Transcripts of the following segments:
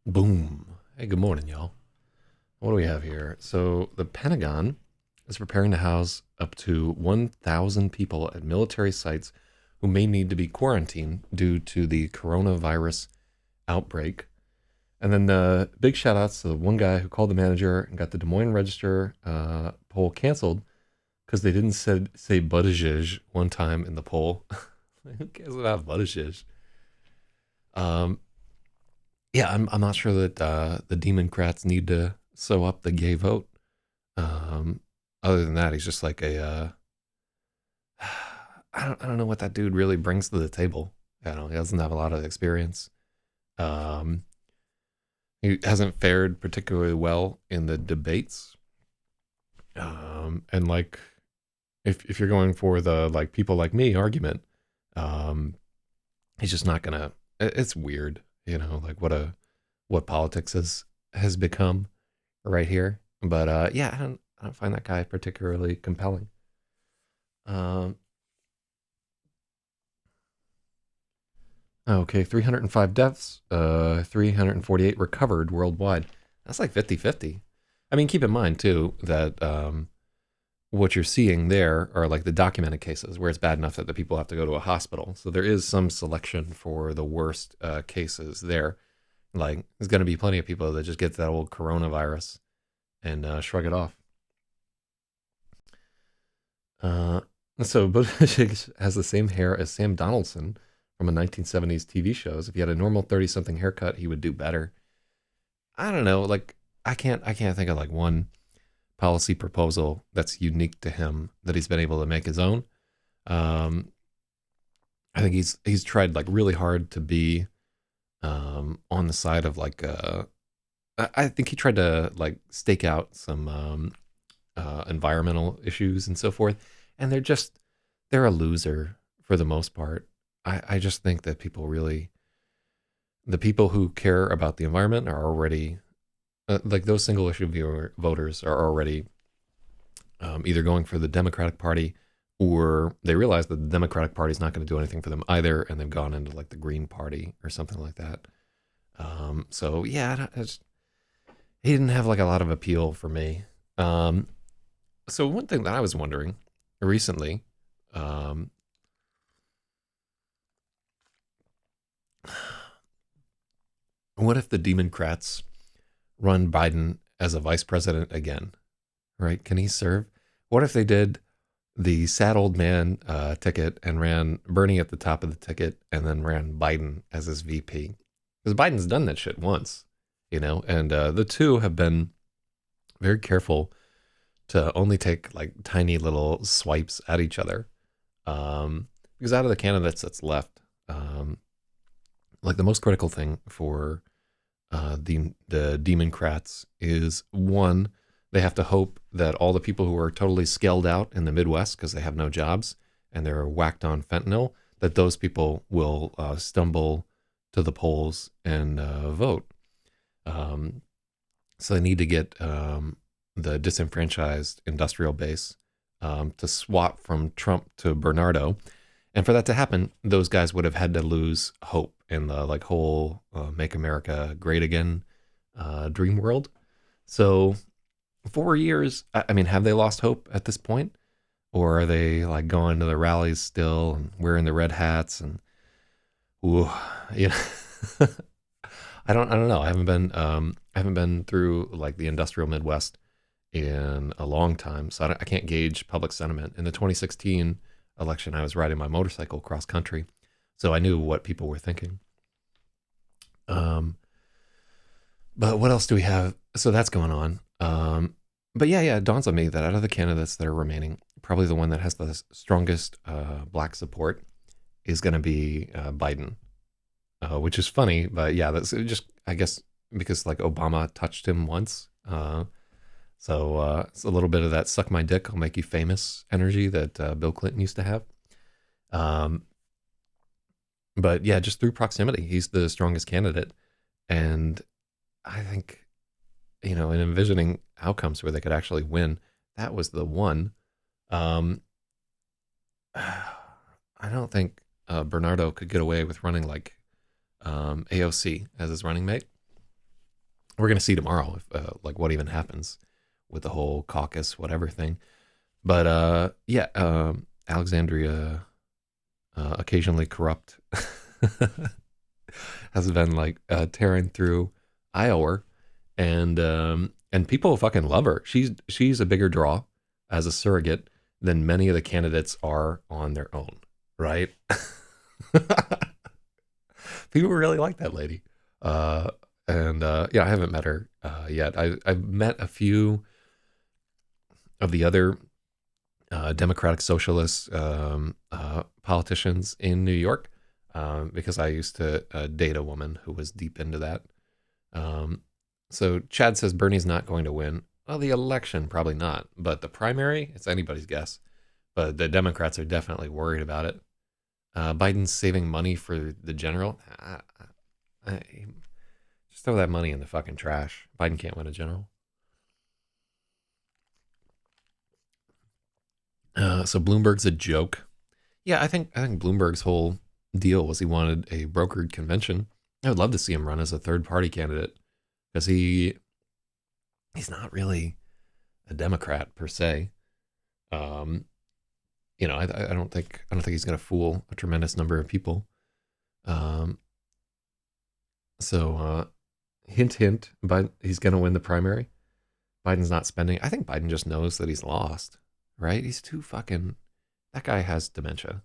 Boom. Hey, good morning, y'all. What do we have here? So, the Pentagon is preparing to house up to 1,000 people at military sites who may need to be quarantined due to the coronavirus outbreak. And then big shout outs to the one guy who called the manager and got the Des Moines Register poll canceled because they didn't say Buttigieg one time in the poll. Who cares about Buttigieg? Yeah, I'm not sure that the Democrats need to sew up the gay vote. Other than that, he's just like a I don't know what that dude really brings to the table. I don't know. He doesn't have a lot of experience. Um, he hasn't fared particularly well in the debates. And like, if you're going for the like people like me argument, um, he's just not gonna. It's weird, like what politics has become right here. But yeah, I don't find that guy particularly compelling. Um, okay, 305 deaths, 348 recovered worldwide. That's like 50-50. I mean, keep in mind too that what you're seeing there are like the documented cases where it's bad enough that the people have to go to a hospital. So there is some selection for the worst cases there. Like, there's going to be plenty of people that just get that old coronavirus and shrug it off. So Buttigieg has the same hair as Sam Donaldson from a 1970s TV shows. If he had a normal 30-something haircut, he would do better. I don't know. Like, I can't think of like one policy proposal that's unique to him that he's been able to make his own. I think he's tried like really hard to be on the side of like I think he tried to like stake out some environmental issues and so forth, and they're a loser for the most part. I just think that the people who care about the environment are already like those single issue voters are already either going for the Democratic Party, or they realize that the Democratic Party is not going to do anything for them either, and they've gone into like the Green Party or something like that. So yeah, he didn't have like a lot of appeal for me. So one thing that I was wondering recently, what if the Democrats run Biden as a vice president again? Right? Can he serve? What if they did the sad old man ticket and ran Bernie at the top of the ticket and then ran Biden as his VP? Because Biden's done that shit once, and the two have been very careful to only take like tiny little swipes at each other. Because out of the candidates that's left, like the most critical thing for the Democrats is, one, they have to hope that all the people who are totally scaled out in the Midwest because they have no jobs and they're whacked on fentanyl, that those people will stumble to the polls and vote. So they need to get the disenfranchised industrial base to swap from Trump to Bernardo. And for that to happen, those guys would have had to lose hope in the like whole "Make America Great Again" dream world. So 4 years. I mean, have they lost hope at this point, or are they like going to the rallies still and wearing the red hats and ooh, you know? I don't know. I haven't been through like the industrial Midwest in a long time, so I can't gauge public sentiment. In the 2016 election, I was riding my motorcycle cross country, so I knew what people were thinking. Um, but what else do we have? So that's going on. But yeah, it dawns on me that out of the candidates that are remaining, probably the one that has the strongest black support is going to be Biden, which is funny. But yeah, that's just, I guess, because like Obama touched him once. So it's a little bit of that suck my dick, I'll make you famous energy that Bill Clinton used to have. Um, but yeah, just through proximity, he's the strongest candidate. And I think, you know, in envisioning outcomes where they could actually win, that was the one. Um, I don't think Bernardo could get away with running like AOC as his running mate. We're gonna see tomorrow if like what even happens with the whole caucus whatever thing. But yeah, Alexandria, occasionally corrupt, has been like tearing through Iowa, and people fucking love her. She's a bigger draw as a surrogate than many of the candidates are on their own, right? People really like that lady. And yeah, I haven't met her yet. I've met a few of the other democratic socialist politicians in New York, because I used to date a woman who was deep into that. So Chad says Bernie's not going to win. Well, the election, probably not. But the primary, it's anybody's guess. But the Democrats are definitely worried about it. Biden's saving money for the general. Just throw that money in the fucking trash. Biden can't win a general. So Bloomberg's a joke. Yeah, I think Bloomberg's whole deal was he wanted a brokered convention. I would love to see him run as a third party candidate because he's not really a Democrat per se. Um, you know, I don't think he's going to fool a tremendous number of people. Um, so hint hint, but he's going to win the primary. Biden's not spending. I think Biden just knows that he's lost, right? He's too fucking. That guy has dementia,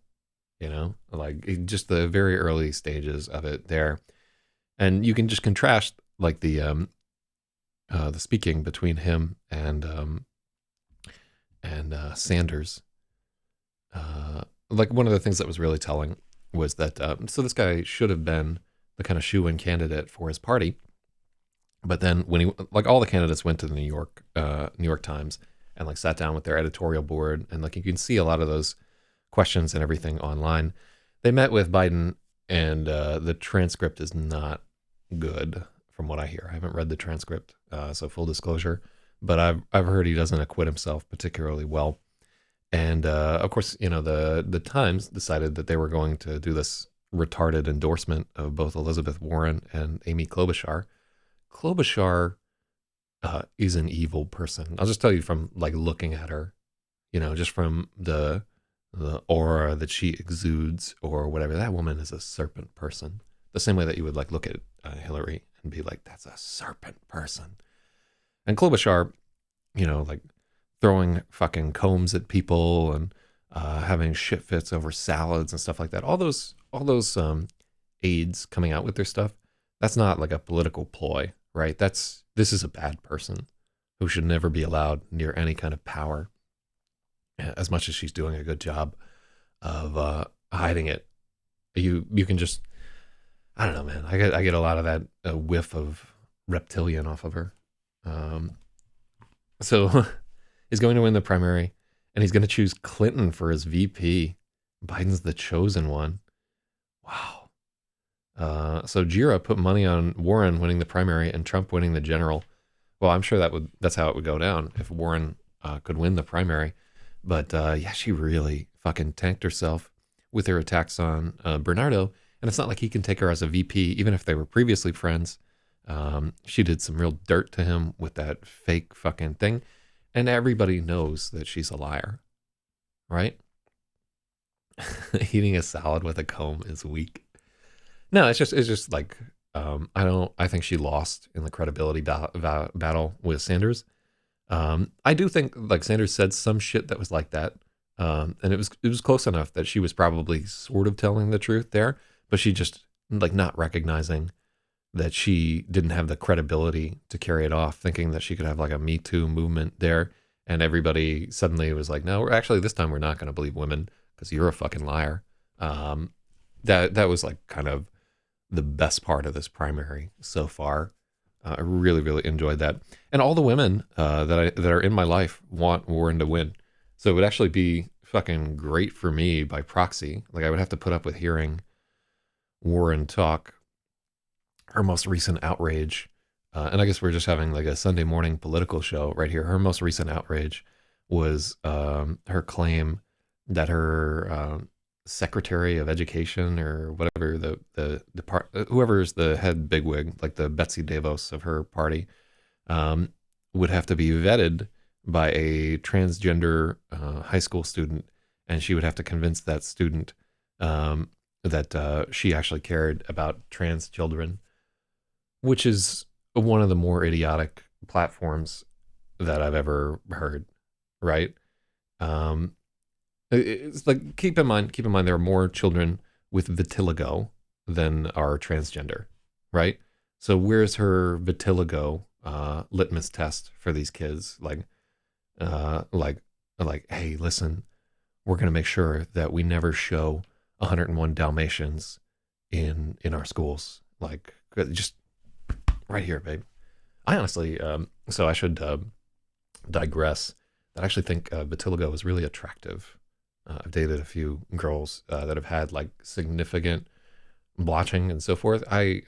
you know, like just the very early stages of it there, and you can just contrast like the speaking between him and Sanders. Like one of the things that was really telling was that so this guy should have been the kind of shoe-in candidate for his party, but then when he like all the candidates went to the New York Times and like sat down with their editorial board, and like you can see a lot of those questions and everything online. They met with Biden, and the transcript is not good from what I hear. I haven't read the transcript, so full disclosure, but I've heard he doesn't acquit himself particularly well. And of course, you know, the Times decided that they were going to do this retarded endorsement of both Elizabeth Warren and Amy Klobuchar. Klobuchar is an evil person. I'll just tell you from like looking at her, you know, just from the aura that she exudes or whatever. That woman is a serpent person. The same way that you would like look at Hillary and be like, that's a serpent person. And Klobuchar, you know, like throwing fucking combs at people and having shit fits over salads and stuff like that. All those aides coming out with their stuff. That's not like a political ploy, right? This is a bad person who should never be allowed near any kind of power. As much as she's doing a good job of hiding it, you can just, I don't know, man. I get a lot of that whiff of reptilian off of her. So he's going to win the primary, and he's going to choose Clinton for his VP. Biden's the chosen one. Wow. So Jira put money on Warren winning the primary and Trump winning the general. Well, I'm sure that's how it would go down if Warren could win the primary. But yeah, she really fucking tanked herself with her attacks on Bernardo. And it's not like he can take her as a VP, even if they were previously friends. She did some real dirt to him with that fake fucking thing. And everybody knows that she's a liar, right? Eating a salad with a comb is weak. No, it's just like, I think she lost in the credibility battle with Sanders. I do think like Sanders said some shit that was like that. And it was close enough that she was probably sort of telling the truth there, but she just like not recognizing that she didn't have the credibility to carry it off, thinking that she could have like a Me Too movement there. And everybody suddenly was like, no, we're actually, this time we're not going to believe women because you're a fucking liar. That was like kind of the best part of this primary so far. I really, really enjoyed that. And all the women that are in my life want Warren to win. So it would actually be fucking great for me by proxy. Like I would have to put up with hearing Warren talk. Her most recent outrage, and I guess we're just having like a Sunday morning political show right here. Her most recent outrage was her claim that her Secretary of Education or whatever whoever is the head bigwig, like the Betsy DeVos of her party, would have to be vetted by a transgender high school student, and she would have to convince that student that she actually cared about trans children, which is one of the more idiotic platforms that I've ever heard. Right? It's like keep in mind there are more children with vitiligo than are transgender, right? So where's her vitiligo litmus test for these kids? Like, hey, listen, we're gonna make sure that we never show 101 Dalmatians in our schools. Like, just right here, babe. I honestly, so I should digress. I actually think vitiligo is really attractive. I've dated a few girls that have had like significant blotching and so forth. I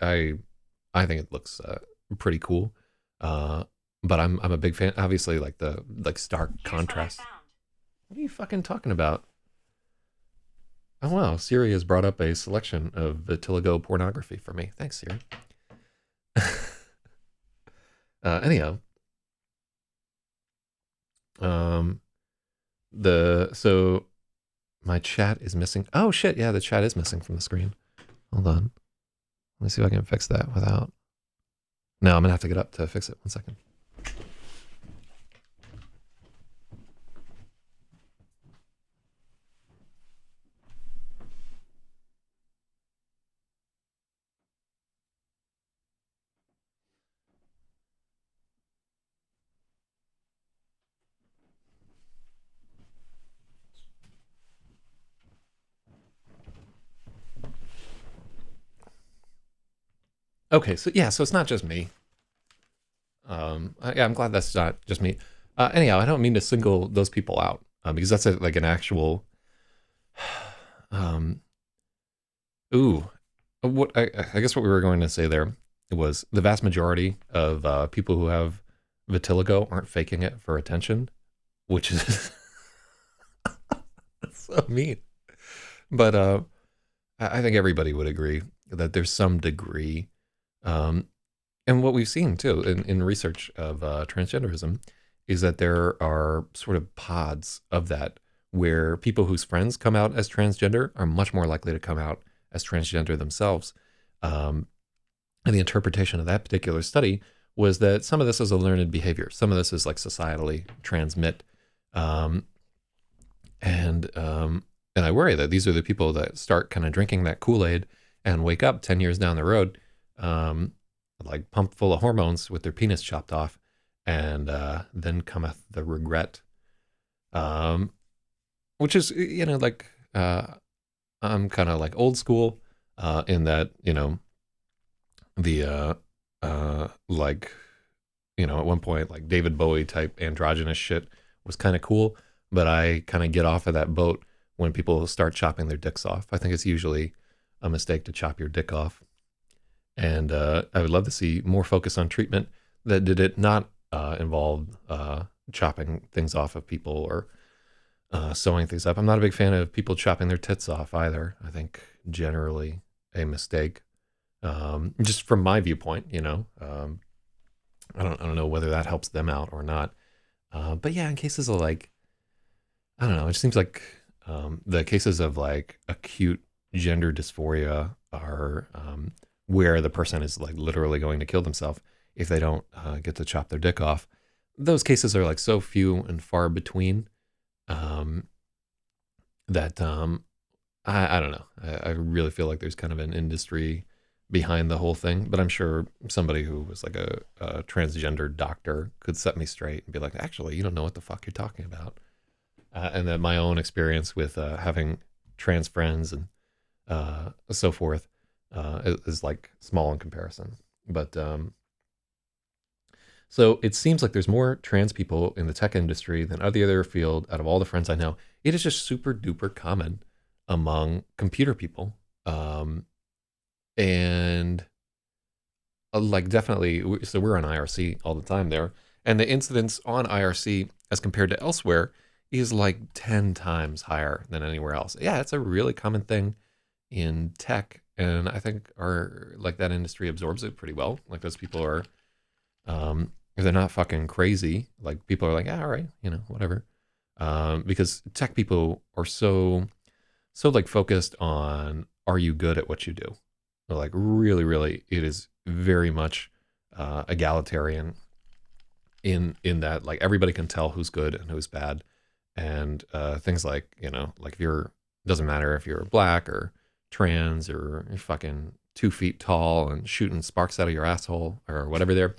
think it looks pretty cool. But I'm a big fan. Obviously, like the stark contrast. What are you fucking talking about? Oh wow, Siri has brought up a selection of vitiligo pornography for me. Thanks, Siri. Anyhow, so my chat is missing. Oh shit, yeah, the chat is missing from the screen. Hold on. Let me see if I can fix that without. No, I'm gonna have to get up to fix it. 1 second. Okay, so yeah, so it's not just me. Yeah, I'm glad that's not just me. Anyhow, I don't mean to single those people out because that's like an actual. Um, ooh, what I guess what we were going to say there was the vast majority of people who have vitiligo aren't faking it for attention, which is so mean. But I think everybody would agree that there's some degree. Um, and what we've seen too in research of transgenderism is that there are sort of pods of that where people whose friends come out as transgender are much more likely to come out as transgender themselves. And the interpretation of that particular study was that some of this is a learned behavior. Some of this is like societally transmit. Um, and I worry that these are the people that start kind of drinking that Kool-Aid and wake up 10 years down the road, like pumped full of hormones with their penis chopped off, and then cometh the regret, which is, like, I'm kind of like old school in that, the, like, at one point, like David Bowie type androgynous shit was kind of cool, but I kind of get off of that boat when people start chopping their dicks off. I think it's usually a mistake to chop your dick off. And I would love to see more focus on treatment that did it not involve chopping things off of people or sewing things up. I'm not a big fan of people chopping their tits off either. I think generally a mistake. Just from my viewpoint, I don't know whether that helps them out or not. But yeah, in cases of like, I don't know, it seems like the cases of like acute gender dysphoria are where the person is like literally going to kill themselves if they don't get to chop their dick off. Those cases are like so few and far between um, that I don't know. I really feel like there's kind of an industry behind the whole thing, but I'm sure somebody who was like a transgender doctor could set me straight and be like, actually, you don't know what the fuck you're talking about. And then my own experience with having trans friends and so forth is like small in comparison. But so it seems like there's more trans people in the tech industry than any other field out of all the friends I know. It is just super duper common among computer people. And like definitely, so we're on IRC all the time there. And the incidence on IRC as compared to elsewhere is like 10 times higher than anywhere else. Yeah, it's a really common thing in tech. And I think our like that industry absorbs it pretty well. Like those people are if they're not fucking crazy, like people are like, all right, whatever. Because tech people are so like focused on are you good at what you do? They're like really, really, it is very much egalitarian in that like everybody can tell who's good and who's bad, and things like like if you're doesn't matter if you're black or trans or you're fucking 2 feet tall and shooting sparks out of your asshole or whatever there.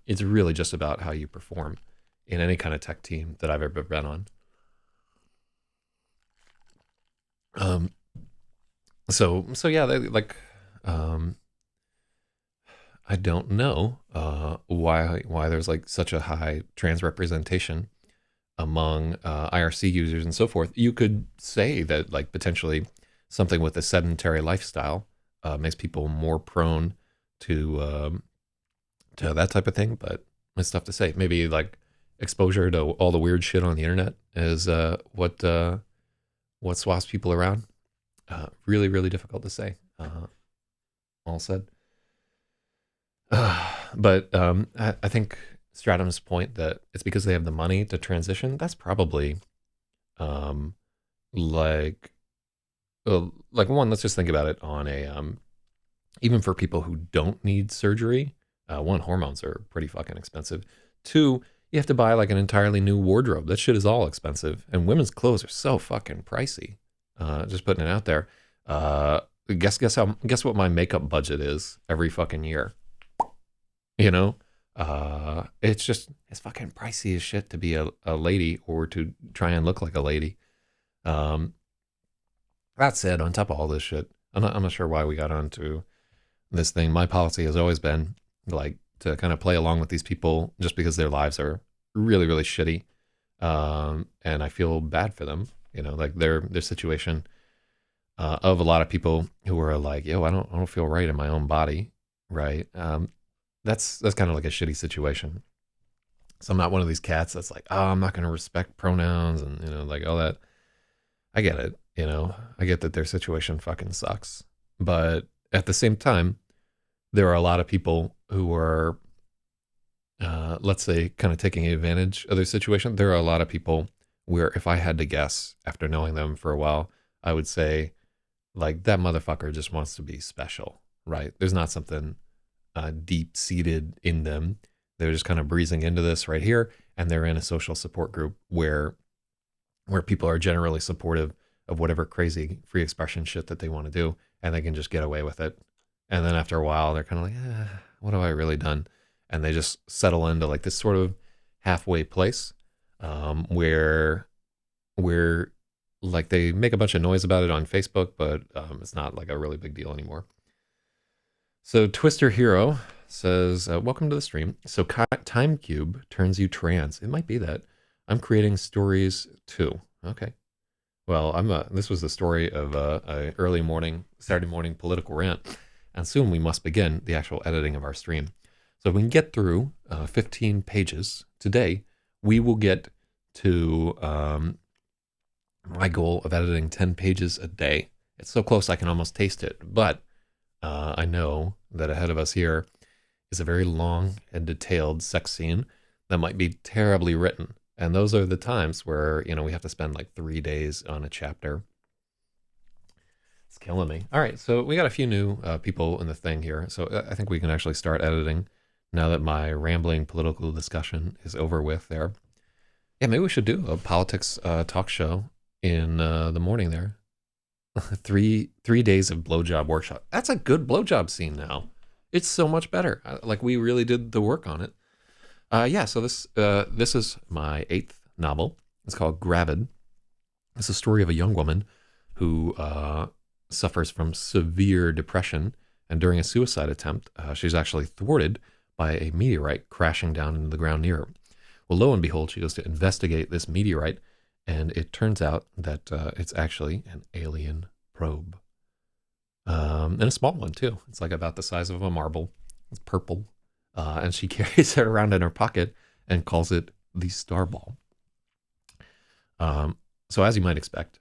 It's really just about how you perform in any kind of tech team that I've ever been on. Um, so yeah, like, um, I don't know why there's like such a high trans representation among IRC users and so forth. You could say that like potentially something with a sedentary lifestyle makes people more prone to that type of thing, but it's tough to say. Maybe like exposure to all the weird shit on the internet is what swaps people around. Really, really difficult to say. All said. But I think Stratum's point that it's because they have the money to transition. That's probably um, like like one. Let's just think about it on a even for people who don't need surgery. One, hormones are pretty fucking expensive. Two, you have to buy like an entirely new wardrobe. That shit is all expensive, and women's clothes are so fucking pricey. Just putting it out there. Guess what my makeup budget is every fucking year. You know, it's fucking pricey as shit to be a lady or to try and look like a lady. Um, that said, on top of all this shit, I'm not sure why we got onto this thing. My policy has always been like to kind of play along with these people just because their lives are really, really shitty. And I feel bad for them, like their situation of a lot of people who are like, yo, I don't feel right in my own body. Right. That's kind of like a shitty situation. So I'm not one of these cats that's like, oh, I'm not going to respect pronouns and, like all that. I get it. I get that their situation fucking sucks. But at the same time, there are a lot of people who are, let's say, kind of taking advantage of their situation. There are a lot of people where if I had to guess after knowing them for a while, I would say, like, that motherfucker just wants to be special, right? There's not something deep seated in them. They're just kind of breezing into this right here, and they're in a social support group where people are generally supportive of whatever crazy free expression shit that they want to do, and they can just get away with it. And then after a while, they're kind of like, what have I really done? And they just settle into like this sort of halfway place where like they make a bunch of noise about it on Facebook, but it's not like a really big deal anymore. So Twister Hero says, welcome to the stream. So Time Cube turns you trans. It might be that. I'm creating stories too. Okay. Well, this was the story of a early morning, Saturday morning political rant. And soon we must begin the actual editing of our stream. So if we can get through 15 pages today, we will get to my goal of editing 10 pages a day. It's so close I can almost taste it. But I know that ahead of us here is a very long and detailed sex scene that might be terribly written. And those are the times where, we have to spend like 3 days on a chapter. It's killing me. All right, so we got a few new people in the thing here. So I think we can actually start editing now that my rambling political discussion is over with there. Yeah, maybe we should do a politics talk show in the morning there. three days of blowjob workshop. That's a good blowjob scene now. It's so much better. Like we really did the work on it. Yeah, so this is my 8th novel. It's called Gravid. It's a story of a young woman who suffers from severe depression, and during a suicide attempt, she's actually thwarted by a meteorite crashing down into the ground near her. Well, lo and behold, she goes to investigate this meteorite, and it turns out that it's actually an alien probe. And a small one, too. It's like about the size of a marble. It's purple. And she carries it around in her pocket and calls it the Starball. So as you might expect,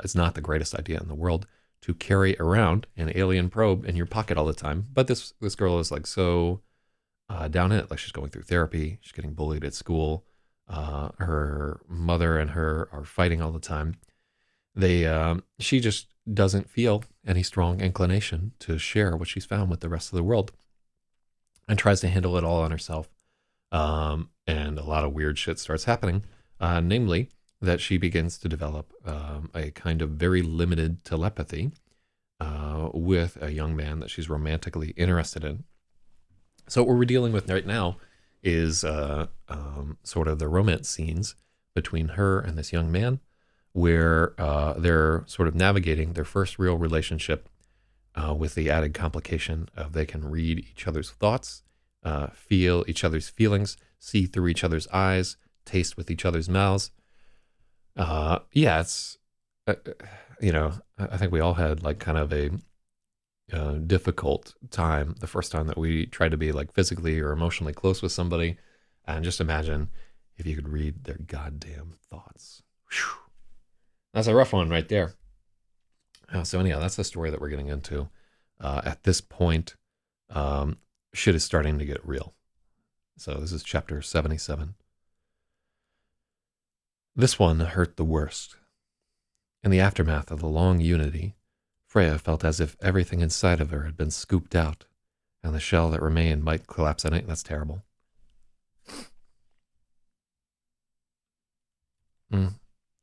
it's not the greatest idea in the world to carry around an alien probe in your pocket all the time. But this girl is like so down in it. Like she's going through therapy. She's getting bullied at school. Her mother and her are fighting all the time. She just doesn't feel any strong inclination to share what she's found with the rest of the world, and tries to handle it all on herself. And a lot of weird shit starts happening, namely that she begins to develop a kind of very limited telepathy with a young man that she's romantically interested in. So what we're dealing with right now is sort of the romance scenes between her and this young man, where they're sort of navigating their first real relationship with the added complication of they can read each other's thoughts, feel each other's feelings, see through each other's eyes, taste with each other's mouths. Yeah, it's, I think we all had like kind of a difficult time the first time that we tried to be like physically or emotionally close with somebody. And just imagine if you could read their goddamn thoughts. Whew. That's a rough one right there. So anyhow, that's the story that we're getting into. At this point, shit is starting to get real. So this is chapter 77. This one hurt the worst. In the aftermath of the long unity, Freya felt as if everything inside of her had been scooped out, and the shell that remained might collapse at it. That's terrible.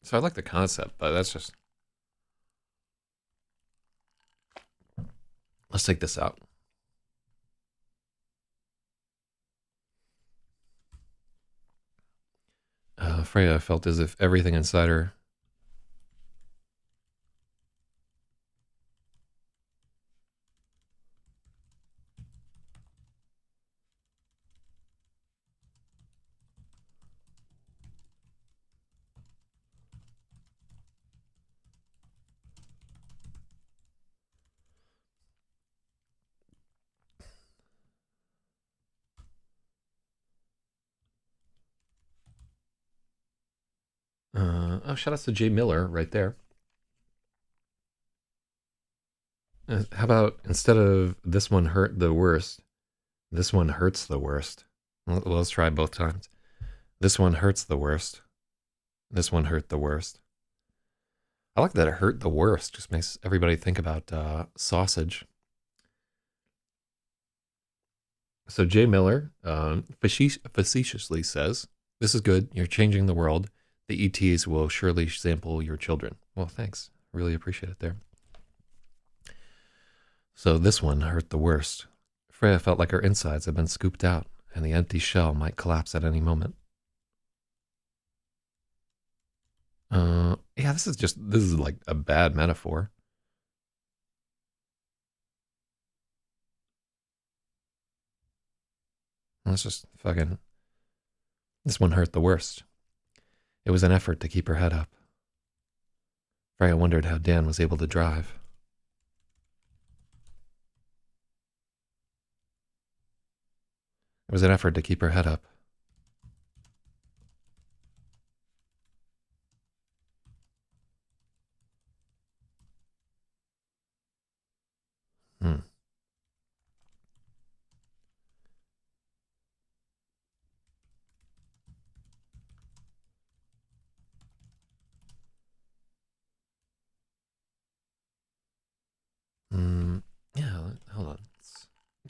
So I like the concept, but that's just... Let's take this out. Freya felt as if everything inside her... shout out to Jay Miller right there. How about instead of this one hurt the worst, this one hurts the worst? Well, let's try both times. This one hurts the worst. This one hurt the worst. I like that it hurt the worst. Just makes everybody think about sausage. So Jay Miller facetiously says, "This is good. You're changing the world. The ETs will surely sample your children." Well, thanks. Really appreciate it there. So this one hurt the worst. Freya felt like her insides had been scooped out, and the empty shell might collapse at any moment. Yeah, this is like a bad metaphor. Let's just fucking... This one hurt the worst. It was an effort to keep her head up. Freya wondered how Dan was able to drive. It was an effort to keep her head up.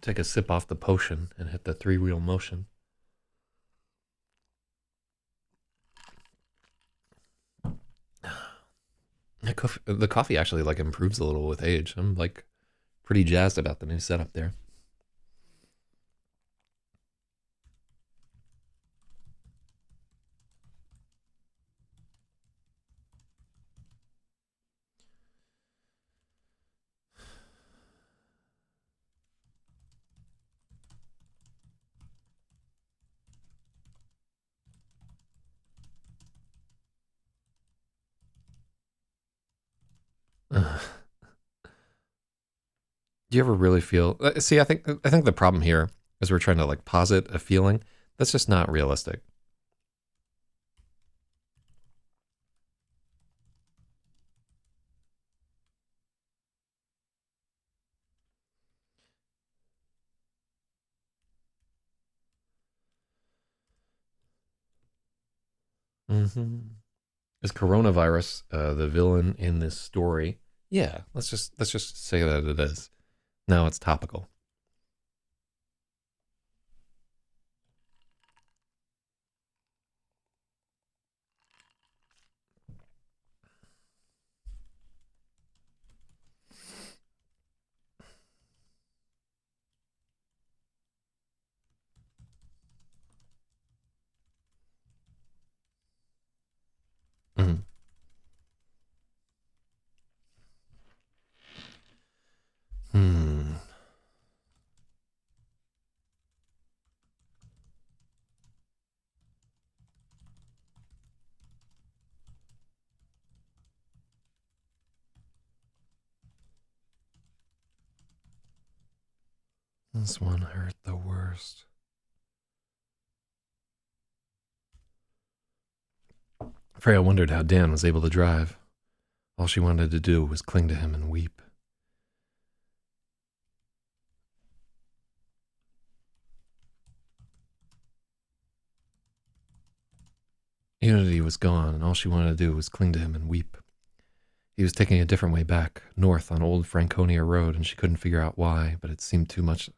Take a sip off the potion and hit the three-wheel motion. The coffee actually like improves a little with age. I'm like pretty jazzed about the new setup there. Do you ever really feel? See, I think the problem here is we're trying to like posit a feeling that's just not realistic. Mm-hmm. Is coronavirus the villain in this story? Yeah, let's just say that it is. Now it's topical. Mm-hmm. Hmm. This one hurt the worst. Freya wondered how Dan was able to drive. All she wanted to do was cling to him and weep. Unity was gone, and all she wanted to do was cling to him and weep. He was taking a different way back, north on Old Franconia Road, and she couldn't figure out why, but it seemed too much.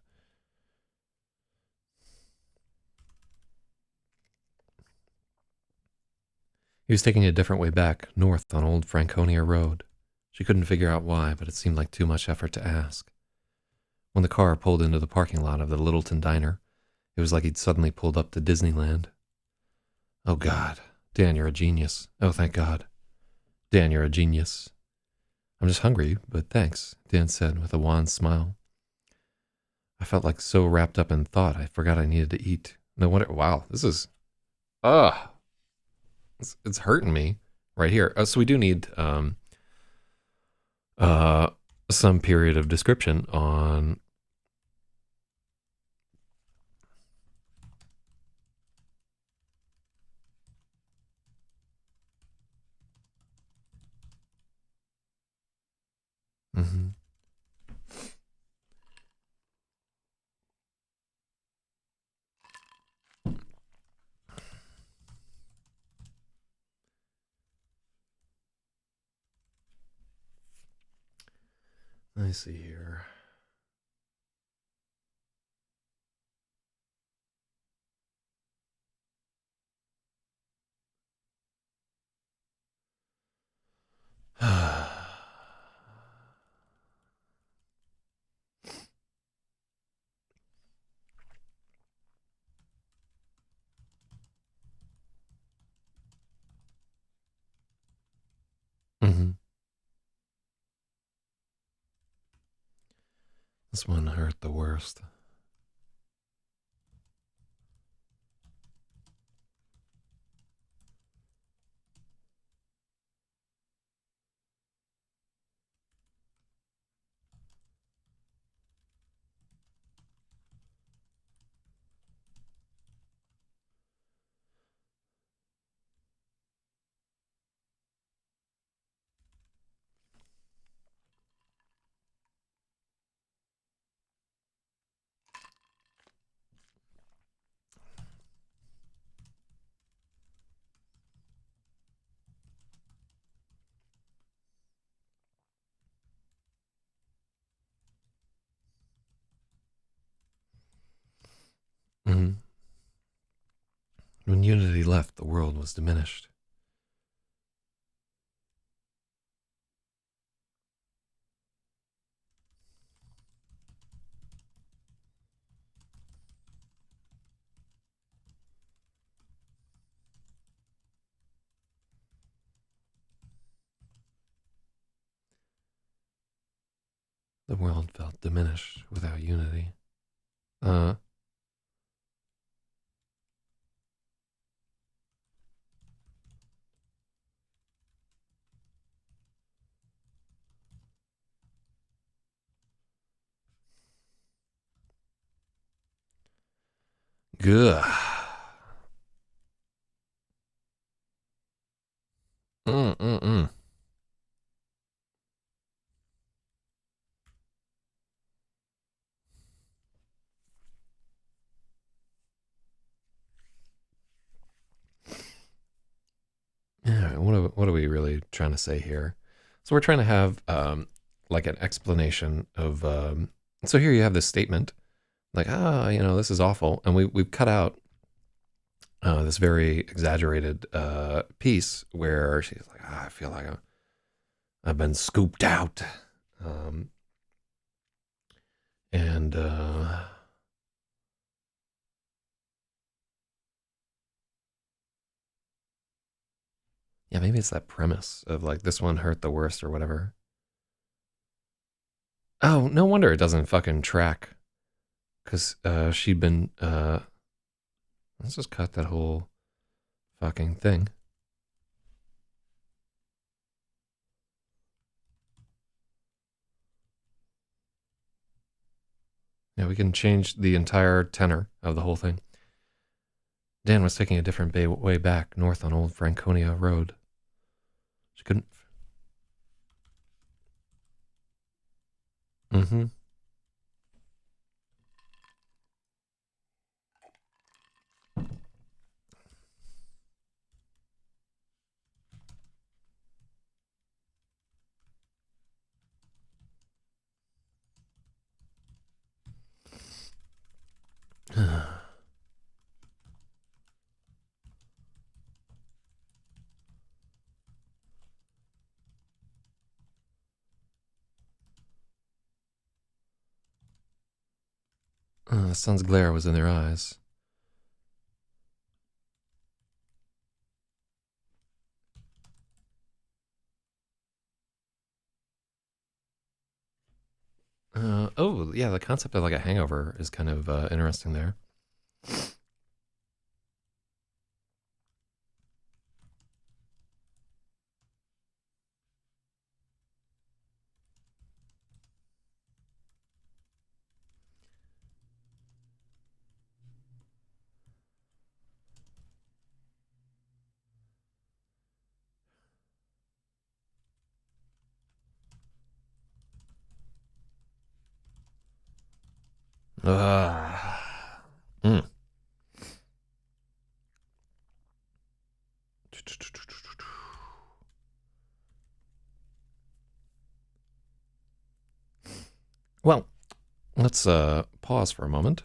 He was taking a different way back, north on Old Franconia Road. She couldn't figure out why, but it seemed like too much effort to ask. When the car pulled into the parking lot of the Littleton Diner, it was like he'd suddenly pulled up to Disneyland. Oh, God. Dan, you're a genius. Oh, thank God. Dan, you're a genius. I'm just hungry, but thanks, Dan said with a wan smile. I felt like so wrapped up in thought, I forgot I needed to eat. No wonder. Wow, this is. Ugh. It's hurting me right here. So we do need uh, some period of description on. Mhm. Let me see here. Hmm. This one hurt the worst. unity left, the world was diminished. The world felt diminished without unity. Uh, good. Mm. Yeah, what are we really trying to say here? So we're trying to have like an explanation of. So here you have this statement, like, this is awful, and we've cut out this very exaggerated piece where she's like, I feel like I've been scooped out, um, and yeah, maybe it's that premise of like this one hurt the worst or whatever. Oh, no wonder it doesn't fucking track because she'd been. Let's just cut that whole fucking thing. Yeah, we can change the entire tenor of the whole thing. Dan was taking a different way back north on Old Franconia Road. She couldn't. Mm-hmm. The sun's glare was in their eyes. Oh, yeah, the concept of like a hangover is kind of interesting there. Uh, mm. Well, let's pause for a moment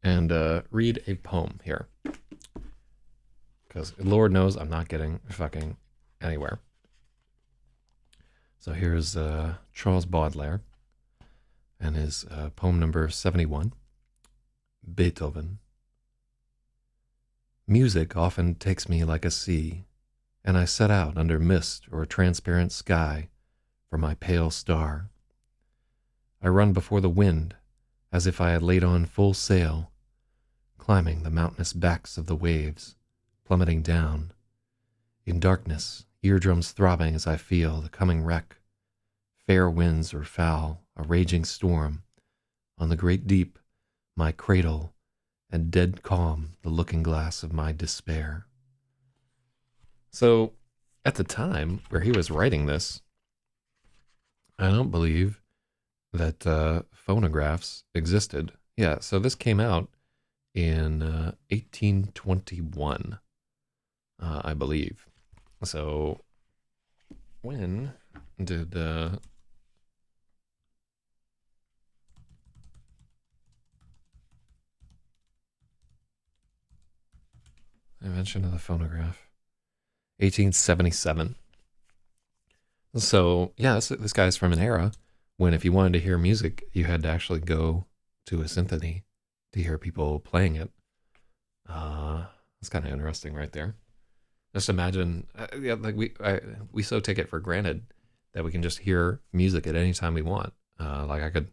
and read a poem here. Because Lord knows I'm not getting fucking anywhere. So here's Charles Baudelaire and his poem number 71, Beethoven. Music often takes me like a sea, and I set out under mist or transparent sky for my pale star. I run before the wind as if I had laid on full sail, climbing the mountainous backs of the waves, plummeting down. In darkness, eardrums throbbing as I feel the coming wreck, fair winds or foul, a raging storm, on the great deep, my cradle, and dead calm the looking glass of my despair. So, at the time where he was writing this, I don't believe that phonographs existed. Yeah, so this came out in 1821, I believe. So, when did invention of the phonograph. 1877. So, yeah, this guy's from an era when if you wanted to hear music, you had to actually go to a symphony to hear people playing it. That's kind of interesting right there. Just imagine, yeah, like we so take it for granted that we can just hear music at any time we want. Like I could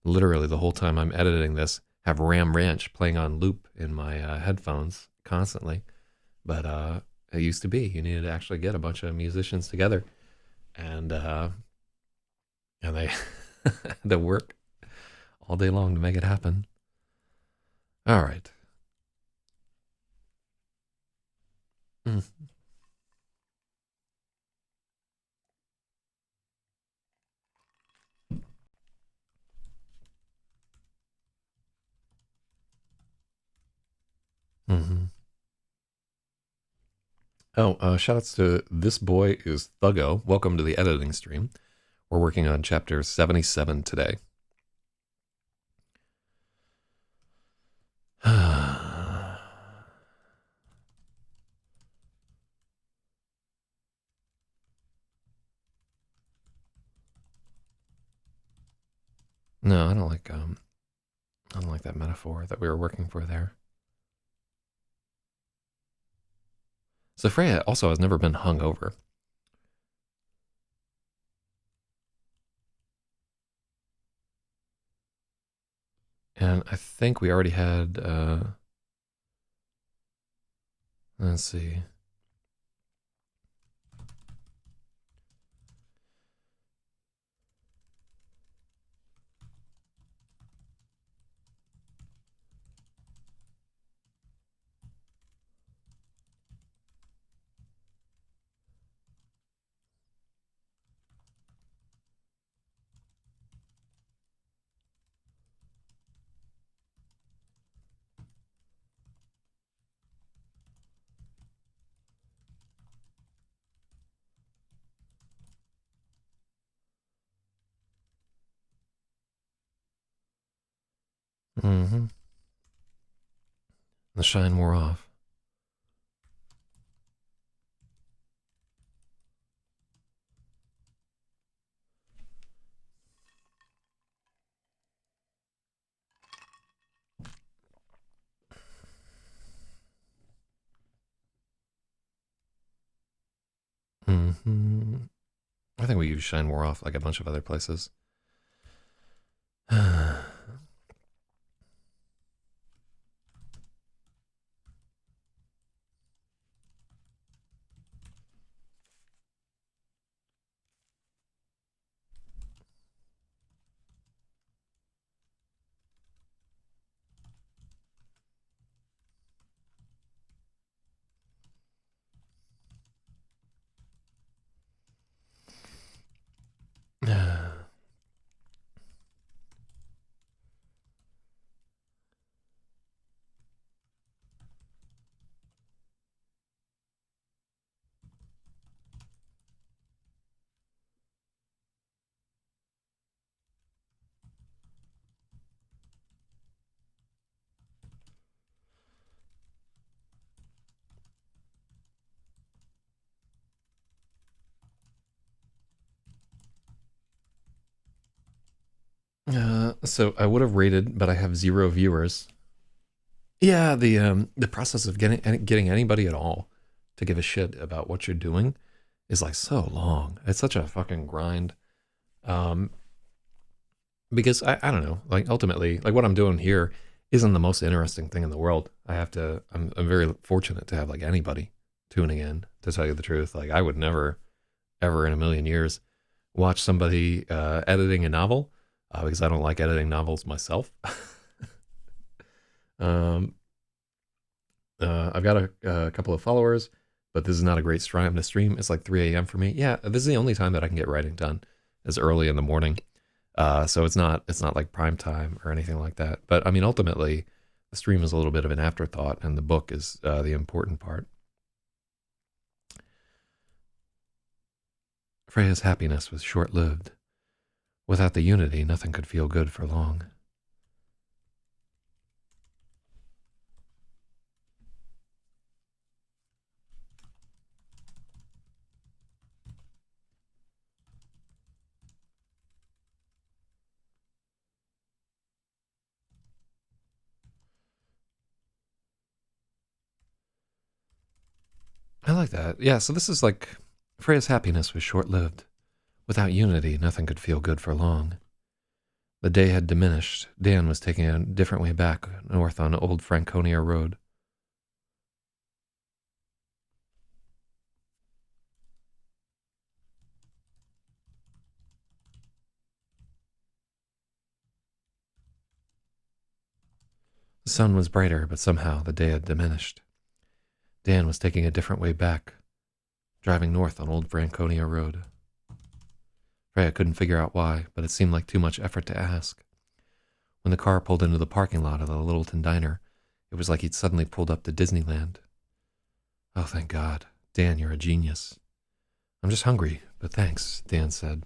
literally the whole time I'm editing this have Ram Ranch playing on loop in my headphones constantly. But it used to be you needed to actually get a bunch of musicians together, and they they work all day long to make it happen. All right. Mm. Mm-hmm. Oh, shout outs to This Boy is Thuggo. Welcome to the editing stream. We're working on chapter 77 today. No, I don't like that metaphor that we were working for there. So Freya also has never been hung over. And I think we already had let's see. Mm-hmm. The shine wore off. Mm-hmm. I think we use shine wore off like a bunch of other places. So I would have rated, but I have 0 viewers. Yeah, the process of getting anybody at all to give a shit about what you're doing is like so long. It's such a fucking grind. Um, because I don't know, like ultimately, like what I'm doing here isn't the most interesting thing in the world. I'm very fortunate to have like anybody tuning in, to tell you the truth. Like I would never, ever in a million years watch somebody editing a novel because I don't like editing novels myself. um, I've got a couple of followers, but this is not a great time to stream. It's like 3 a.m. for me. Yeah, this is the only time that I can get writing done is early in the morning. So it's not like prime time or anything like that. But I mean, ultimately, the stream is a little bit of an afterthought, and the book is the important part. Freya's happiness was short-lived. Without the unity, nothing could feel good for long. like that. Yeah, so this is like Freya's happiness was short lived. Without unity, nothing could feel good for long. The day had diminished. Dan was taking a different way back north on Old Franconia Road. The sun was brighter, but somehow the day had diminished. Dan was taking a different way back, driving north on Old Franconia Road. Freya couldn't figure out why, but it seemed like too much effort to ask. When the car pulled into the parking lot of the Littleton Diner, it was like he'd suddenly pulled up to Disneyland. Oh, thank God. Dan, you're a genius. I'm just hungry, but thanks, Dan said.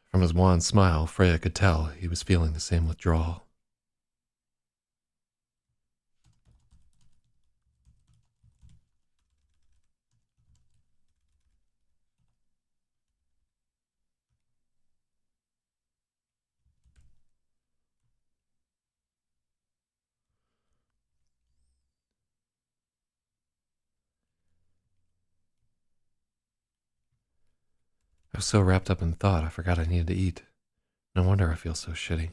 From his wan smile, Freya could tell he was feeling the same withdrawal. I was so wrapped up in thought, I forgot I needed to eat. No wonder I feel so shitty.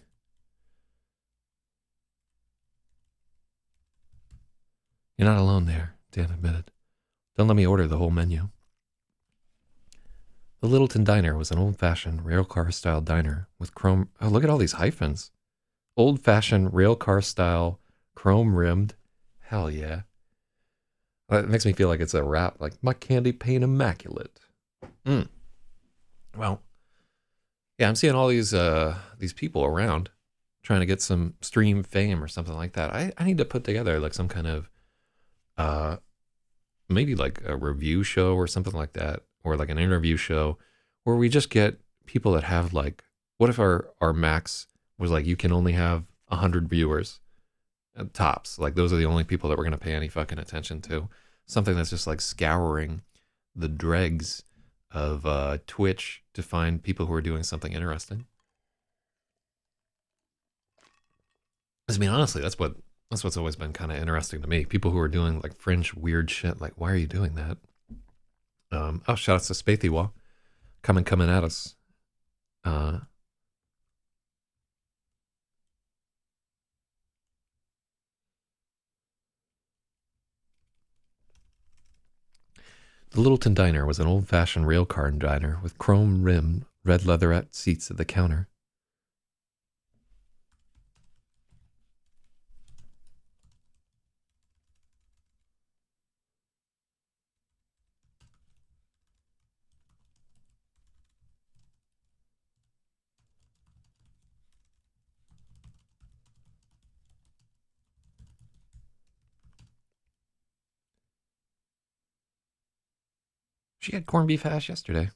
You're not alone there, Dan admitted. Don't let me order the whole menu. The Littleton Diner was an old-fashioned railcar-style diner with chrome... Oh, look at all these hyphens. Old-fashioned railcar-style, chrome-rimmed. Hell yeah. It makes me feel like it's a rap, like, my candy pane immaculate. Well, yeah, I'm seeing all these people around trying to get some stream fame or something like that. I need to put together like some kind of maybe like a review show or something like that, or like an interview show where we just get people that have like, what if our max was like, you can only have 100 viewers tops, like those are the only people that we're going to pay any fucking attention to. Something that's just like scouring the dregs of Twitch to find people who are doing something interesting. I mean, honestly, that's what's always been kind of interesting to me. People who are doing like fringe weird shit. Like, why are you doing that? Oh, shout out to Spathywa coming at us. The Littleton Diner was an old-fashioned railcar diner with chrome-rimmed red leatherette seats at the counter. She had corned beef hash yesterday.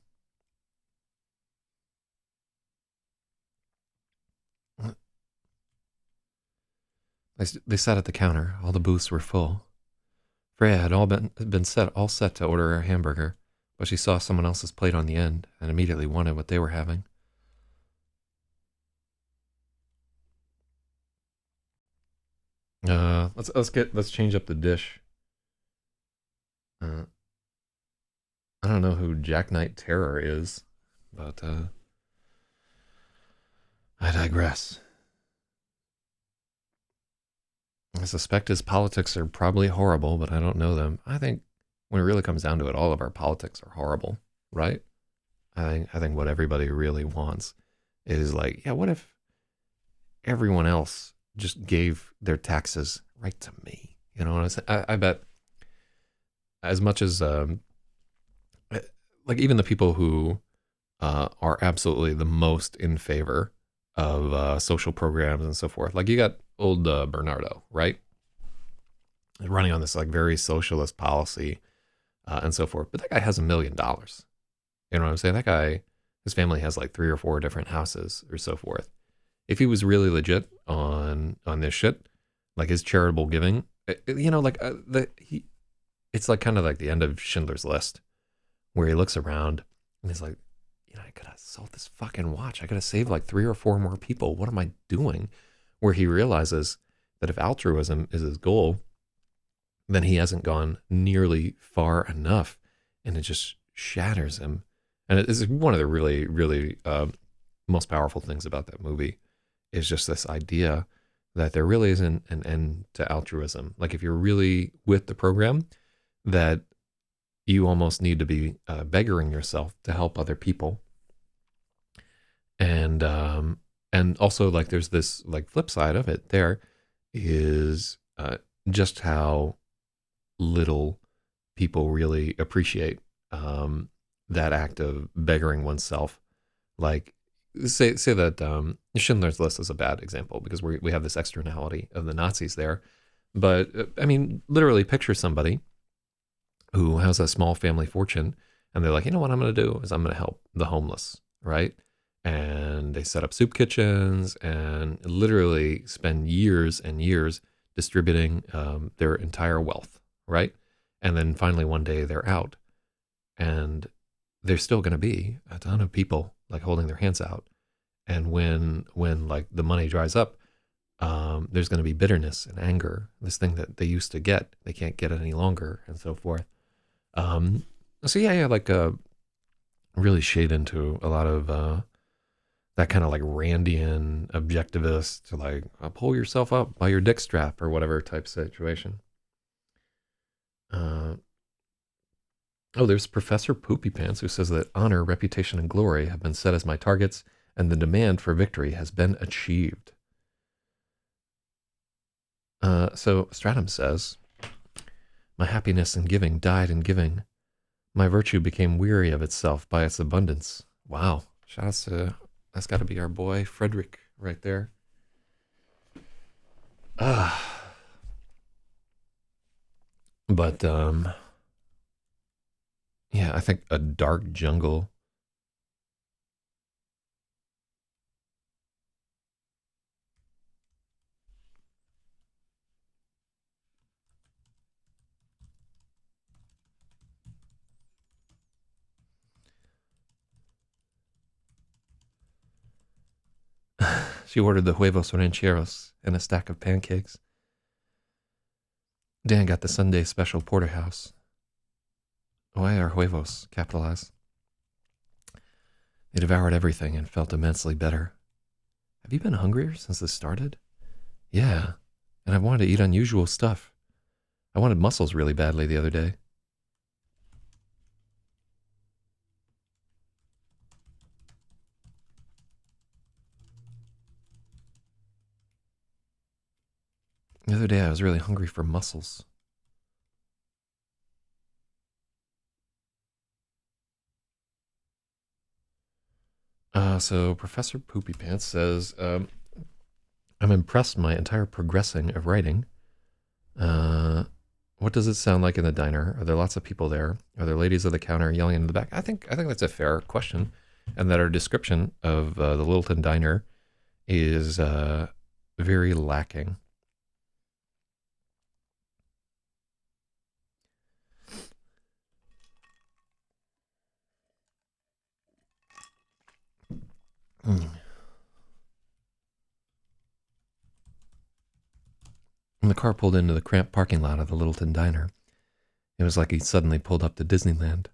They sat at the counter. All the booths were full. Freya had all set to order a hamburger, but she saw someone else's plate on the end and immediately wanted what they were having. Let's change up the dish. I don't know who Jack Knight Terror is, but I digress. I suspect his politics are probably horrible, but I don't know them. I think when it really comes down to it, all of our politics are horrible, right? I think what everybody really wants is like, yeah, what if everyone else just gave their taxes right to me? You know what I'm saying? I bet as much as like even the people who are absolutely the most in favor of social programs and so forth. Like you got old Bernardo, right? Running on this like very socialist policy and so forth. But that guy has $1 million. You know what I'm saying? That guy, his family has like 3 or 4 different houses or so forth. If he was really legit on this shit, like his charitable giving, like it's like kind of like the end of Schindler's List, where he looks around and he's like, I could have sold this fucking watch. I could have saved like 3 or 4 more people. What am I doing? Where he realizes that if altruism is his goal, then he hasn't gone nearly far enough, and it just shatters him. And it is one of the really, really most powerful things about that movie is just this idea that there really isn't an end to altruism. Like if you're really with the program, that you almost need to be beggaring yourself to help other people. And also like there's this like flip side of it. There is just how little people really appreciate that act of beggaring oneself. Like say that Schindler's List is a bad example because we have this externality of the Nazis there. But I mean, literally picture somebody who has a small family fortune and they're like, you know what I'm going to do is I'm going to help the homeless, right? And they set up soup kitchens and literally spend years and years distributing their entire wealth, right? And then finally one day they're out, and there's still going to be a ton of people like holding their hands out. And when like the money dries up, there's going to be bitterness and anger. This thing that they used to get, they can't get it any longer, and so forth. Um, so yeah, like really shade into a lot of that kind of like Randian objectivist to like pull yourself up by your dick strap or whatever type situation. Uh, oh, there's Professor Poopy Pants who says that honor, reputation, and glory have been set as my targets, and the demand for victory has been achieved. So Stratum says, my happiness in giving died in giving. My virtue became weary of itself by its abundance. Wow. Shout out to, that's got to be our boy Frederick right there. But yeah, I think a dark jungle. She ordered the huevos rancheros and a stack of pancakes. Dan got the Sunday special porterhouse. Why are huevos capitalized? They devoured everything and felt immensely better. Have you been hungrier since this started? Yeah, and I've wanted to eat unusual stuff. I wanted mussels really badly the other day. The other day I was really hungry for mussels. So Professor Poopy Pants says, I'm impressed my entire progressing of writing. Uh, what does it sound like in the diner? Are there lots of people there? Are there ladies at the counter yelling into the back? I think that's a fair question, and that our description of the Littleton Diner is very lacking. Mm. When the car pulled into the cramped parking lot of the Littleton Diner, it was like he suddenly pulled up to Disneyland.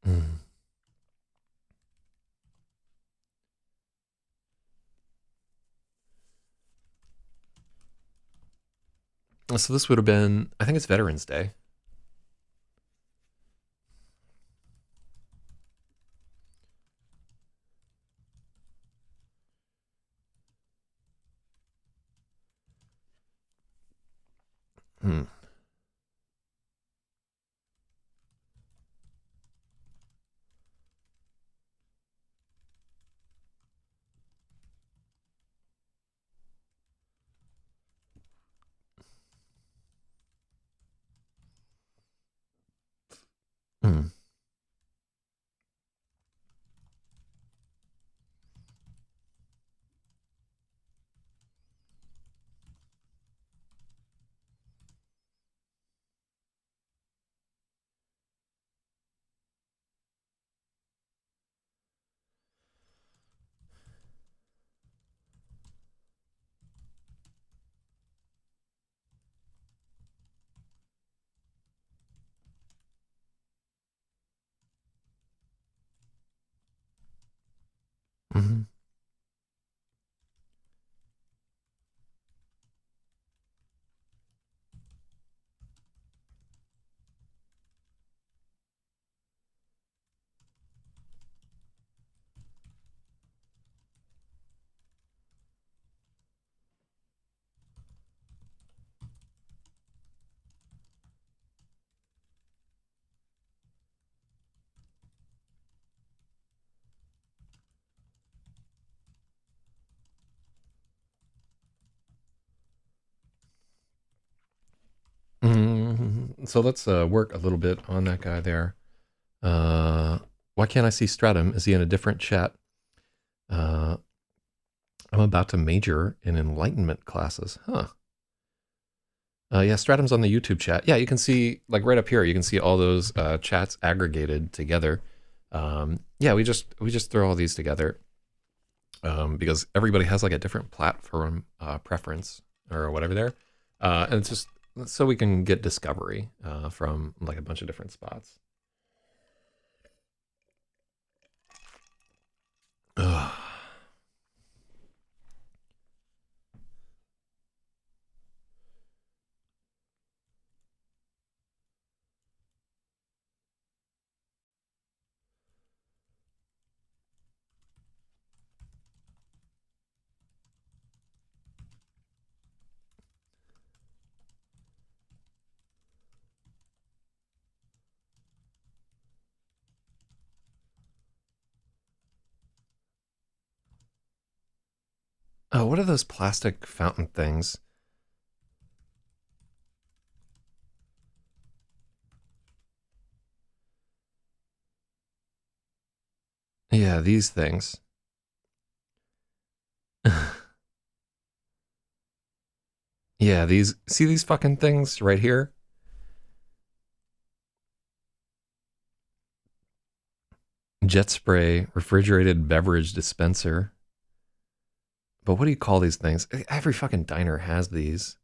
Mm. So this would have been, I think it's Veterans Day. Hmm. Mm. Hmm. So let's work a little bit on that guy there. Uh, why can't I see Stratum? Is he in a different chat? Uh, I'm about to major in enlightenment classes. Huh. Yeah, Stratum's on the YouTube chat. Yeah, you can see, like right up here, you can see all those chats aggregated together. Yeah, we just throw all these together because everybody has like a different platform preference or whatever there, and it's just so we can get discovery from like a bunch of different spots. Ugh. Oh, what are those plastic fountain things? Yeah, these things. Yeah, these, see these fucking things right here? Jet spray, refrigerated beverage dispenser. But what do you call these things? Every fucking diner has these.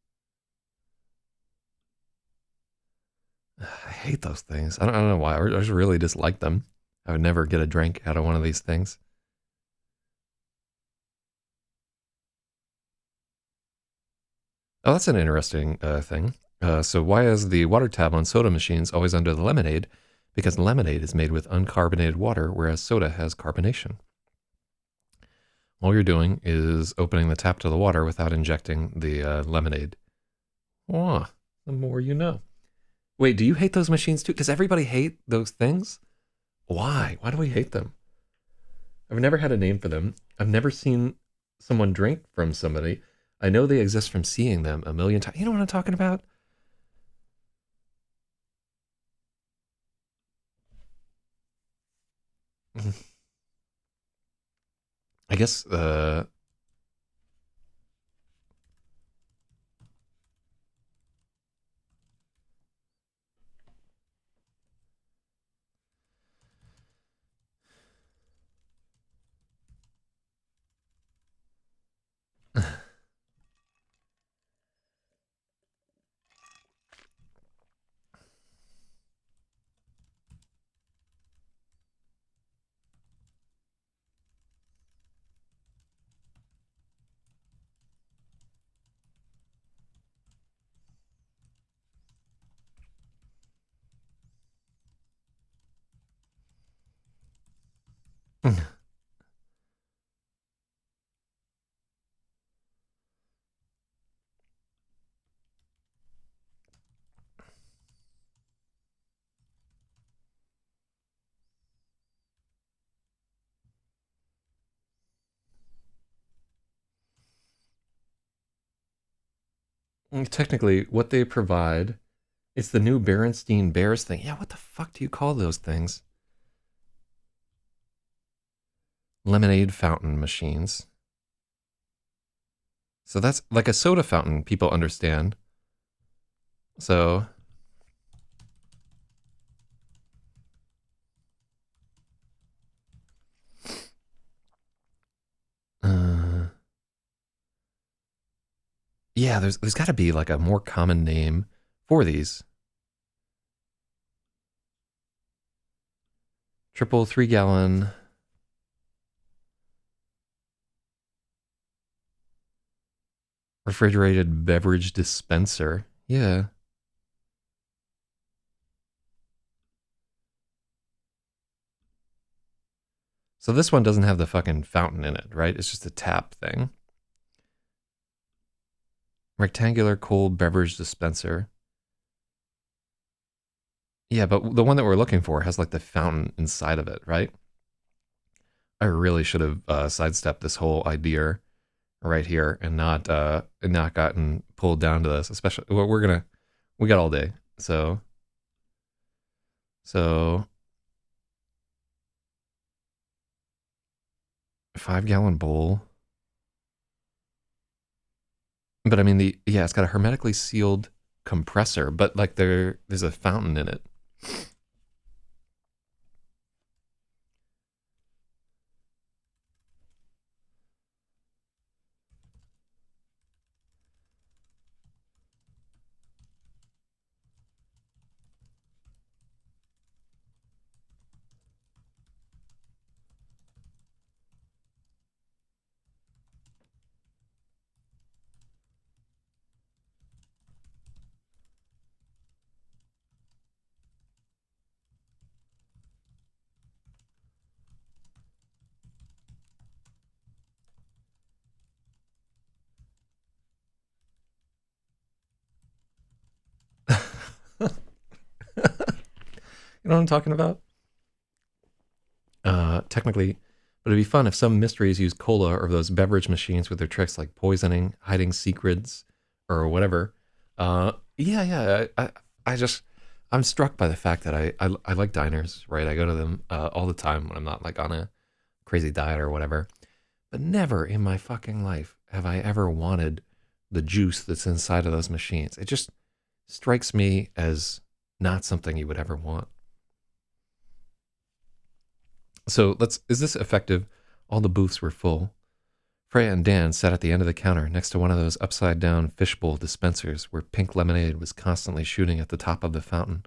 I hate those things. I don't know why. I just really dislike them. I would never get a drink out of one of these things. Oh, that's an interesting thing. So why is the water tab on soda machines always under the lemonade? Because lemonade is made with uncarbonated water, whereas soda has carbonation. All you're doing is opening the tap to the water without injecting the lemonade. Oh, the more you know. Wait, do you hate those machines too? Does everybody hate those things? Why? Why do we hate them? I've never had a name for them. I've never seen someone drink from somebody. I know they exist from seeing them a million times. You know what I'm talking about? I guess. Technically, what they provide It's the new Berenstein Bears thing. Yeah, what the fuck do you call those things? Lemonade fountain machines. So that's like a soda fountain, people understand. So, uh, yeah, there's got to be like a more common name for these. Triple 3 gallon refrigerated beverage dispenser. Yeah. So this one doesn't have the fucking fountain in it, right? It's just a tap thing. Rectangular cold beverage dispenser. Yeah, but the one that we're looking for has like the fountain inside of it, right? I really should have sidestepped this whole idea right here and not gotten pulled down to this. Especially, well, we got all day. So 5 gallon bowl. But I mean it's got a hermetically sealed compressor, but like there's a fountain in it. You know what I'm talking about? Technically, but it'd be fun if some mysteries use cola or those beverage machines with their tricks like poisoning, hiding secrets, or whatever. Yeah. I just, I'm struck by the fact that I like diners, right? I go to them all the time when I'm not like on a crazy diet or whatever. But never in my fucking life have I ever wanted the juice that's inside of those machines. It just strikes me as not something you would ever want. So is this effective? All the booths were full. Freya and Dan sat at the end of the counter next to one of those upside down fishbowl dispensers where pink lemonade was constantly shooting at the top of the fountain.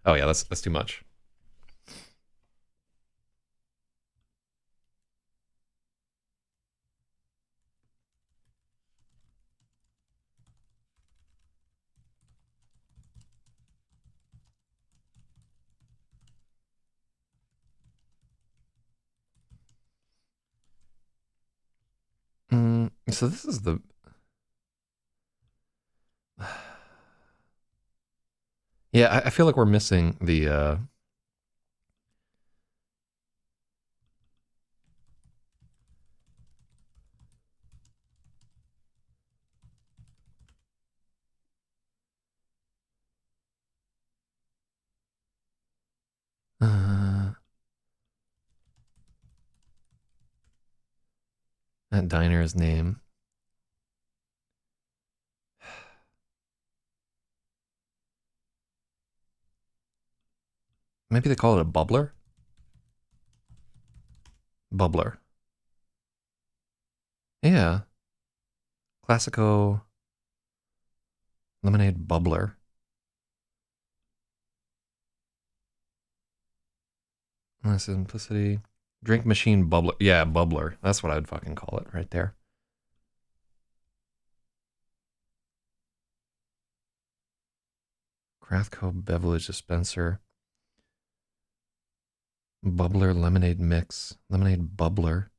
Oh yeah, that's too much. So this is the yeah. I feel like we're missing the uh, that diner's name. Maybe they call it a bubbler. Bubbler. Yeah, Classico lemonade bubbler. Simplicity. Drink machine bubbler. Yeah, bubbler. That's what I'd fucking call it right there. Crathco beverage dispenser. Bubbler lemonade mix. Lemonade bubbler.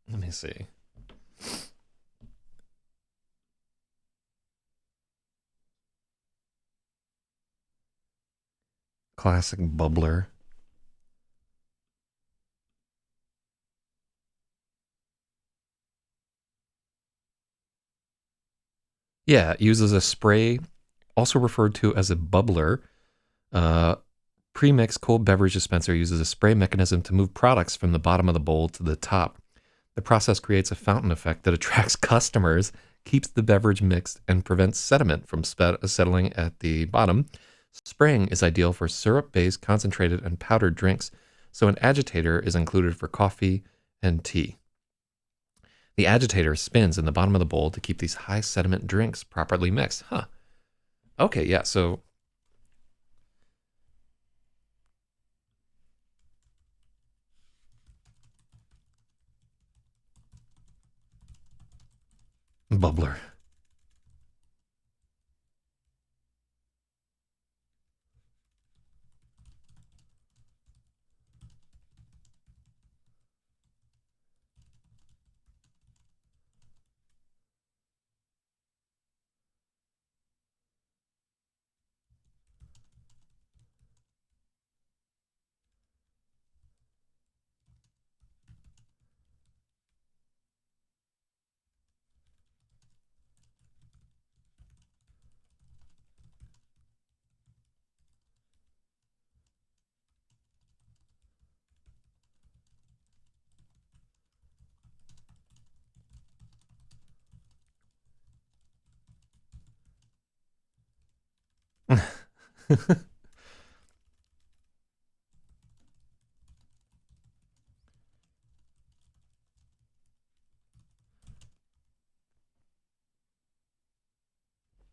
Let me see. Classic bubbler. Yeah, it uses a spray, also referred to as a bubbler. Uh, Pre-mixed cold beverage dispenser uses a spray mechanism to move products from the bottom of the bowl to the top. The process creates a fountain effect that attracts customers, keeps the beverage mixed, and prevents sediment from settling at the bottom. Spraying is ideal for syrup-based, concentrated, and powdered drinks, so an agitator is included for coffee and tea. The agitator spins in the bottom of the bowl to keep these high sediment drinks properly mixed. Huh. Okay, yeah, so bubbler.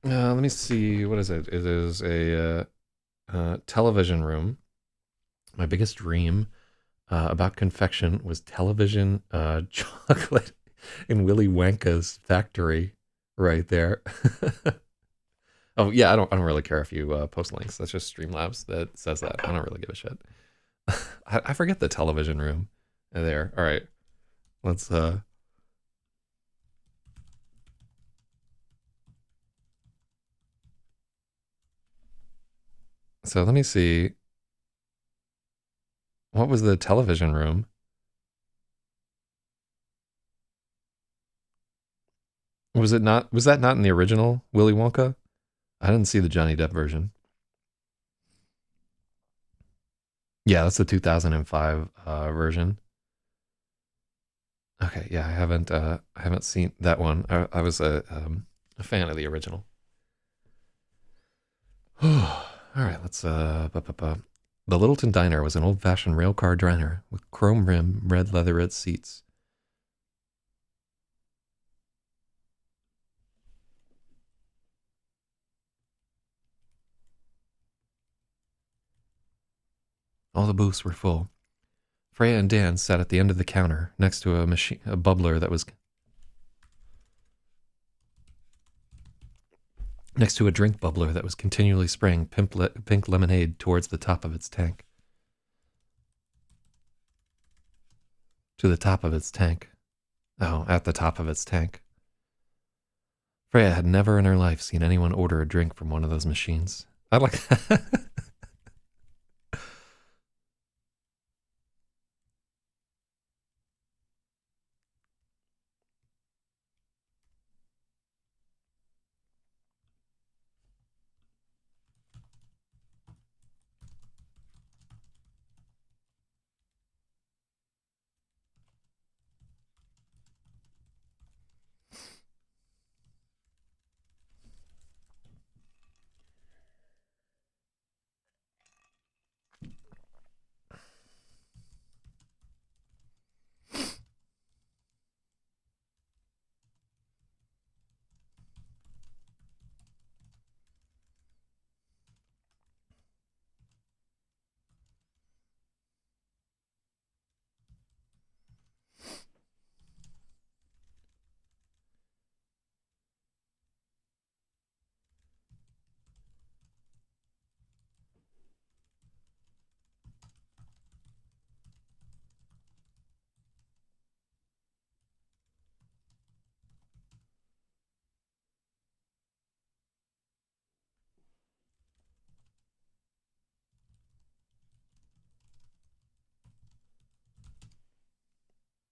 Let me see. What is it? It is a television room. My biggest dream about confection was television chocolate in Willy Wonka's factory right there. Oh yeah, I don't really care if you post links. That's just Streamlabs that says that. I don't really give a shit. I forget the television room there. All right, let's so let me see. What was the television room? Was it not? Was that not in the original Willy Wonka? I didn't see the Johnny Depp version. Yeah, that's the 2005 version. Okay, yeah, I haven't seen that one. I was a fan of the original. All right, let's The Littleton Diner was an old-fashioned railcar diner with chrome rim, red leatherette seats. All the booths were full. Freya and Dan sat at the end of the counter next to a bubbler that was next to a drink bubbler that was continually spraying pink lemonade towards the top of its tank. To the top of its tank. Oh, at the top of its tank. Freya had never in her life seen anyone order a drink from one of those machines. I like that.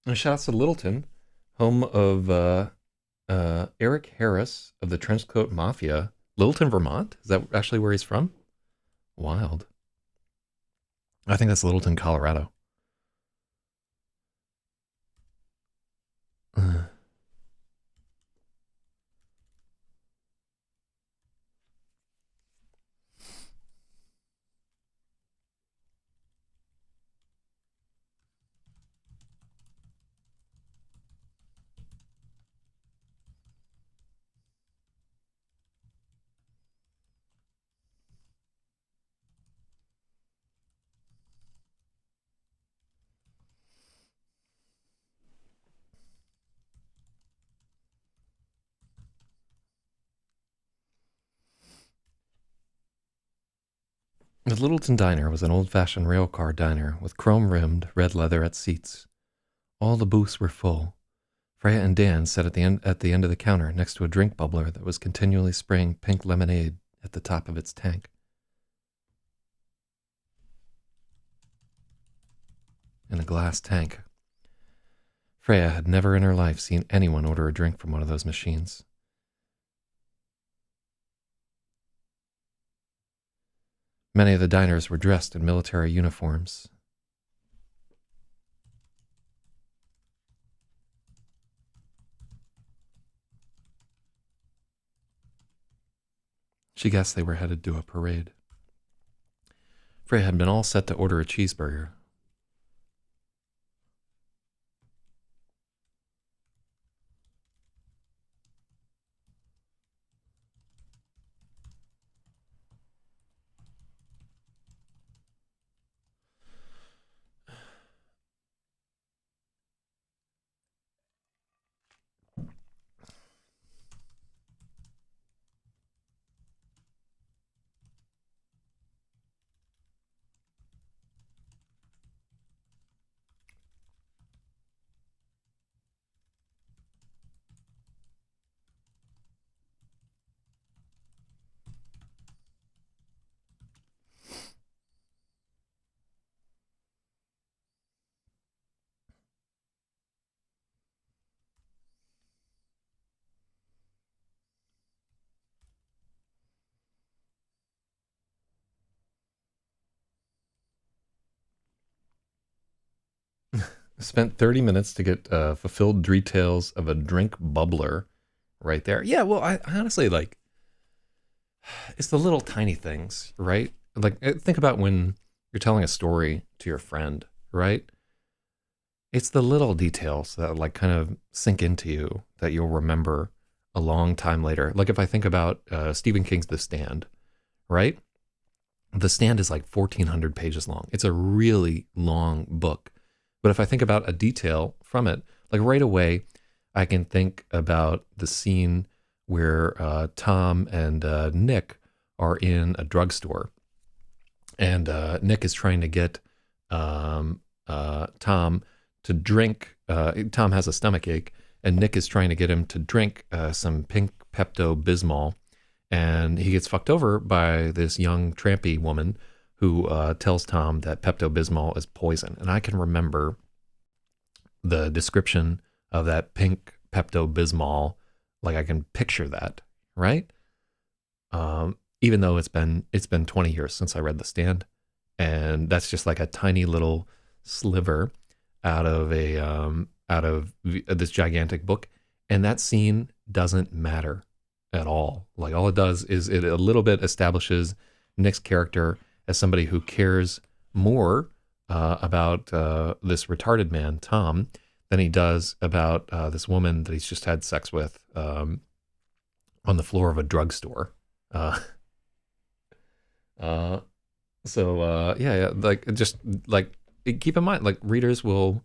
And shouts to Littleton, home of Eric Harris of the Trenchcoat Mafia, Littleton, Vermont. Is that actually where he's from? Wild. I think that's Littleton, Colorado. The Littleton Diner was an old-fashioned railcar diner with chrome-rimmed, red leatherette seats. All the booths were full. Freya and Dan sat at the end of the counter next to a drink bubbler that was continually spraying pink lemonade at the top of its tank. In a glass tank. Freya had never in her life seen anyone order a drink from one of those machines. Many of the diners were dressed in military uniforms. She guessed they were headed to a parade. Freya had been all set to order a cheeseburger. Spent 30 minutes to get fulfilled details of a drink bubbler right there. Yeah, well, I honestly like it's the little tiny things, right? Like think about when you're telling a story to your friend, right? It's the little details that like kind of sink into you that you'll remember a long time later. Like if I think about Stephen King's The Stand, right? The Stand is like 1,400 pages long. It's a really long book. But if I think about a detail from it, like right away, I can think about the scene where Tom and Nick are in a drugstore, and Nick is trying to get Tom to drink. Tom has a stomach ache, and Nick is trying to get him to drink some pink Pepto Bismol, and he gets fucked over by this young trampy woman who tells Tom that Pepto Bismol is poison. And I can remember the description of that pink Pepto Bismol, like I can picture that, right? Even though it's been 20 years since I read The Stand, and that's just like a tiny little sliver out of this gigantic book, and that scene doesn't matter at all. Like all it does is it a little bit establishes Nick's character as somebody who cares more about this retarded man Tom than he does about this woman that he's just had sex with on the floor of a drugstore. Uh, uh, yeah, like just like keep in mind, like readers will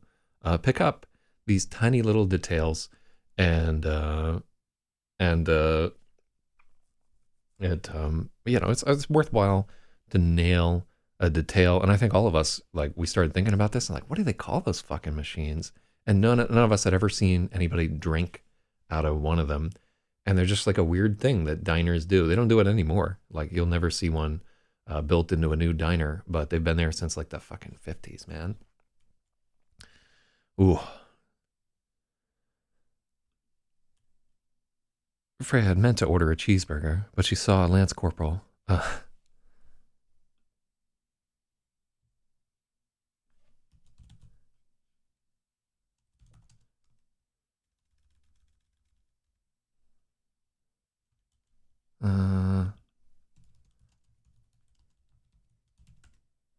pick up these tiny little details, and and it it's worthwhile to nail a detail. And I think all of us, like, we started thinking about this and like, what do they call those fucking machines? And none of us had ever seen anybody drink out of one of them. And they're just like a weird thing that diners do. They don't do it anymore. Like you'll never see one built into a new diner, but they've been there since like the fucking 50s, man. Ooh. Freya had meant to order a cheeseburger, but she saw a lance corporal. Uh,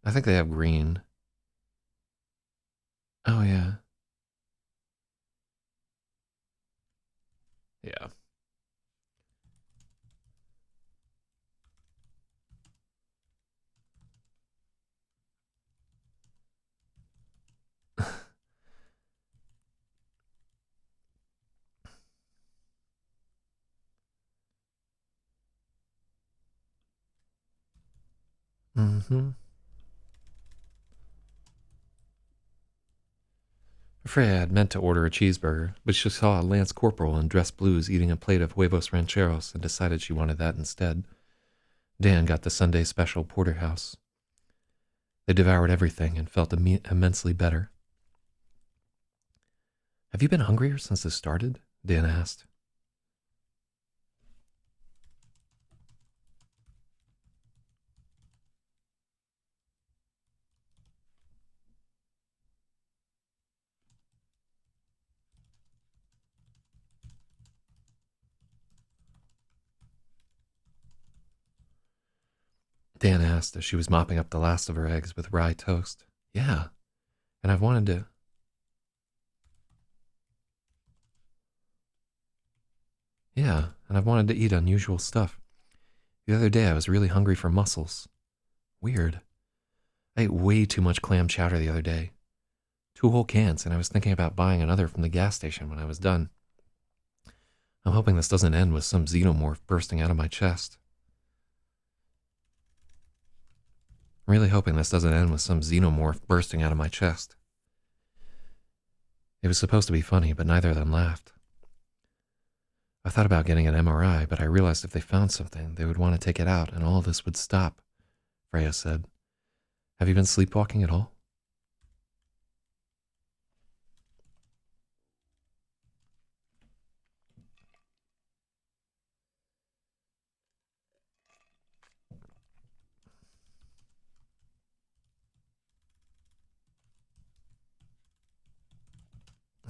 I think they have green. Oh, yeah. Yeah. Mm-hmm. Freya had meant to order a cheeseburger, but she saw a lance corporal in dress blues eating a plate of huevos rancheros and decided she wanted that instead. Dan got the Sunday special porterhouse. They devoured everything and felt immensely better. Have you been hungrier since this started? Dan asked. Dan asked as she was mopping up the last of her eggs with rye toast. Yeah, and I've wanted to. Yeah, and I've wanted to eat unusual stuff. The other day I was really hungry for mussels. Weird. I ate way too much clam chowder the other day. 2 whole cans, and I was thinking about buying another from the gas station when I was done. I'm hoping this doesn't end with some xenomorph bursting out of my chest. I'm really hoping this doesn't end with some xenomorph bursting out of my chest. It was supposed to be funny, but neither of them laughed. I thought about getting an MRI, but I realized if they found something, they would want to take it out, and all this would stop, Freya said. Have you been sleepwalking at all?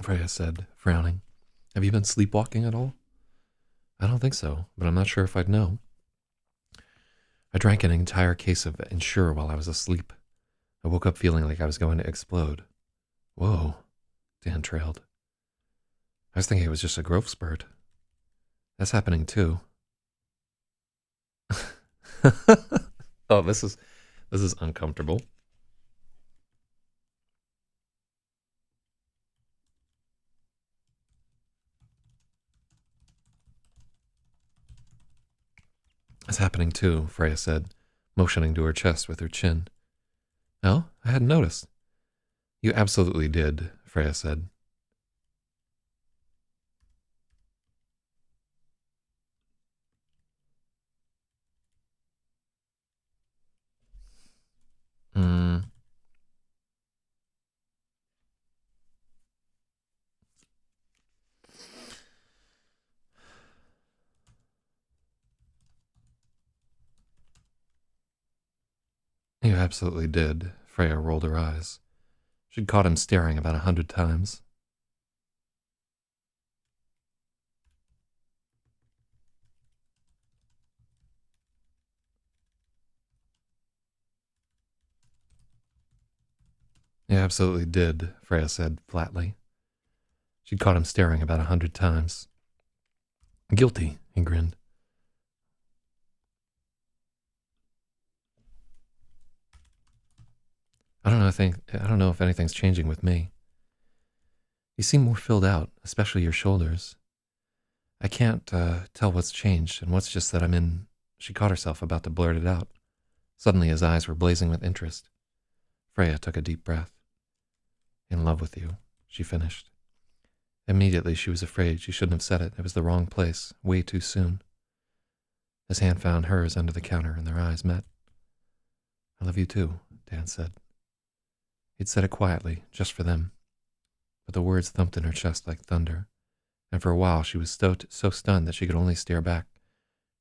Freya said, frowning. Have you been sleepwalking at all? I don't think so, but I'm not sure if I'd know. I drank an entire case of Ensure while I was asleep. I woke up feeling like I was going to explode. Whoa, Dan trailed. I was thinking it was just a growth spurt. That's happening too. Oh, this is uncomfortable. It's happening too, Freya said, motioning to her chest with her chin. Oh, I hadn't noticed. You absolutely did, Freya said. Hmm. You absolutely did, Freya rolled her eyes. She'd caught him staring about 100 times. You absolutely did, Freya said flatly. She'd caught him staring about 100 times. Guilty, he grinned. I don't know if anything's changing with me. You seem more filled out, especially your shoulders. I can't tell what's changed and what's just that I'm in. She caught herself about to blurt it out. Suddenly his eyes were blazing with interest. Freya took a deep breath. In love with you, she finished. Immediately she was afraid she shouldn't have said it. It was the wrong place, way too soon. His hand found hers under the counter and their eyes met. I love you too, Dan said. He'd said it quietly, just for them. But the words thumped in her chest like thunder, and for a while she was so stunned that she could only stare back,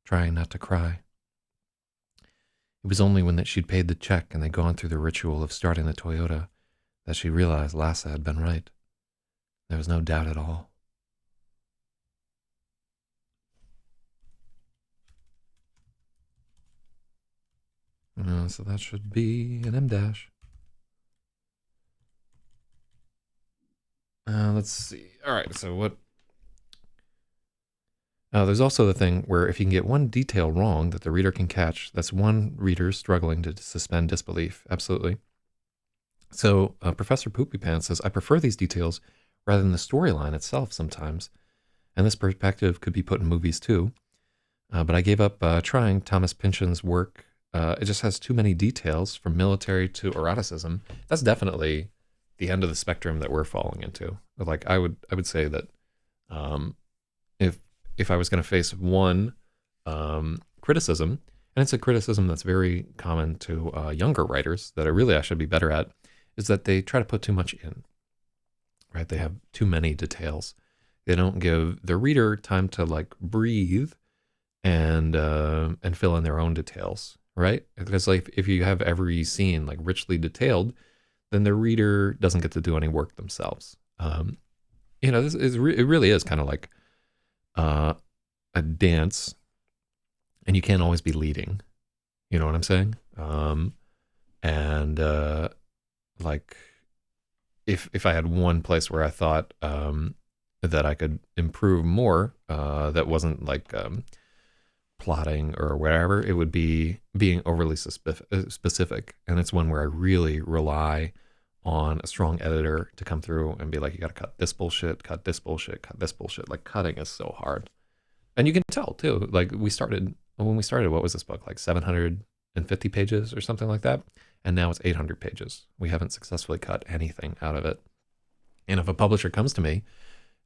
trying not to cry. It was only when that she'd paid the check and they'd gone through the ritual of starting the Toyota that she realized Lassa had been right. There was no doubt at all. So that should be an M dash. Let's see. All right, so what? There's also the thing where if you can get one detail wrong that the reader can catch, that's one reader struggling to suspend disbelief. Absolutely. So Professor Poopy Pants says, I prefer these details rather than the storyline itself sometimes. And this perspective could be put in movies too. But I gave up trying Thomas Pynchon's work. It just has too many details from military to eroticism. That's definitely the end of the spectrum that we're falling into. Like I would say that if I was going to face one criticism, and it's a criticism that's very common to younger writers that I should be better at, is that they try to put too much in. Right? They have too many details. They don't give the reader time to like breathe and fill in their own details. Right? Because like if you have every scene like richly detailed, then the reader doesn't get to do any work themselves. This is it really is kind of like a dance, and you can't always be leading. You know what I'm saying? Like if I had one place where I thought that I could improve more, that wasn't like plotting or whatever, it would be being overly specific. And it's one where I really rely on a strong editor to come through and be like, you got to cut this bullshit, cut this bullshit, cut this bullshit. Like cutting is so hard. And you can tell too, like when we started, what was this book? Like 750 pages or something like that. And now it's 800 pages. We haven't successfully cut anything out of it. And if a publisher comes to me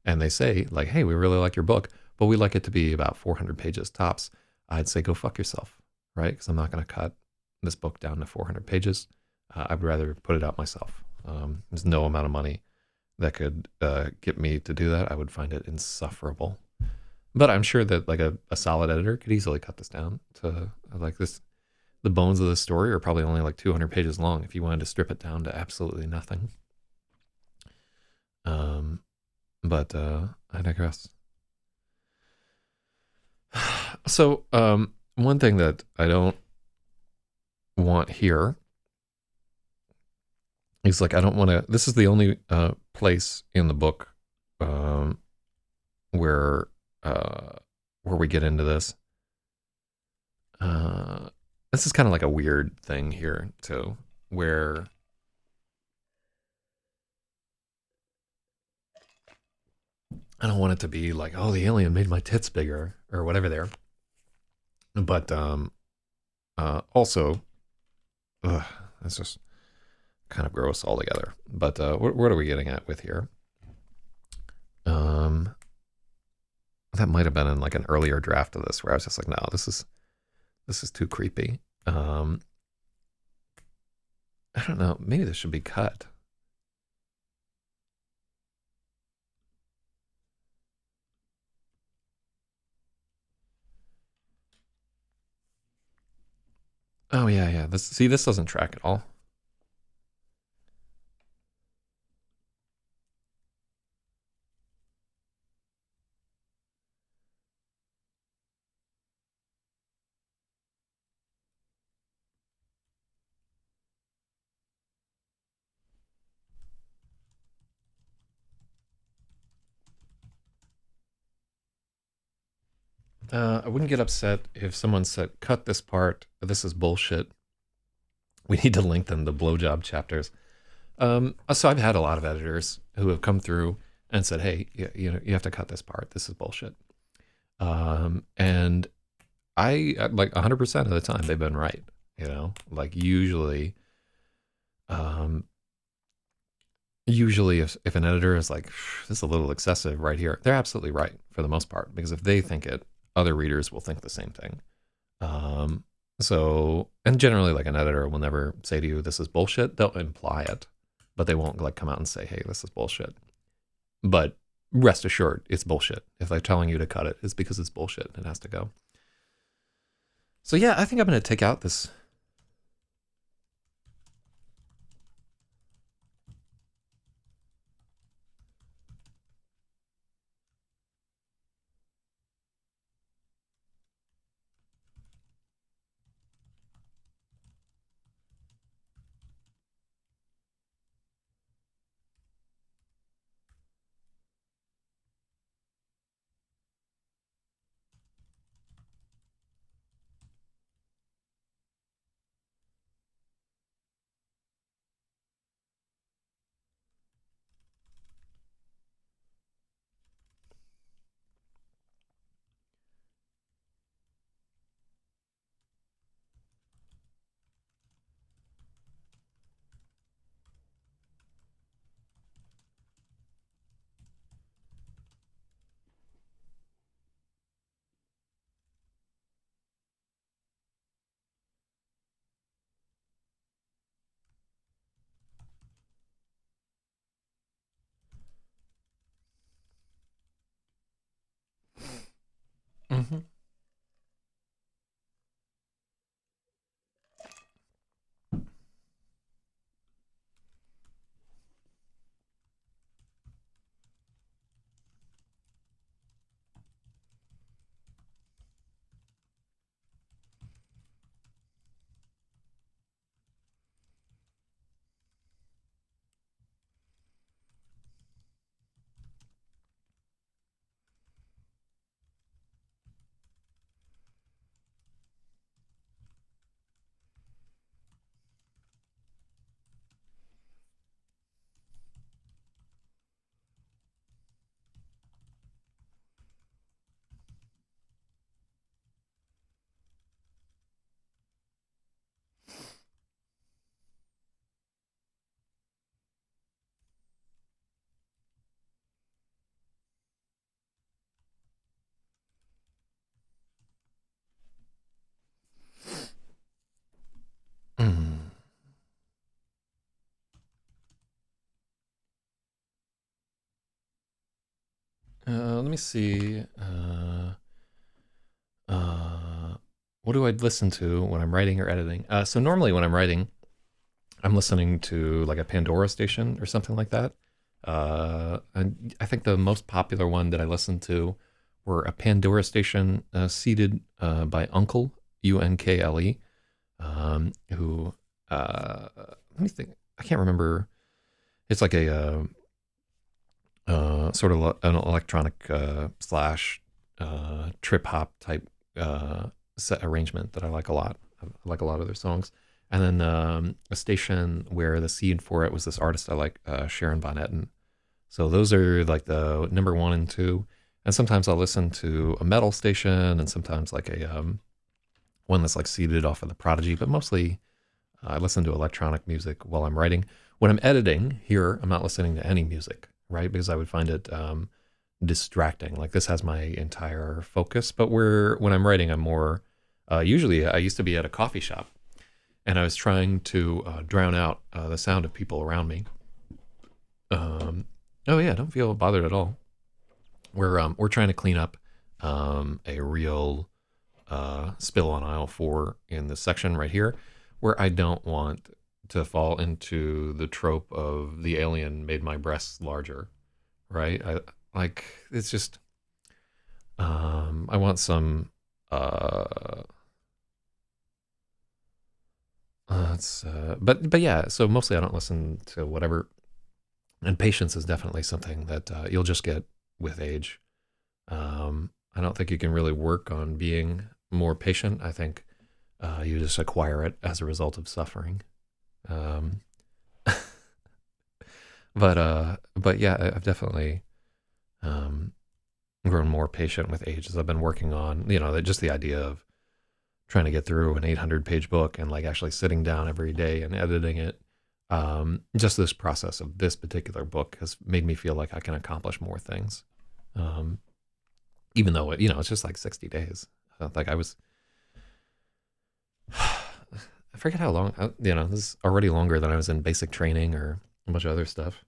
and they say like, hey, we really like your book, but we like it to be about 400 pages tops, I'd say, go fuck yourself, right? Because I'm not going to cut this book down to 400 pages. I'd rather put it out myself. There's no amount of money that could get me to do that. I would find it insufferable. But I'm sure that like a solid editor could easily cut this down to like this. The bones of the story are probably only like 200 pages long if you wanted to strip it down to absolutely nothing. But I digress. So one thing that I don't want here is like I don't want to. This is the only place in the book where we get into this. This is kind of like a weird thing here too, where I don't want it to be like, oh, the alien made my tits bigger or whatever there. But also, that's just kind of gross altogether. But what are we getting at with here? That might have been in like an earlier draft of this where I was just like, no, this is too creepy. I don't know. Maybe this should be cut. Oh yeah. This doesn't track at all. I wouldn't get upset if someone said, cut this part, this is bullshit. We need to lengthen the blowjob chapters. So I've had a lot of editors who have come through and said, hey, you have to cut this part. This is bullshit. And I, like 100% of the time, they've been right. Like usually if an editor is like, this is a little excessive right here, they're absolutely right for the most part, because if they think it, other readers will think the same thing. And generally like an editor will never say to you, this is bullshit. They'll imply it, but they won't like come out and say, hey, this is bullshit. But rest assured, it's bullshit. If they're telling you to cut it, it's because it's bullshit. It has to go. So yeah, I think I'm gonna take out this. Mm-hmm. Mm. Let me see. Uh, what do I listen to when I'm writing or editing? So normally when I'm writing, I'm listening to like a Pandora station or something like that. And I think the most popular one that I listened to were a Pandora station seeded by Uncle Unkle, who let me think. I can't remember. It's like a sort of an electronic slash trip hop type set arrangement that I like a lot. I like a lot of their songs. And then a station where the seed for it was this artist I like, Sharon Von Etten. So those are like the number one and two. And sometimes I'll listen to a metal station, and sometimes like a one that's like seeded off of the Prodigy. But mostly I listen to electronic music while I'm writing. When I'm editing here, I'm not listening to any music, right? Because I would find it distracting. Like this has my entire focus. But when I'm writing, I'm more. Usually, I used to be at a coffee shop, and I was trying to drown out the sound of people around me. Oh yeah, don't feel bothered at all. We're trying to clean up a real spill on aisle 4 in this section right here, where I don't want to fall into the trope of the alien made my breasts larger, right? I like it's just I want some uh it's but yeah, so mostly I don't listen to whatever, and patience is definitely something that you'll just get with age. I don't think you can really work on being more patient. I think you just acquire it as a result of suffering. Um, but yeah, I've definitely um, grown more patient with age as I've been working on, just the idea of trying to get through an 800-page book and like actually sitting down every day and editing it. Just this process of this particular book has made me feel like I can accomplish more things. Um, Even though it's just like 60 days. Like I was, I forget how long. This is already longer than I was in basic training or a bunch of other stuff.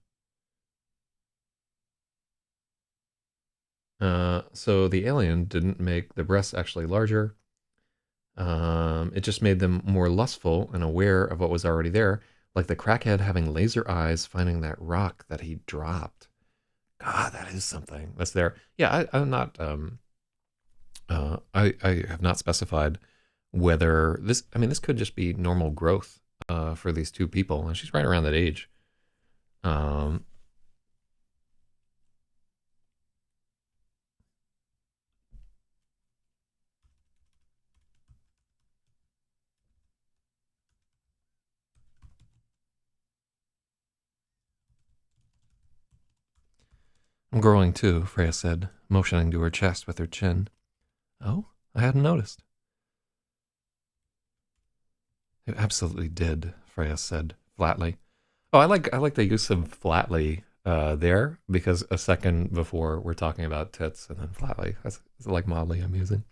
So the alien didn't make the breasts actually larger. It just made them more lustful and aware of what was already there, like the crackhead having laser eyes finding that rock that he dropped. God, that is something that's there. Yeah, I'm not. I have not specified whether this. I mean, this could just be normal growth for these two people, and she's right around that age. Um, I'm growing too, Freya said, motioning to her chest with her chin. Oh, I hadn't noticed. It absolutely did, Freya said flatly. Oh, I like the use of flatly there because a second before we're talking about tits and then flatly. That's like mildly amusing.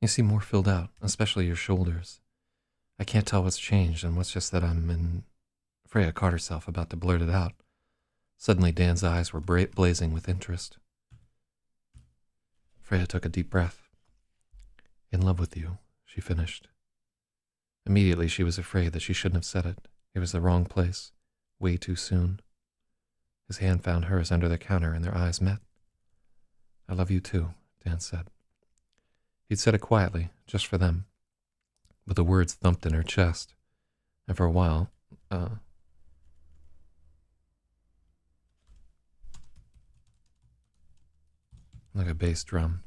You seem more filled out, especially your shoulders. I can't tell what's changed and what's just that I'm in. Freya caught herself about to blurt it out. Suddenly, Dan's eyes were blazing with interest. Freya took a deep breath. In love with you, she finished. Immediately, she was afraid that she shouldn't have said it. It was the wrong place, way too soon. His hand found hers under the counter and their eyes met. I love you too, Dan said. He'd said it quietly, just for them, but the words thumped in her chest, and for a while, like a bass drum.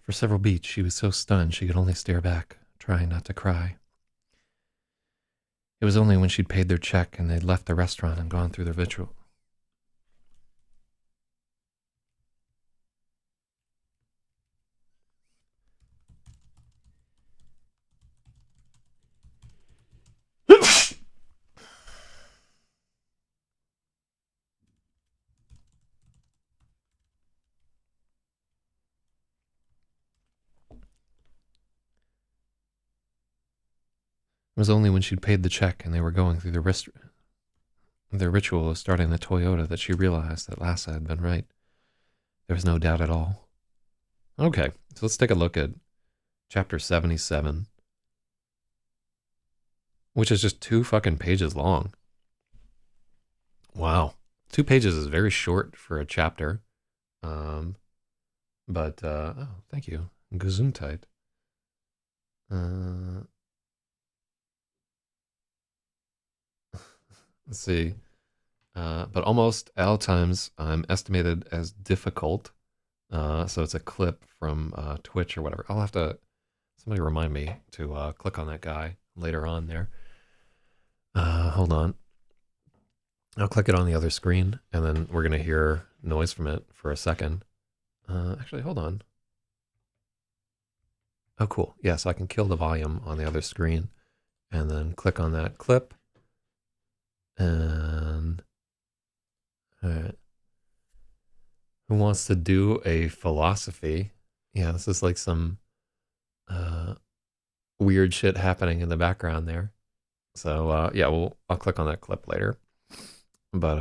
For several beats, she was so stunned she could only stare back, trying not to cry. It was only when she'd paid their check and they'd left the restaurant and gone through the ritual. It was only when she'd paid the check and they were going through their ritual of starting the Toyota that she realized that Lassa had been right. There was no doubt at all. Okay, so let's take a look at chapter 77, which is just 2 fucking pages long. Wow. 2 pages is very short for a chapter. But, oh, thank you. Gesundheit. Let's see. But almost all times I'm estimated as difficult. So it's a clip from Twitch or whatever. I'll have to, somebody remind me to click on that guy later on there. Hold on. I'll click it on the other screen, and then we're going to hear noise from it for a second. Actually, hold on. Oh, cool. Yeah, so I can kill the volume on the other screen, and then click on that clip. And, all right. Who wants to do a philosophy? Yeah, this is like some weird shit happening in the background there. So, yeah, I'll click on that clip later. But,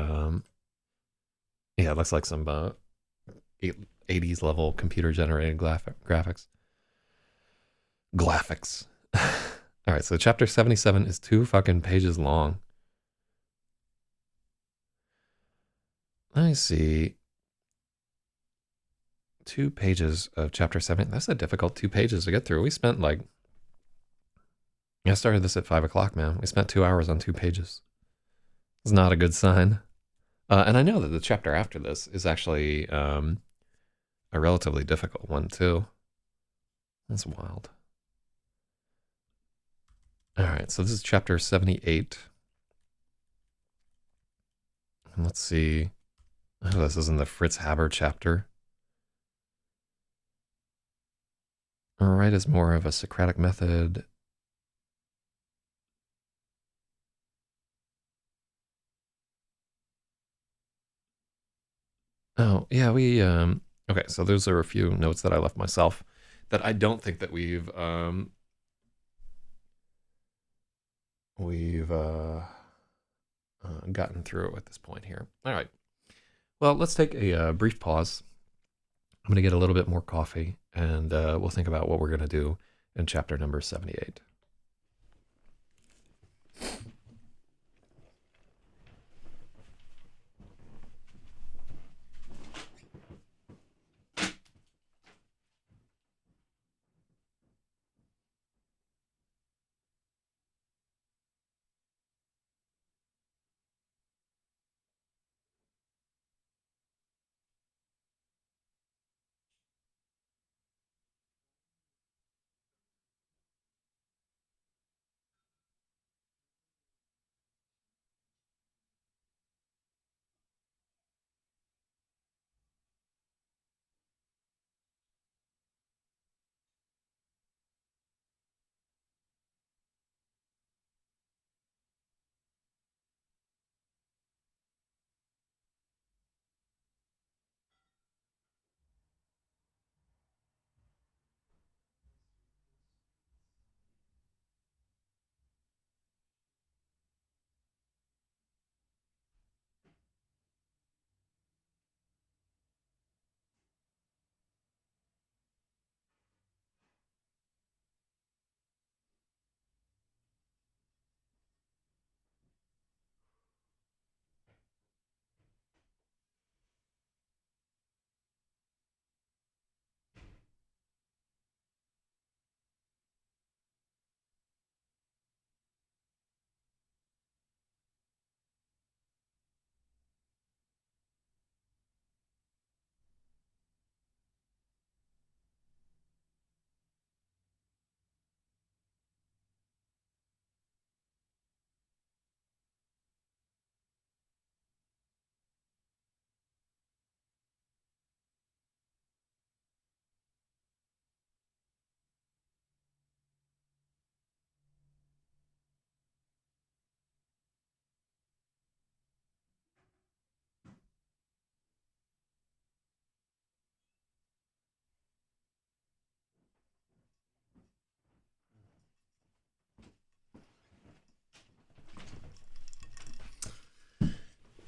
yeah, it looks like some 80s level computer generated graphics. Graphics. All right, so chapter 77 is 2 fucking pages long. Let me see. 2 pages of chapter 7. That's a difficult 2 pages to get through. We spent like, I started this at 5 o'clock, man. We spent 2 hours on 2 pages. It's not a good sign. And I know that the chapter after this is actually a relatively difficult one, too. That's wild. All right, so this is chapter 78. And let's see. Oh, this isn't the Fritz Haber chapter. Right is more of a Socratic method. Oh, yeah, we okay, so those are a few notes that I left myself that I don't think that we've gotten through at this point here. All right. Well, let's take a brief pause. I'm going to get a little bit more coffee, and we'll think about what we're going to do in chapter number 78.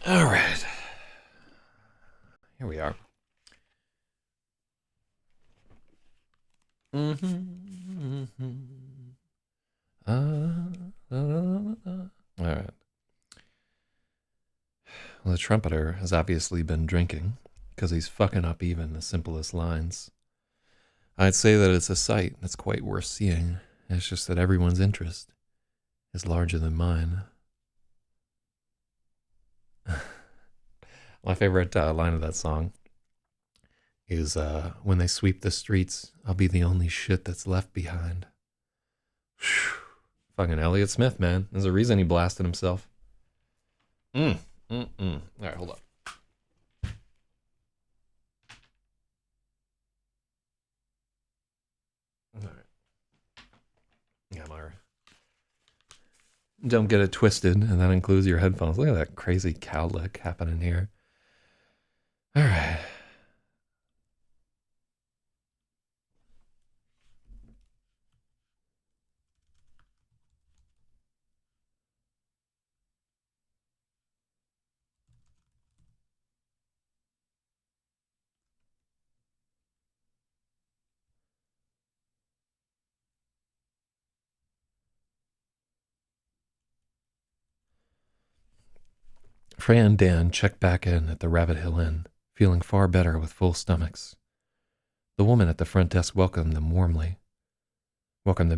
All right. Here we are. All right. Well, the trumpeter has obviously been drinking because he's fucking up even the simplest lines. I'd say that it's a sight that's quite worth seeing. It's just that everyone's interest is larger than mine. My favorite line of that song is when they sweep the streets, I'll be the only shit that's left behind. Fucking Elliott Smith, man. There's a reason he blasted himself. All right, hold up. All right. Yeah, Myra. Don't get it twisted, and that includes your headphones. Look at that crazy cow lick happening here. All right. Freya and Dan checked back in at the Rabbit Hill Inn, feeling far better with full stomachs. The woman at the front desk welcomed them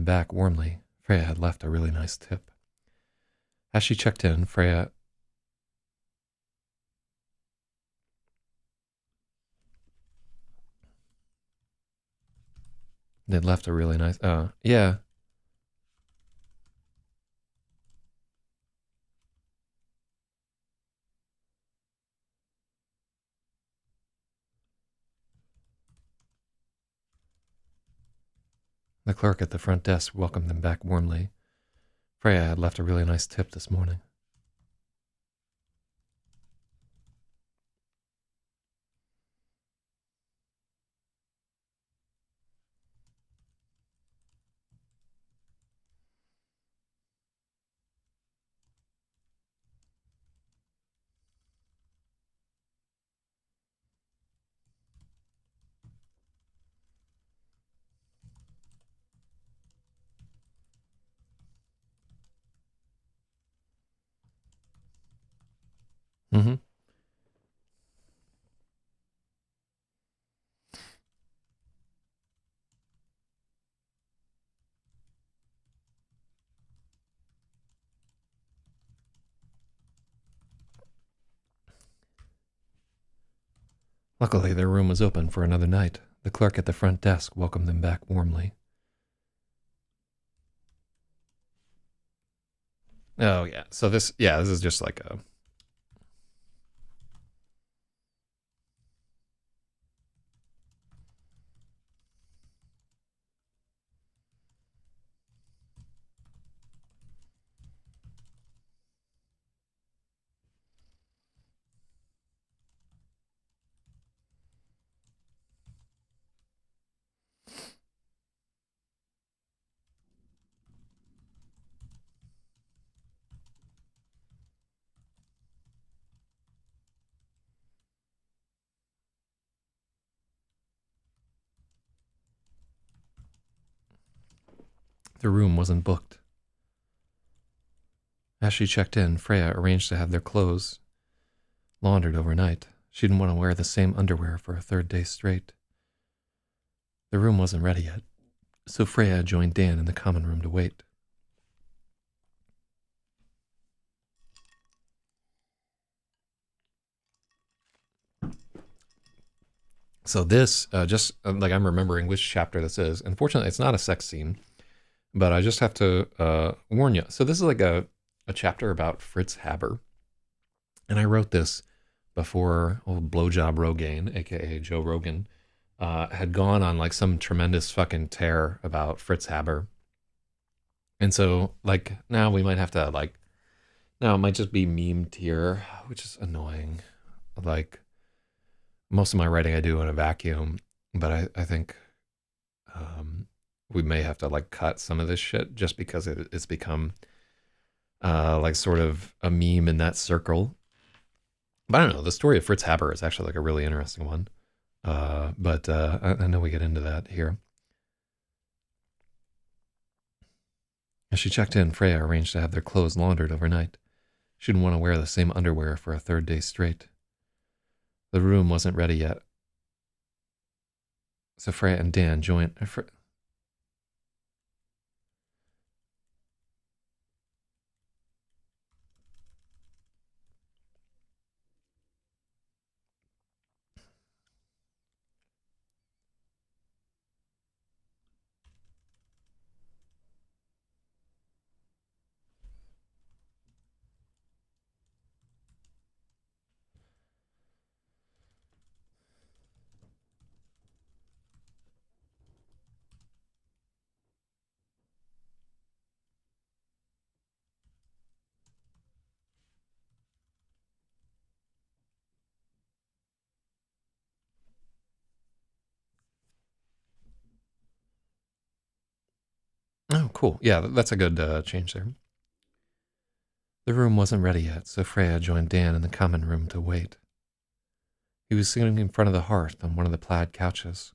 back warmly. Freya had left a really nice tip. As she checked in, they'd left a really nice, yeah. The clerk at the front desk welcomed them back warmly. Freya had left a really nice tip this morning. Mm-hmm. Luckily, their room was open for another night. The clerk at the front desk welcomed them back warmly. Oh, yeah. So this is just like a... The room wasn't booked. As she checked in, Freya arranged to have their clothes laundered overnight. She didn't want to wear the same underwear for a third day straight. The room wasn't ready yet, so Freya joined Dan in the common room to wait. So this, just like I'm remembering which chapter this is. Unfortunately, it's not a sex scene, but I just have to warn you. So this is like a chapter about Fritz Haber. And I wrote this before old Blowjob Rogaine, aka Joe Rogan, had gone on like some tremendous fucking tear about Fritz Haber. And so like now we might have to like, now it might just be memed here, which is annoying. Like most of my writing I do in a vacuum, but I think we may have to like cut some of this shit just because it's become like sort of a meme in that circle. But I don't know. The story of Fritz Haber is actually like a really interesting one. But I know we get into that here. As she checked in, Freya arranged to have their clothes laundered overnight. She didn't want to wear the same underwear for a third day straight. The room wasn't ready yet, so Freya and Dan joined. Oh, cool. Yeah, that's a good change there. The room wasn't ready yet, so Freya joined Dan in the common room to wait. He was sitting in front of the hearth on one of the plaid couches.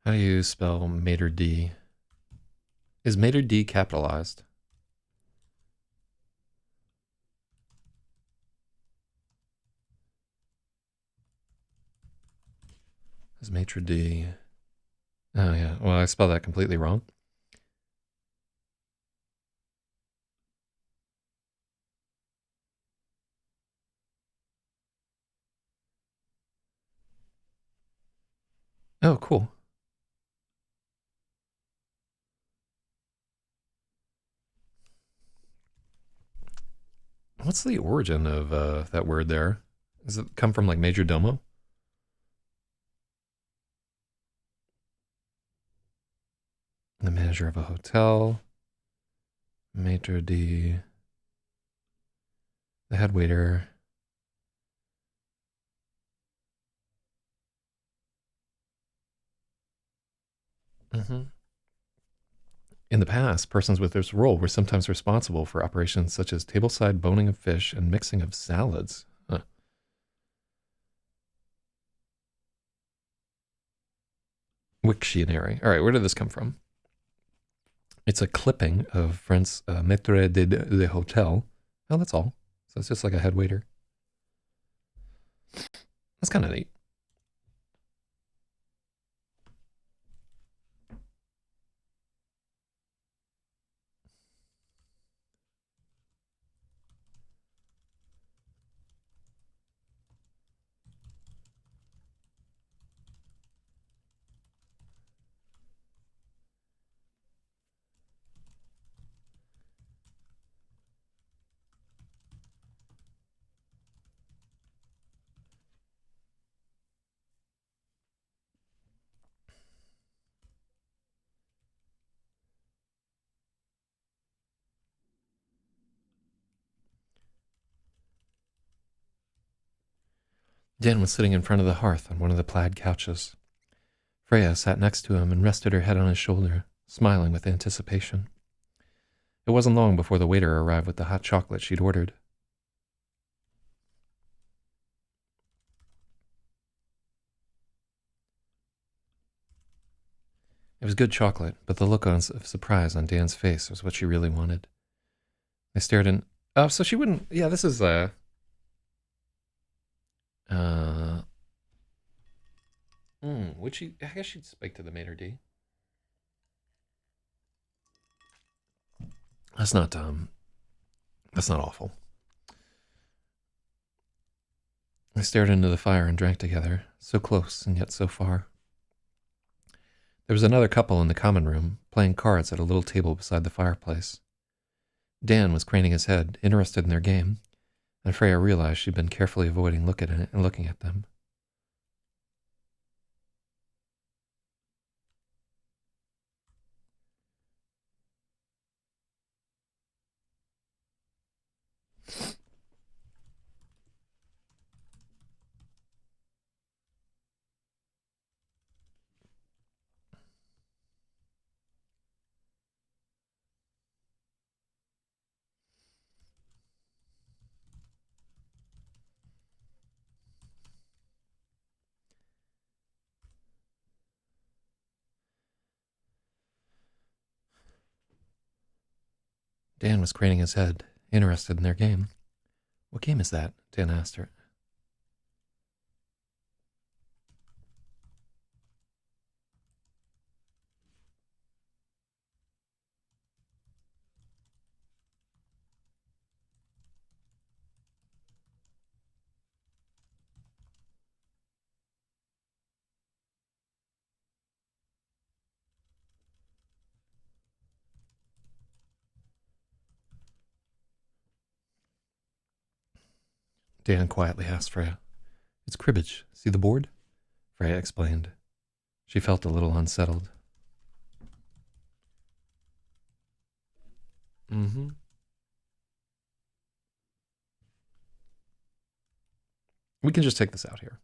How do you spell Mater D? Is Mater D capitalized? Is Maitre D? Oh yeah. Well, I spelled that completely wrong. Oh, cool. What's the origin of that word there? Does it come from like major domo? The manager of a hotel. Maitre d. The head waiter. Mm-hmm. In the past, persons with this role were sometimes responsible for operations such as tableside boning of fish and mixing of salads. Huh. Wiktionary. All right, where did this come from? It's a clipping of French maître de hotel. Oh, that's all. So it's just like a head waiter. That's kind of neat. Dan was sitting in front of the hearth on one of the plaid couches. Freya sat next to him and rested her head on his shoulder, smiling with anticipation. It wasn't long before the waiter arrived with the hot chocolate she'd ordered. It was good chocolate, but the look of surprise on Dan's face was what she really wanted. They stared in. Oh, so she wouldn't. Yeah, this is uh. Would she? I guess she'd speak to the maitre d. That's not That's not awful. They stared into the fire and drank together, so close and yet so far. There was another couple in the common room, playing cards at a little table beside the fireplace. Dan was craning his head, interested in their game, and Freya realized she'd been carefully avoiding looking at them. Dan was craning his head, interested in their game. What game is that? Dan asked her. Dan quietly asked Freya. It's cribbage. See the board? Freya explained. She felt a little unsettled. Mm-hmm. We can just take this out here.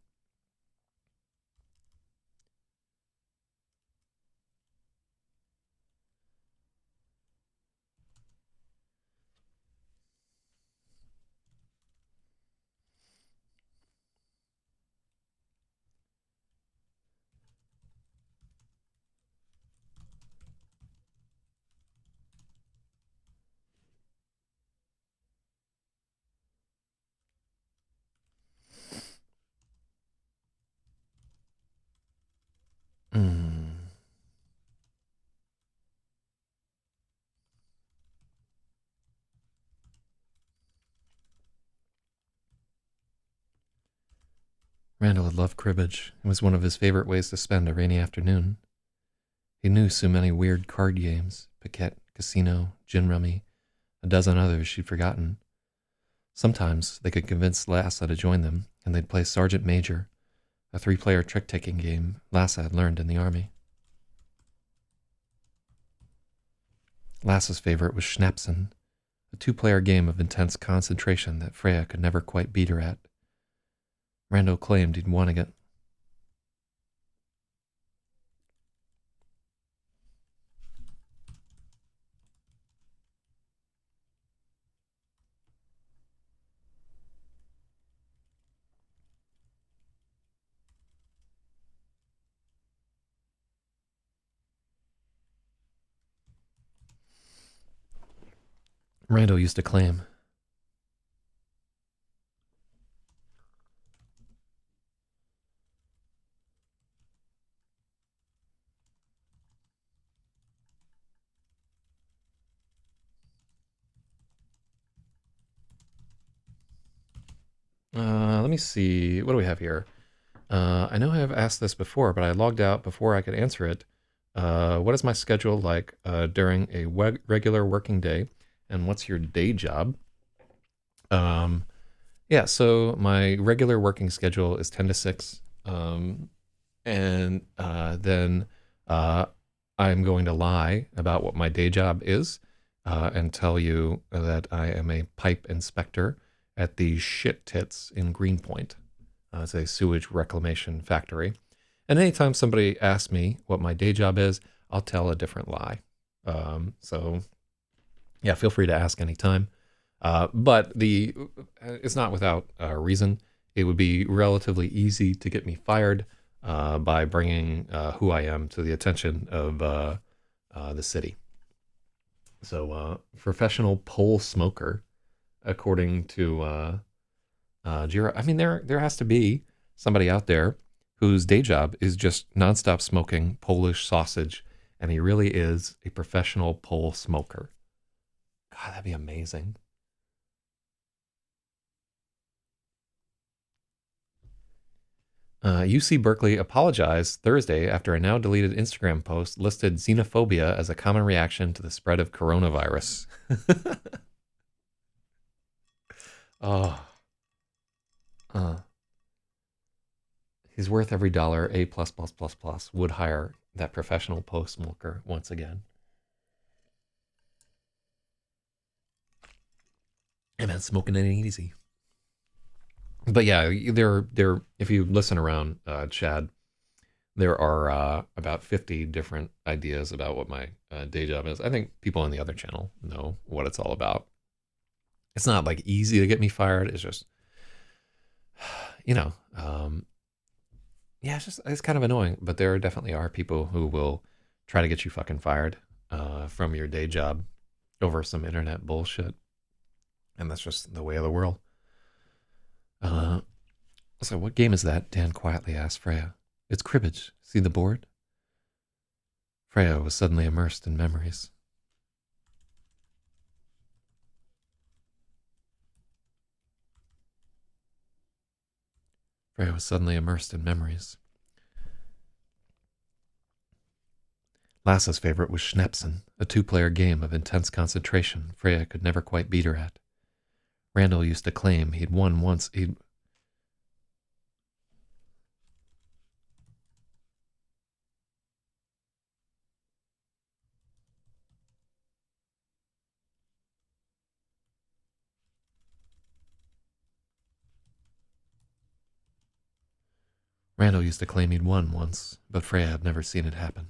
Randall had loved cribbage. It was one of his favorite ways to spend a rainy afternoon. He knew so many weird card games, piquet, casino, gin rummy, a dozen others she'd forgotten. Sometimes they could convince Lassa to join them, and they'd play Sergeant Major, a 3-player trick-taking game Lassa had learned in the army. Lassa's favorite was Schnapsen, a 2-player game of intense concentration that Freya could never quite beat her at. Randall claimed he'd won it. Randall used to claim. Let me see. What do we have here? I know I have asked this before, but I logged out before I could answer it. What is my schedule like during a regular working day? And what's your day job? Yeah, so my regular working schedule is 10 to 6. And then I'm going to lie about what my day job is and tell you that I am a pipe inspector at the Shit Tits in Greenpoint. It's a sewage reclamation factory. And anytime somebody asks me what my day job is, I'll tell a different lie. So, yeah, feel free to ask anytime. But it's not without reason. It would be relatively easy to get me fired by bringing who I am to the attention of the city. So, professional pole smoker, according to Jira. I mean, there has to be somebody out there whose day job is just nonstop smoking Polish sausage, and he really is a professional pole smoker. God, that'd be amazing. UC Berkeley apologized Thursday after a now deleted Instagram post listed xenophobia as a common reaction to the spread of coronavirus. Oh, uh, he's worth every dollar. A plus plus plus plus would hire that professional post smoker once again. And man, smoking it ain't easy. But yeah, there. If you listen around, Chad, there are about 50 different ideas about what my day job is. I think people on the other channel know what it's all about. It's not like easy to get me fired. It's just, you know, yeah, it's kind of annoying. But there definitely are people who will try to get you fucking fired from your day job over some internet bullshit, and that's just the way of the world. Uh, so what game is that? Dan quietly asked Freya. It's cribbage. See the board? Freya was suddenly immersed in memories. Freya was suddenly immersed in memories. Lassa's favorite was Schnapsen, a 2-player game of intense concentration Freya could never quite beat her at. Randall used to claim he'd won once. Randall used to claim he'd won once, but Freya had never seen it happen.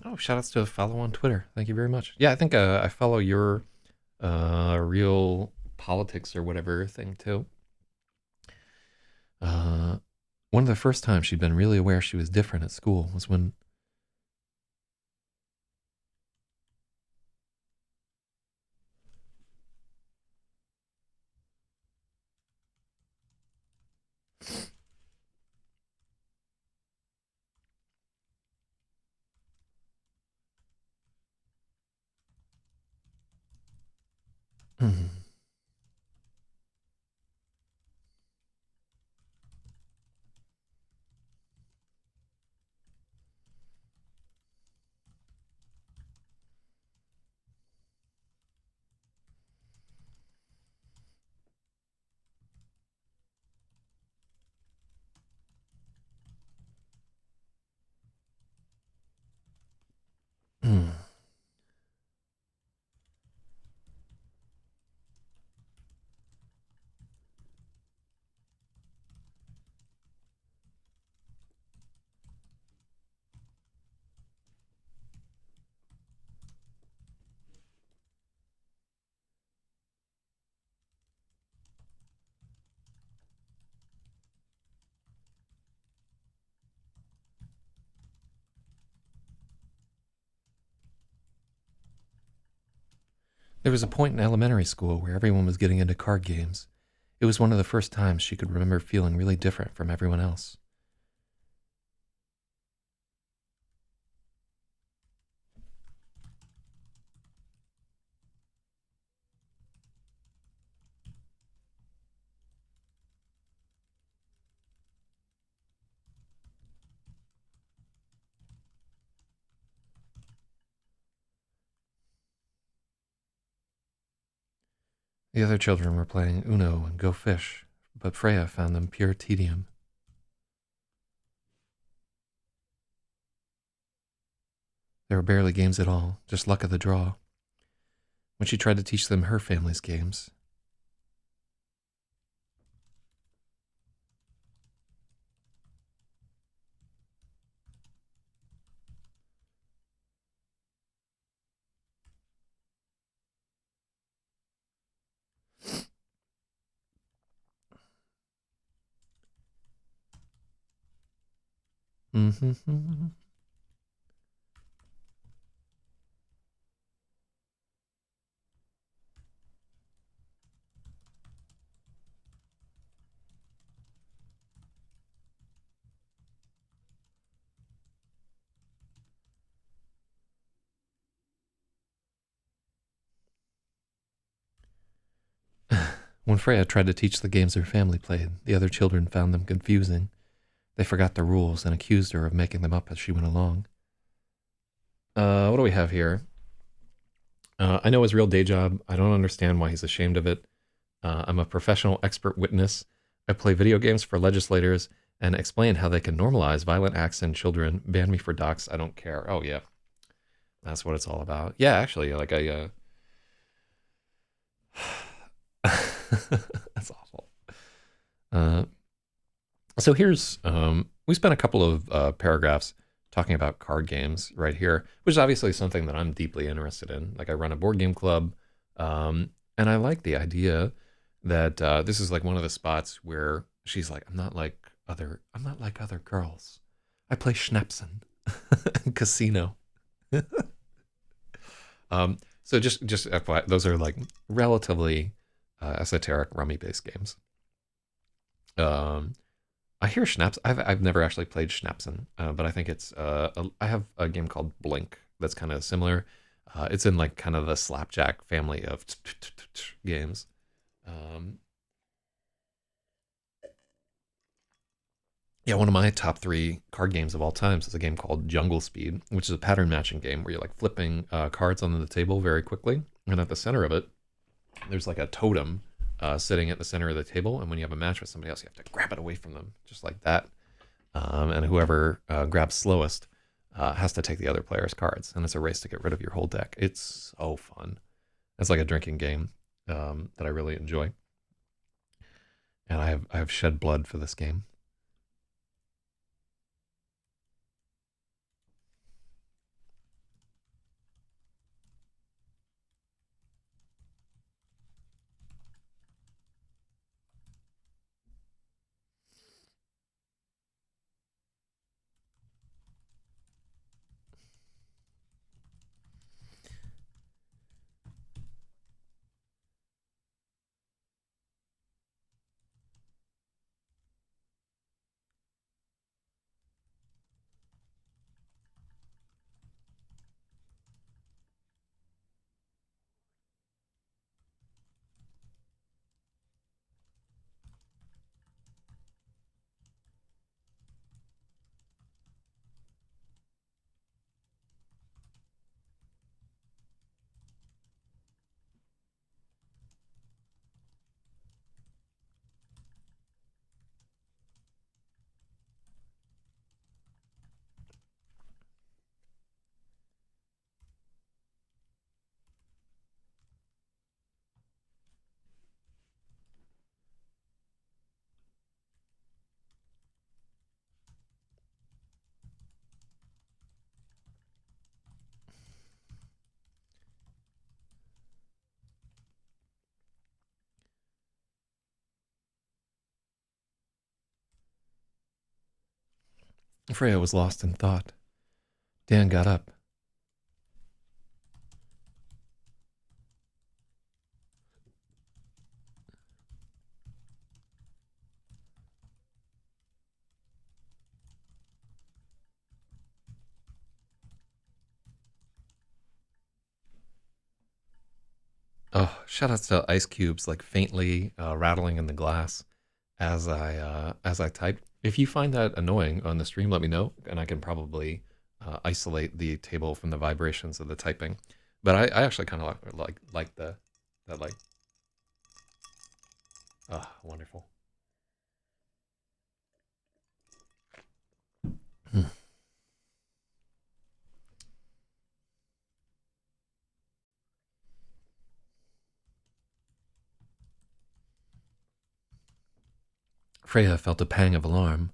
Oh, shout outs to a follow on Twitter. Thank you very much. Yeah, I think I follow your real politics or whatever thing too. Uh, One of the first times she'd been really aware she was different at school was when. There was a point in elementary school where everyone was getting into card games. It was one of the first times she could remember feeling really different from everyone else. The other children were playing Uno and Go Fish, but Freya found them pure tedium. They were barely games at all, just luck of the draw. When she tried to teach them her family's games. Mm-hmm. When Freya tried to teach the games her family played, the other children found them confusing. They forgot the rules and accused her of making them up as she went along. What do we have here? I know his real day job. I don't understand why he's ashamed of it. I'm a professional expert witness. I play video games for legislators and explain how they can normalize violent acts in children. Ban me for docs. I don't care. Oh, yeah. That's what it's all about. Yeah, actually, like that's awful. Uh, so here's, we spent a couple of paragraphs talking about card games right here, which is obviously something that I'm deeply interested in. Like I run a board game club, and I like the idea that this is like one of the spots where she's like, I'm not like other girls. I play Schnapsen, casino. So just FYI, those are like relatively esoteric rummy based games. Um, I hear Schnapps. I've never actually played Schnapsen, but I think it's I have a game called Blink that's kind of similar. It's in like kind of the slapjack family of games. Um, yeah, one of my top three card games of all times is a game called Jungle Speed, which is a pattern matching game where you're like flipping cards onto the table very quickly, and at the center of it, there's like a totem sitting at the center of the table, and when you have a match with somebody else, you have to grab it away from them, just like that. And whoever grabs slowest has to take the other player's cards, and it's a race to get rid of your whole deck. It's so fun. It's like a drinking game that I really enjoy, and I have shed blood for this game. Freya was lost in thought. Dan got up. Oh, shout out to ice cubes like faintly rattling in the glass as I type. If you find that annoying on the stream, let me know, and I can probably isolate the table from the vibrations of the typing. But I actually kind of like the that like wonderful. Freya felt a pang of alarm.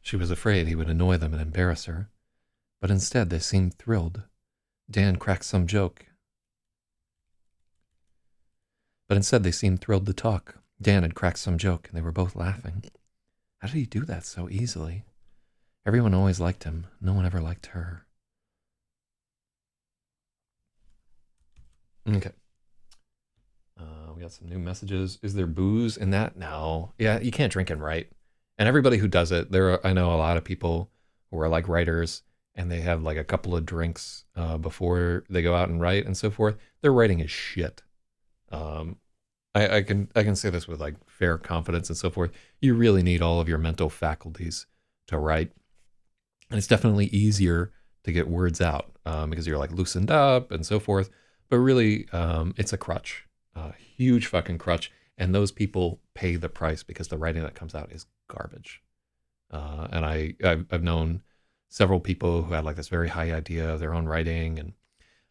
She was afraid he would annoy them and embarrass her, but instead they seemed thrilled. Dan cracked some joke. But instead they seemed thrilled to talk. Dan had cracked some joke, and they were both laughing. How did he do that so easily? Everyone always liked him. No one ever liked her. Okay. We got some new messages. Is there booze in that? No. Yeah, you can't drink and write. And everybody who does it, I know a lot of people who are like writers, and they have like a couple of drinks before they go out and write and so forth. Their writing is shit. Um, I can say this with like fair confidence and so forth. You really need all of your mental faculties to write, and it's definitely easier to get words out because you're like loosened up and so forth. But really, it's a crutch, a huge fucking crutch, and those people pay the price because the writing that comes out is garbage. And I've known several people who had like this very high idea of their own writing, and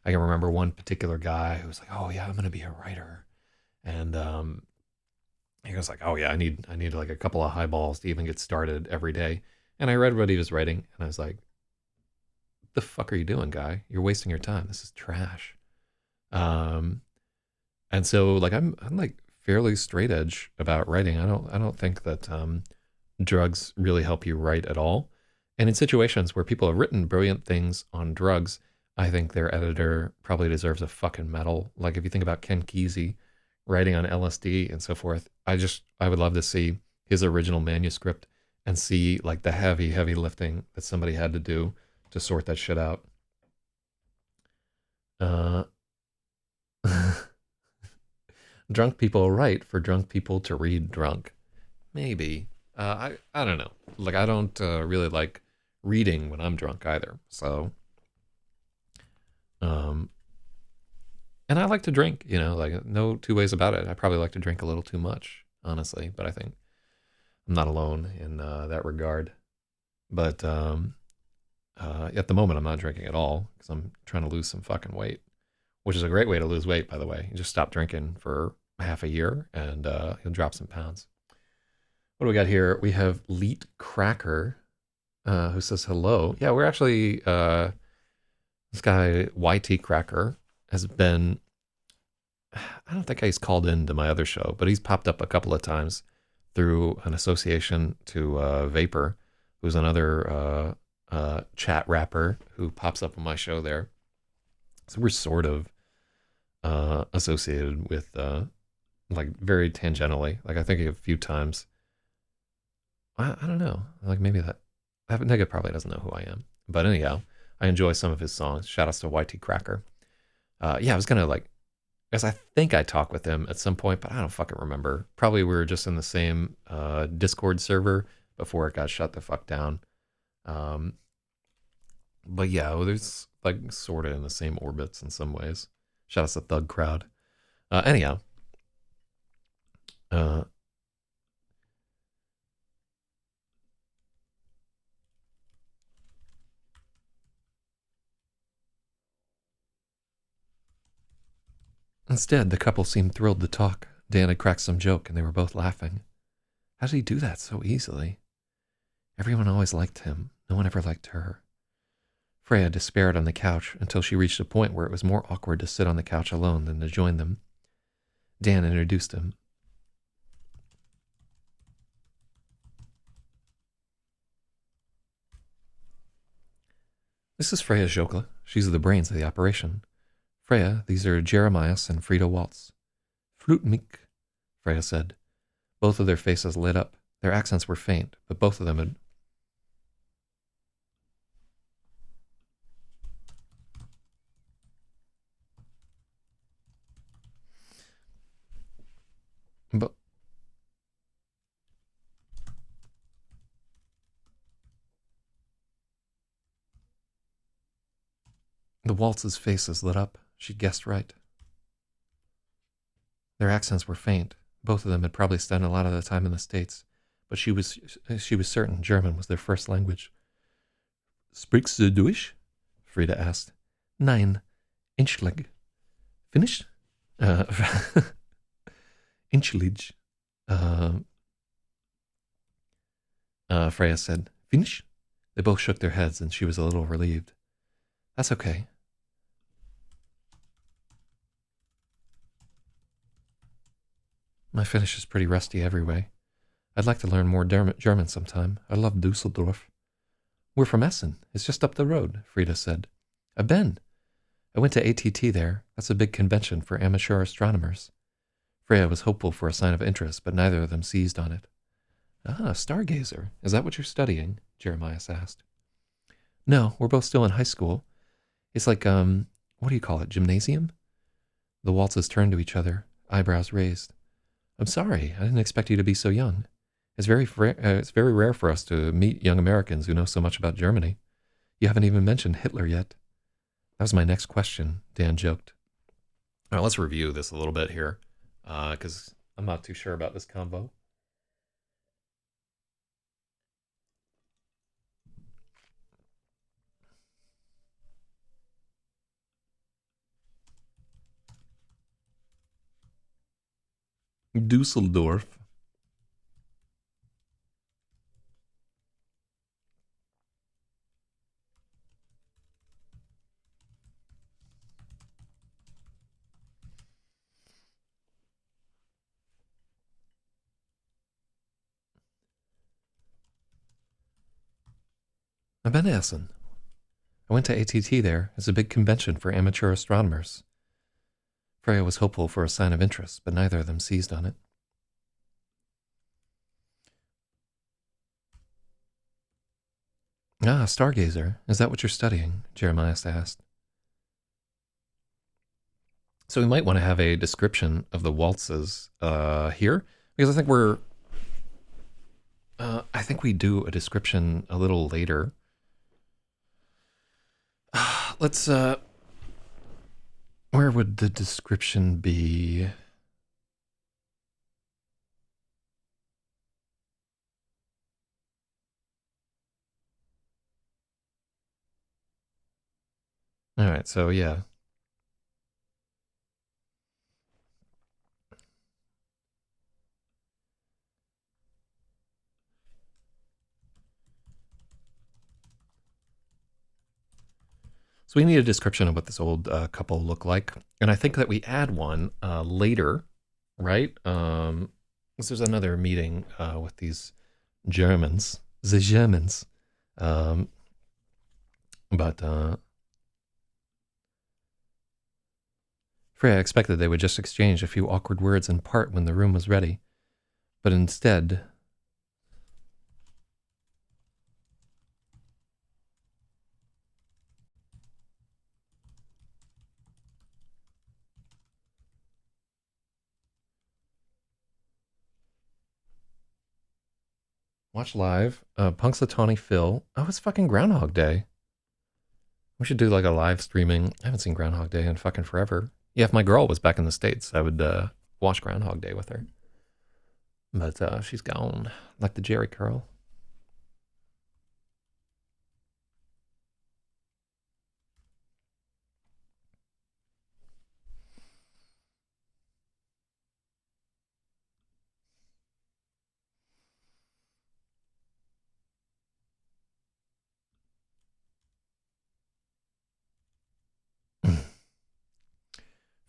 I can remember one particular guy who was like, "Oh yeah, I'm gonna be a writer," and he was like, "Oh yeah, I need like a couple of highballs to even get started every day." And I read what he was writing, and I was like, "The fuck are you doing, guy? You're wasting your time. This is trash." Um, and so like I'm like fairly straight edge about writing. I don't think that drugs really help you write at all. And in situations where people have written brilliant things on drugs, I think their editor probably deserves a fucking medal. Like if you think about Ken Kesey writing on LSD and so forth, I would love to see his original manuscript and see like the heavy lifting that somebody had to do to sort that shit out. Uh, drunk people write for drunk people to read drunk. Maybe. I don't know. Like I don't really like reading when I'm drunk either. So um and I like to drink, you know, like no two ways about it. I probably like to drink a little too much, honestly, but I think I'm not alone in that regard. But at the moment I'm not drinking at all because I'm trying to lose some fucking weight, which is a great way to lose weight, by the way. You just stop drinking for half a year and you'll drop some pounds. What do we got here? We have Leet Cracker, who says hello. Yeah, we're actually this guy YT Cracker has been. I don't think he's called into my other show, but he's popped up a couple of times through an association to Vapor, who's another chat rapper who pops up on my show there. So we're sort of associated with like very tangentially. Like I think a few times. I don't know. Like maybe that nigga probably doesn't know who I am. But anyhow, I enjoy some of his songs. Shout outs to YT Cracker. Yeah, I was gonna like, because I think I talked with him at some point, but I don't fucking remember. Probably we were just in the same Discord server before it got shut the fuck down. Um, but yeah, well, there's like sort of in the same orbits in some ways. Shout outs to Thug Crowd. Anyhow, uh, instead, the couple seemed thrilled to talk. Dan had cracked some joke, and they were both laughing. How did he do that so easily? Everyone always liked him. No one ever liked her. Freya despaired on the couch until she reached a point where it was more awkward to sit on the couch alone than to join them. Dan introduced him. This is Freya Jokla. She's the brains of the operation. Freya, these are Jeremias and Frida Waltz. Flute mich, Freya said. Both of their faces lit up. Their accents were faint, but both of them had... But the Waltz's faces lit up. She'd guessed right. Their accents were faint. Both of them had probably spent a lot of the time in the States, but she was certain German was their first language. Sprichst du Deutsch? Frida asked. Nein, Inchleg. Finished? Inchlig. Freya said. Finish? They both shook their heads, and she was a little relieved. That's okay. My Finnish is pretty rusty every way. I'd like to learn more German sometime. I love Dusseldorf. We're from Essen. It's just up the road, Frida said. I've been. I went to ATT there. That's a big convention for amateur astronomers. Freya was hopeful for a sign of interest, but neither of them seized on it. Ah, stargazer. Is that what you're studying? Jeremias asked. No, we're both still in high school. It's like, what do you call it, gymnasium? The Waltzes turned to each other, eyebrows raised. I'm sorry, I didn't expect you to be so young. It's very rare for us to meet young Americans who know so much about Germany. You haven't even mentioned Hitler yet. That was my next question, Dan joked. All right, let's review this a little bit here, because I'm not too sure about this combo. Dusseldorf. I've been to Essen. I went to ATT there. It's a big convention for amateur astronomers. Freya was hopeful for a sign of interest, but neither of them seized on it. Ah, stargazer. Is that what you're studying? Jeremias asked. So we might want to have a description of the waltzes here, because I think we do a description a little later. Let's, where would the description be? All right, so yeah. So we need a description of what this old couple look like, and I think that we add one later, right? This is another meeting with these Germans, the Germans, but Freya expected they would just exchange a few awkward words and part when the room was ready, but instead... Watch live. Punxsutawney Phil. Oh, it's fucking Groundhog Day. We should do like a live streaming. I haven't seen Groundhog Day in fucking forever. Yeah, if my girl was back in the States, I would watch Groundhog Day with her. But she's gone, like the Jerry curl.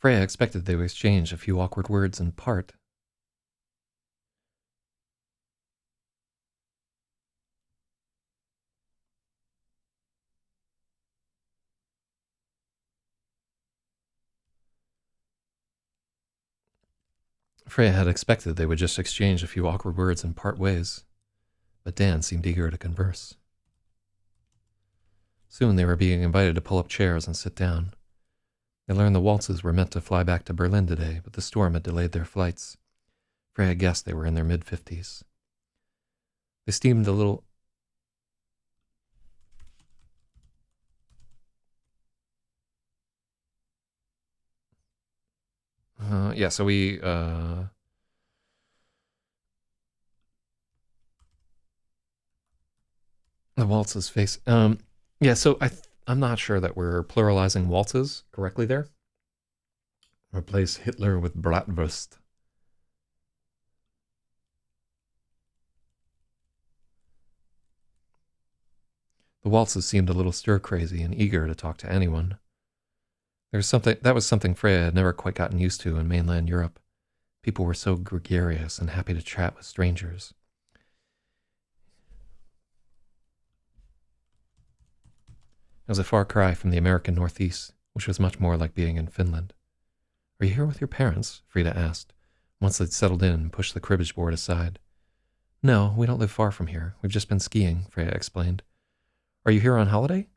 Freya expected they would exchange a few awkward words and part. Freya had expected they would just exchange a few awkward words and part ways, but Dan seemed eager to converse. Soon they were being invited to pull up chairs and sit down. They learned the waltzes were meant to fly back to Berlin today, but the storm had delayed their flights. Freya guessed they were in their mid-50s. They steamed a little... so we... the waltzes face... so I'm not sure that we're pluralizing waltzes correctly there. Replace Hitler with Bratwurst. The waltzes seemed a little stir-crazy and eager to talk to anyone. That was something Freya had never quite gotten used to in mainland Europe. People were so gregarious and happy to chat with strangers. It was a far cry from the American Northeast, which was much more like being in Finland. "Are you here with your parents?" Frida asked, once they'd settled in and pushed the cribbage board aside. "No, we don't live far from here. We've just been skiing," Freya explained. "Are you here on holiday?"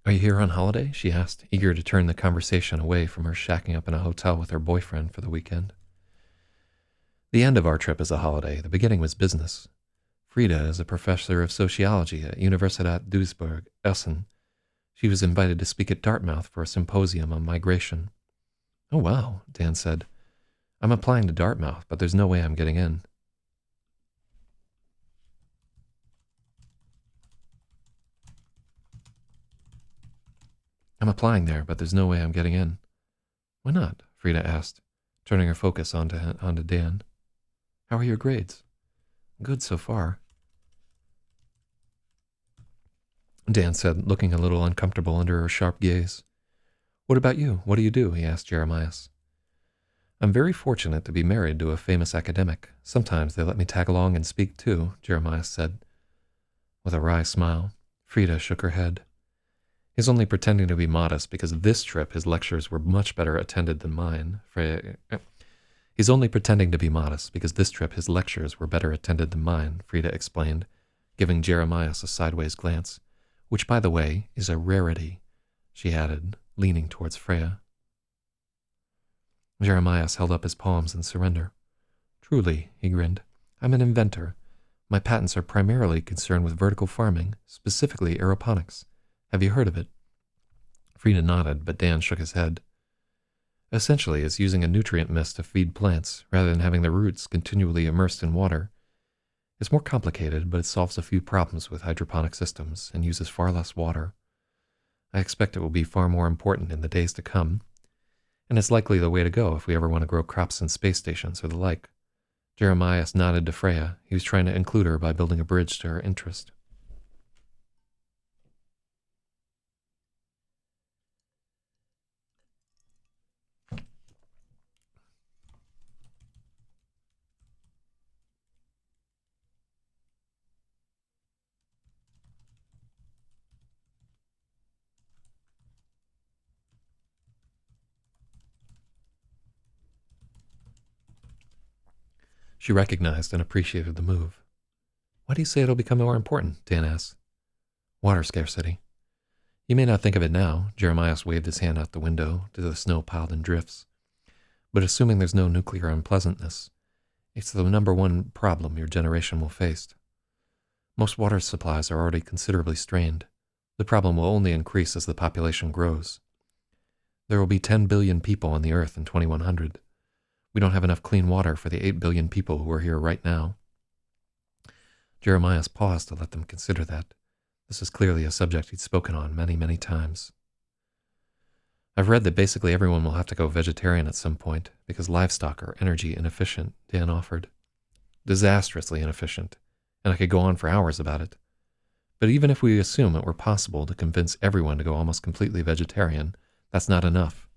"Are you here on holiday?" she asked, eager to turn the conversation away from her shacking up in a hotel with her boyfriend for the weekend. "The end of our trip is a holiday. The beginning was business. Frida is a professor of sociology at Universität Duisburg, Essen. She was invited to speak at Dartmouth for a symposium on migration." "Oh, wow," Dan said. "I'm applying to Dartmouth, but there's no way I'm getting in." "I'm applying there, but there's no way I'm getting in." "Why not?" Frida asked, turning her focus onto Dan. "How are your grades?" "Good so far," Dan said, looking a little uncomfortable under her sharp gaze. "What about you? What do you do?" he asked Jeremias. "I'm very fortunate to be married to a famous academic. Sometimes they let me tag along and speak too," Jeremias said, with a wry smile. Frida shook her head. "He's only pretending to be modest because this trip his lectures were much better attended than mine." "He's only pretending to be modest because this trip his lectures were better attended than mine," Frida explained, giving Jeremias a sideways glance. "Which, by the way, is a rarity," she added, leaning towards Freya. Jeremias held up his palms in surrender. "Truly," he grinned, "I'm an inventor. My patents are primarily concerned with vertical farming, specifically aeroponics. Have you heard of it?" Frida nodded, but Dan shook his head. "Essentially, it's using a nutrient mist to feed plants, rather than having the roots continually immersed in water. It's more complicated, but it solves a few problems with hydroponic systems and uses far less water. I expect it will be far more important in the days to come, and it's likely the way to go if we ever want to grow crops in space stations or the like." Jeremias nodded to Freya. He was trying to include her by building a bridge to her interest. She recognized and appreciated the move. "Why do you say it'll become more important?" Dan asked. "Water scarcity. You may not think of it now," Jeremias waved his hand out the window to the snow piled in drifts, "but assuming there's no nuclear unpleasantness, it's the number one problem your generation will face. Most water supplies are already considerably strained. The problem will only increase as the population grows. There will be 10 billion people on the Earth in 2100. We don't have enough clean water for the 8 billion people who are here right now." Jeremias paused to let them consider that. This was clearly a subject he'd spoken on many, many times. "I've read that basically everyone will have to go vegetarian at some point because livestock are energy inefficient," Dan offered. "Disastrously inefficient, and I could go on for hours about it. But even if we assume it were possible to convince everyone to go almost completely vegetarian, that's not enough.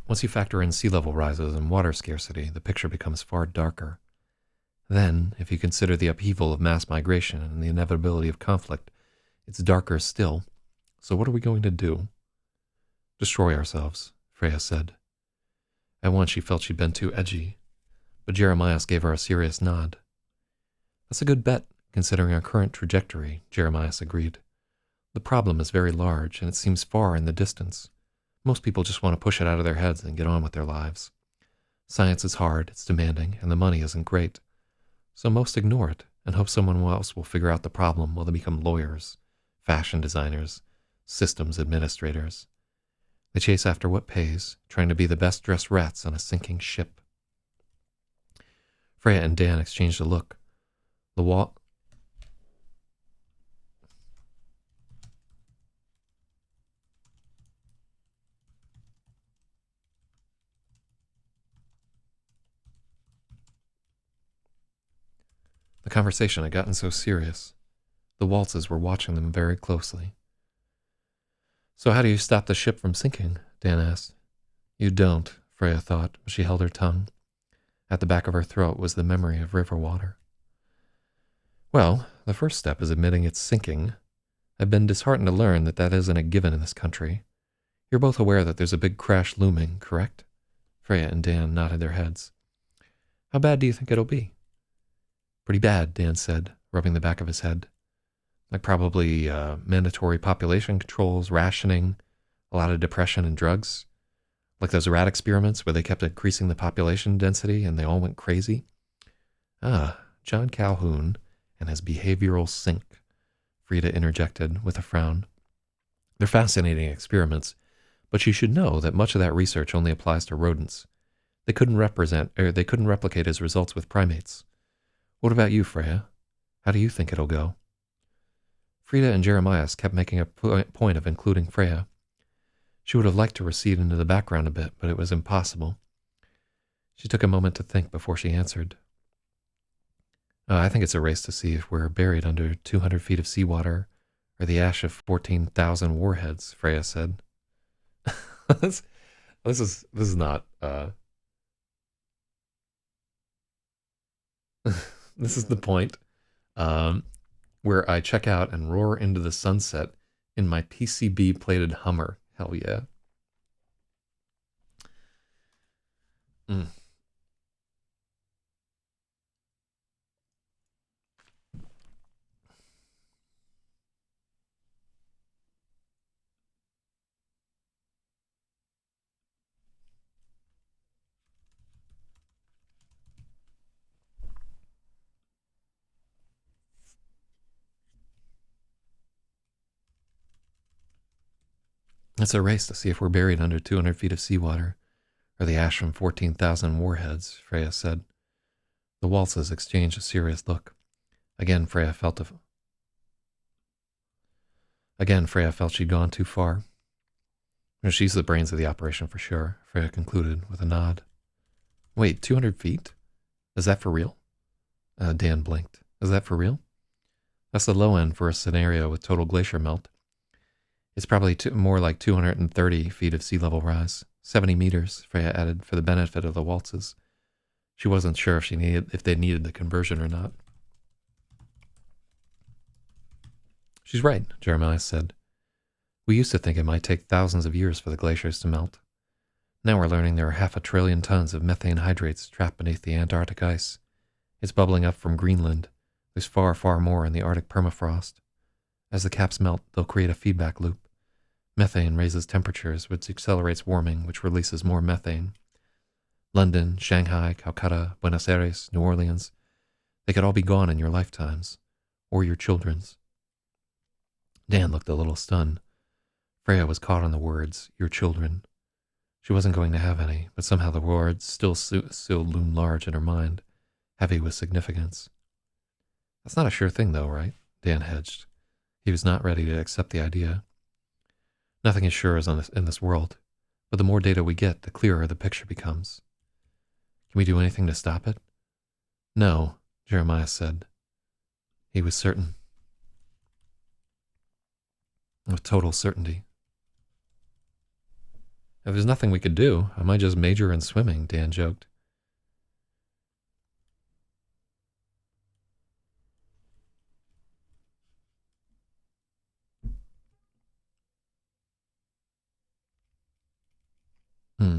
Once you factor in sea level rises and water scarcity, the picture becomes far darker. Then, if you consider the upheaval of mass migration and the inevitability of conflict, it's darker still. So what are we going to do? Destroy ourselves, Freya said. At once she felt she'd been too edgy, but Jeremias gave her a serious nod. That's a good bet, considering our current trajectory, Jeremias agreed. The problem is very large, and it seems far in the distance. Most people just want to push it out of their heads and get on with their lives. Science is hard, it's demanding, and the money isn't great. So most ignore it and hope someone else will figure out the problem while they become lawyers, fashion designers, systems administrators. They chase after what pays, trying to be the best-dressed rats on a sinking ship. Freya and Dan exchanged a look. The conversation had gotten so serious. The waltzes were watching them very closely. So how do you stop the ship from sinking? Dan asked. You don't, Freya thought, but she held her tongue. At the back of her throat was the memory of river water. Well, the first step is admitting it's sinking. I've been disheartened to learn that isn't a given in this country. You're both aware that there's a big crash looming, correct? Freya and Dan nodded their heads. How bad do you think it'll be? Pretty bad, Dan said, rubbing the back of his head. Like probably mandatory population controls, rationing, a lot of depression and drugs. Like those rat experiments where they kept increasing the population density and they all went crazy. Ah, John Calhoun and his behavioral sink, Frida interjected with a frown. They're fascinating experiments, but you should know that much of that research only applies to rodents. They couldn't replicate his results with primates. What about you, Freya? How do you think it'll go? Frida and Jeremias kept making a point of including Freya. She would have liked to recede into the background a bit, but it was impossible. She took a moment to think before she answered. I think it's a race to see if we're buried under 200 feet of seawater or the ash of 14,000 warheads, Freya said. this is not this is the point where I check out and roar into the sunset in my PCB plated Hummer. Hell yeah. It's a race to see if we're buried under 200 feet of seawater or the ash from 14,000 warheads, Freya said. The waltzes exchanged a serious look. Again, Freya felt she'd gone too far. She's the brains of the operation for sure, Freya concluded with a nod. Wait, 200 feet? Is that for real? Dan blinked. Is that for real? That's the low end for a scenario with total glacier melt. It's probably more like 230 feet of sea level rise. 70 meters, Freya added, for the benefit of the waltzes. She wasn't sure if they needed the conversion or not. She's right, Jeremiah said. We used to think it might take thousands of years for the glaciers to melt. Now we're learning there are 500 billion tons of methane hydrates trapped beneath the Antarctic ice. It's bubbling up from Greenland. There's far, far more in the Arctic permafrost. As the caps melt, they'll create a feedback loop. Methane raises temperatures, which accelerates warming, which releases more methane. London, Shanghai, Calcutta, Buenos Aires, New Orleans, they could all be gone in your lifetimes, or your children's. Dan looked a little stunned. Freya was caught on the words, your children. She wasn't going to have any, but somehow the words still loomed large in her mind, heavy with significance. That's not a sure thing, though, right? Dan hedged. He was not ready to accept the idea. Nothing is sure in this world, but the more data we get, the clearer the picture becomes. Can we do anything to stop it? No, Jeremiah said. He was certain. With total certainty. If there's nothing we could do, I might just major in swimming, Dan joked. Hmm.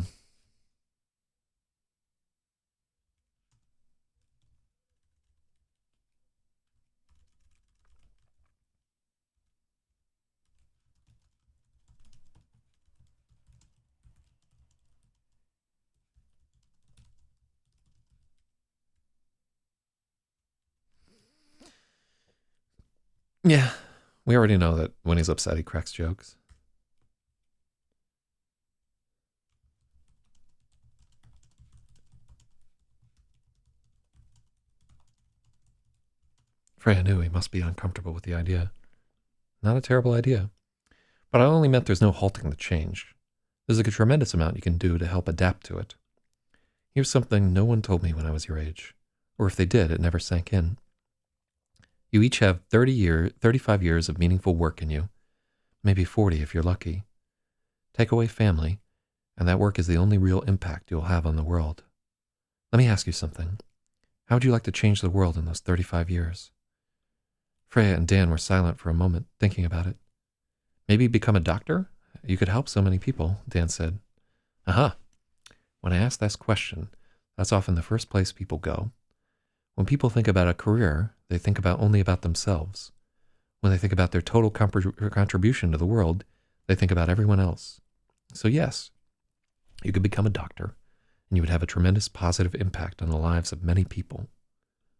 Yeah, we already know that when he's upset, he cracks jokes. Freya knew he must be uncomfortable with the idea. Not a terrible idea. But I only meant there's no halting the change. There's a tremendous amount you can do to help adapt to it. Here's something no one told me when I was your age. Or if they did, it never sank in. You each have 35 years of meaningful work in you. Maybe 40 if you're lucky. Take away family, and that work is the only real impact you'll have on the world. Let me ask you something. How would you like to change the world in those 35 years? Freya and Dan were silent for a moment, thinking about it. Maybe become a doctor? You could help so many people, Dan said. Aha. When I ask this question, that's often the first place people go. When people think about a career, they think only about themselves. When they think about their total contribution to the world, they think about everyone else. So yes, you could become a doctor, and you would have a tremendous positive impact on the lives of many people.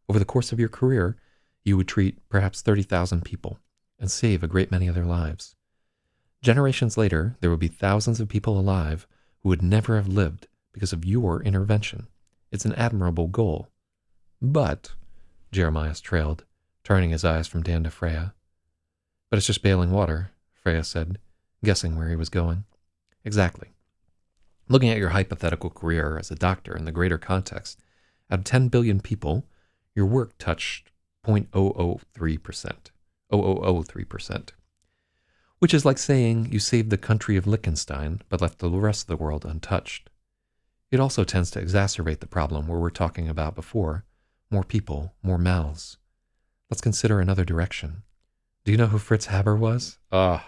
Over the course of your career, you would treat perhaps 30,000 people and save a great many of their lives. Generations later, there would be thousands of people alive who would never have lived because of your intervention. It's an admirable goal. But, Jeremiah trailed, turning his eyes from Dan to Freya. But it's just bailing water, Freya said, guessing where he was going. Exactly. Looking at your hypothetical career as a doctor in the greater context, out of 10 billion people, your work touched 0.003%. 0.003%. Which is like saying you saved the country of Liechtenstein but left the rest of the world untouched. It also tends to exacerbate the problem we were talking about before. More people, more mouths. Let's consider another direction. Do you know who Fritz Haber was? Oh.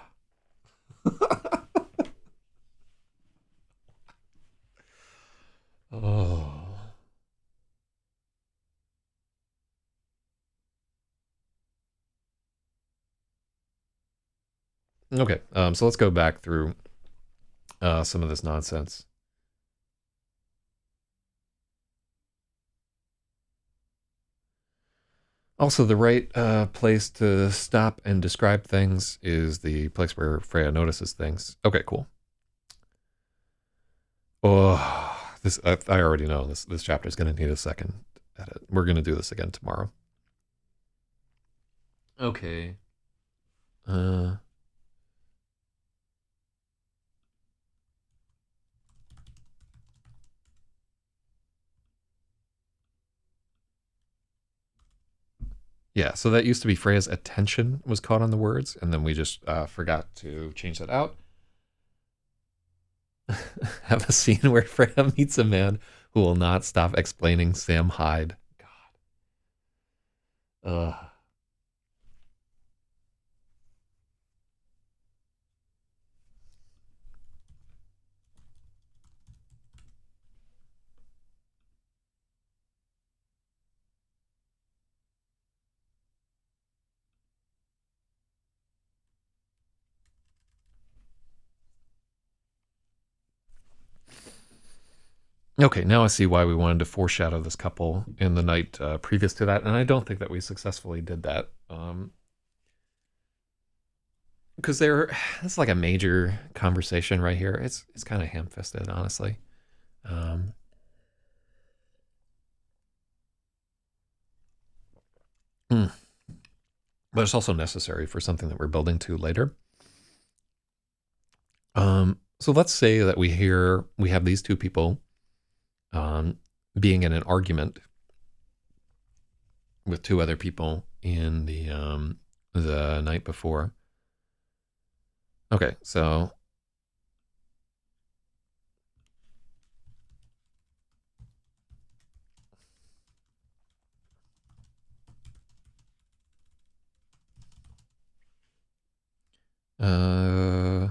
Okay, so let's go back through some of this nonsense. Also, the right place to stop and describe things is the place where Freya notices things. Okay, cool. Oh, this I already know this chapter is going to need a second edit. We're going to do this again tomorrow. Okay. Uh, yeah, so that used to be Freya's attention was caught on the words, and then we just forgot to change that out. Have a scene where Freya meets a man who will not stop explaining Sam Hyde. God. Ugh. Okay, now I see why we wanted to foreshadow this couple in the night previous to that, and I don't think that we successfully did that. Because it's like a major conversation right here. It's kind of ham-fisted, honestly. Um, mm. But it's also necessary for something that we're building to later. So let's say that we have these two people being in an argument, with two other people in the night before. Okay, so uh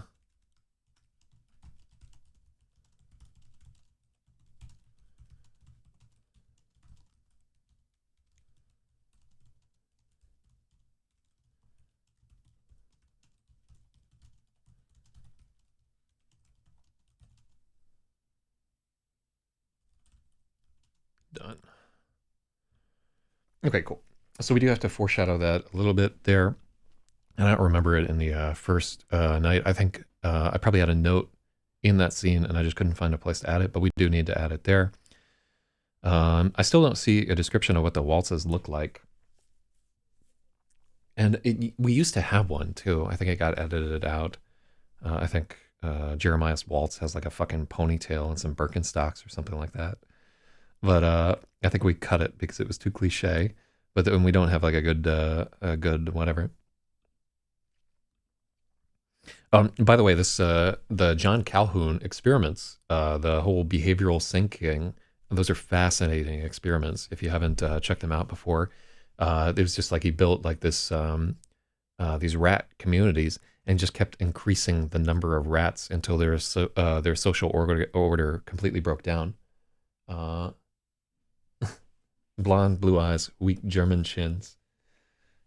done. Okay, cool. So we do have to foreshadow that a little bit there. And I don't remember it in the first night. I think I probably had a note in that scene and I just couldn't find a place to add it, but we do need to add it there. I still don't see a description of what the waltzes look like. And we used to have one too. I think it got edited out. I think Jeremiah's waltz has like a fucking ponytail and some Birkenstocks or something like that. But I think we cut it because it was too cliche. But then we don't have like a good whatever. By the way, this the John Calhoun experiments, the whole behavioral syncing, those are fascinating experiments. If you haven't checked them out before, it was just like he built like this these rat communities and just kept increasing the number of rats until their social order completely broke down. Uh, Blonde, blue eyes, weak German chins.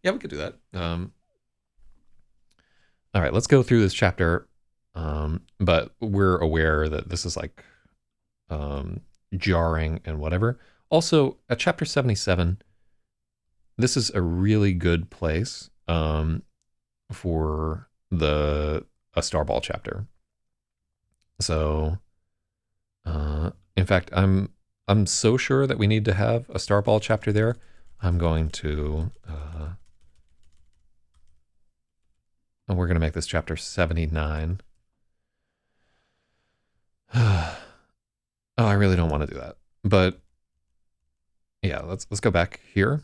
Yeah, we could do that. All right, let's go through this chapter. But we're aware that this is like jarring and whatever. Also, at chapter 77, this is a really good place for a Starball chapter. So, in fact, I'm so sure that we need to have a Starball chapter there. I'm going to and we're going to make this chapter 79. Oh, I really don't want to do that. But yeah, let's go back here.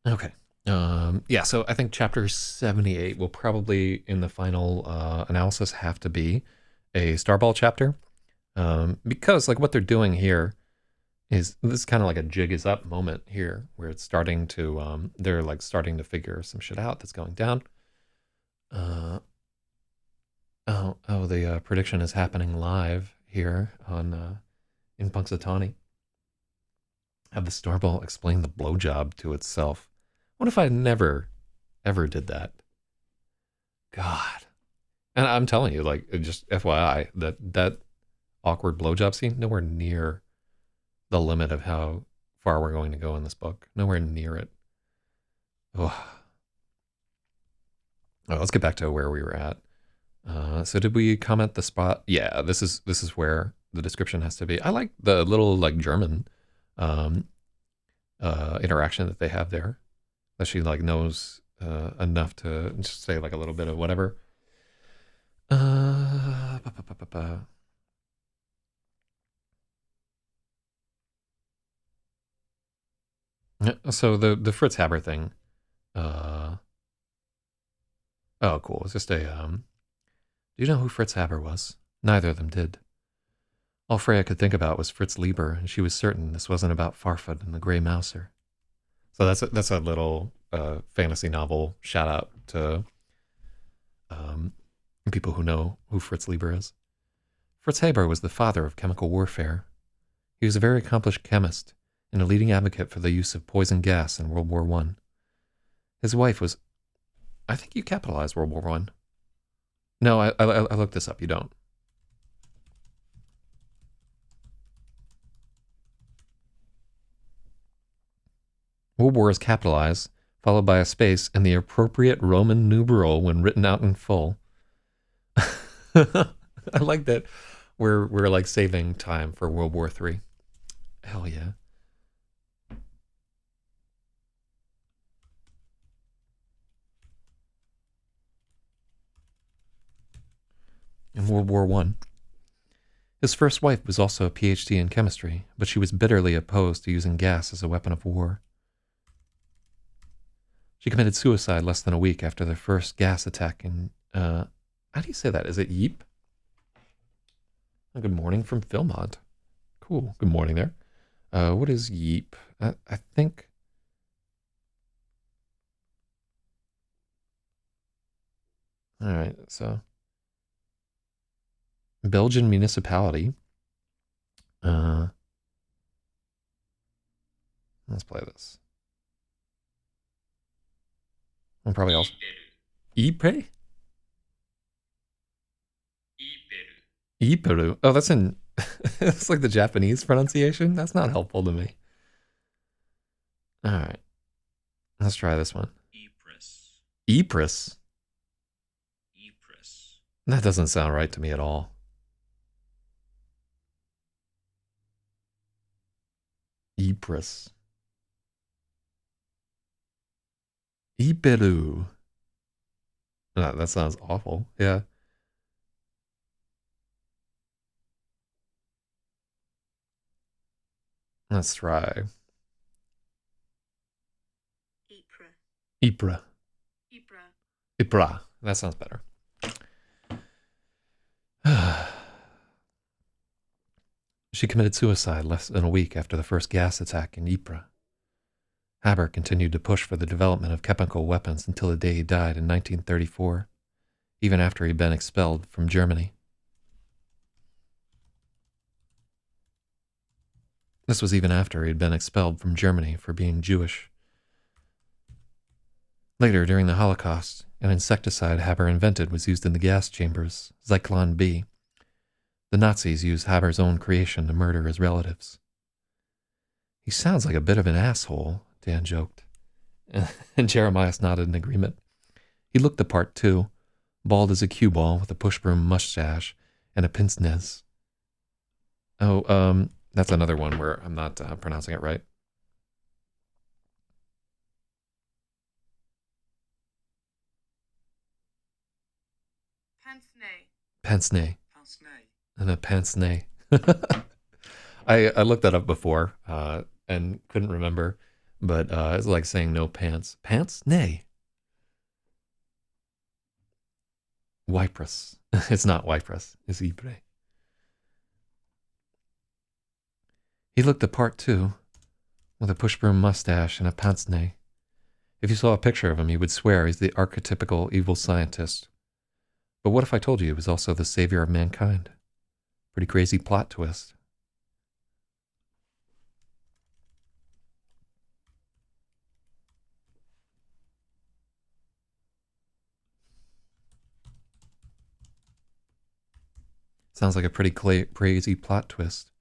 Okay. Yeah, so I think chapter 78 will probably, in the final analysis, have to be a Starball chapter. Because, like, what they're doing here is this is kind of like a jig is up moment here, where it's starting to, they're like starting to figure some shit out that's going down. The prediction is happening live here on in Punxsutawney. Have the Starball explain the blowjob to itself. What if I never, ever did that? God. And I'm telling you, like, just FYI, that awkward blowjob scene, nowhere near the limit of how far we're going to go in this book. Nowhere near it. Oh, let's get back to where we were at. So did we comment the spot? Yeah, this is where the description has to be. I like the little like German interaction that they have there. That she like knows enough to just say like a little bit of whatever. So the Fritz Haber thing. Oh, cool. It's just a. Do you know who Fritz Haber was? Neither of them did. All Freya could think about was Fritz Lieber, and she was certain this wasn't about Farfod and the Grey Mouser. So that's a little fantasy novel shout out to people who know who Fritz Lieber is. Fritz Haber was the father of chemical warfare. He was a very accomplished chemist and a leading advocate for the use of poison gas in World War I. His wife was... I think you capitalize World War One. No, I looked this up. You don't. World War is capitalized, followed by a space and the appropriate Roman numeral when written out in full. I like that we're like saving time for World War Three. Hell yeah. In World War One, his first wife was also a PhD in chemistry, but she was bitterly opposed to using gas as a weapon of war. She committed suicide less than a week after the first gas attack in, how do you say that? Is it Yeep? Good morning from Philmont. Cool. Good morning there. What is Yeep? I think. All right. So, Belgian municipality. Let's play this. I'll probably also. Ipe? Iperu. Oh, that's in. It's like the Japanese pronunciation. That's not helpful to me. All right. Let's try this one. Ypres. That doesn't sound right to me at all. Ypres. Iperu. No, that sounds awful. Yeah. Let's try. Ypres. Ypres. That sounds better. She committed suicide less than a week after the first gas attack in Ypres. Haber continued to push for the development of chemical weapons until the day he died in 1934, even after he'd been expelled from Germany. This was even after he'd been expelled from Germany for being Jewish. Later, during the Holocaust, an insecticide Haber invented was used in the gas chambers, Zyklon B. The Nazis used Haber's own creation to murder his relatives. He sounds like a bit of an asshole, Dan joked. And Jeremias nodded in agreement. He looked the part, too, bald as a cue ball with a push-broom mustache and a pince-nez. Oh, that's another one where I'm not pronouncing it right. Pince-nez. And a pince-nez. I looked that up before and couldn't remember, but it's like saying no pants. Pants? Nay. Ypres. It's not Ypres. It's Ypres. He looked the part, too, with a push-broom mustache and a pince-nez. If you saw a picture of him, you would swear he's the archetypical evil scientist. But what if I told you he was also the savior of mankind? Pretty crazy plot twist. Sounds like a pretty crazy plot twist.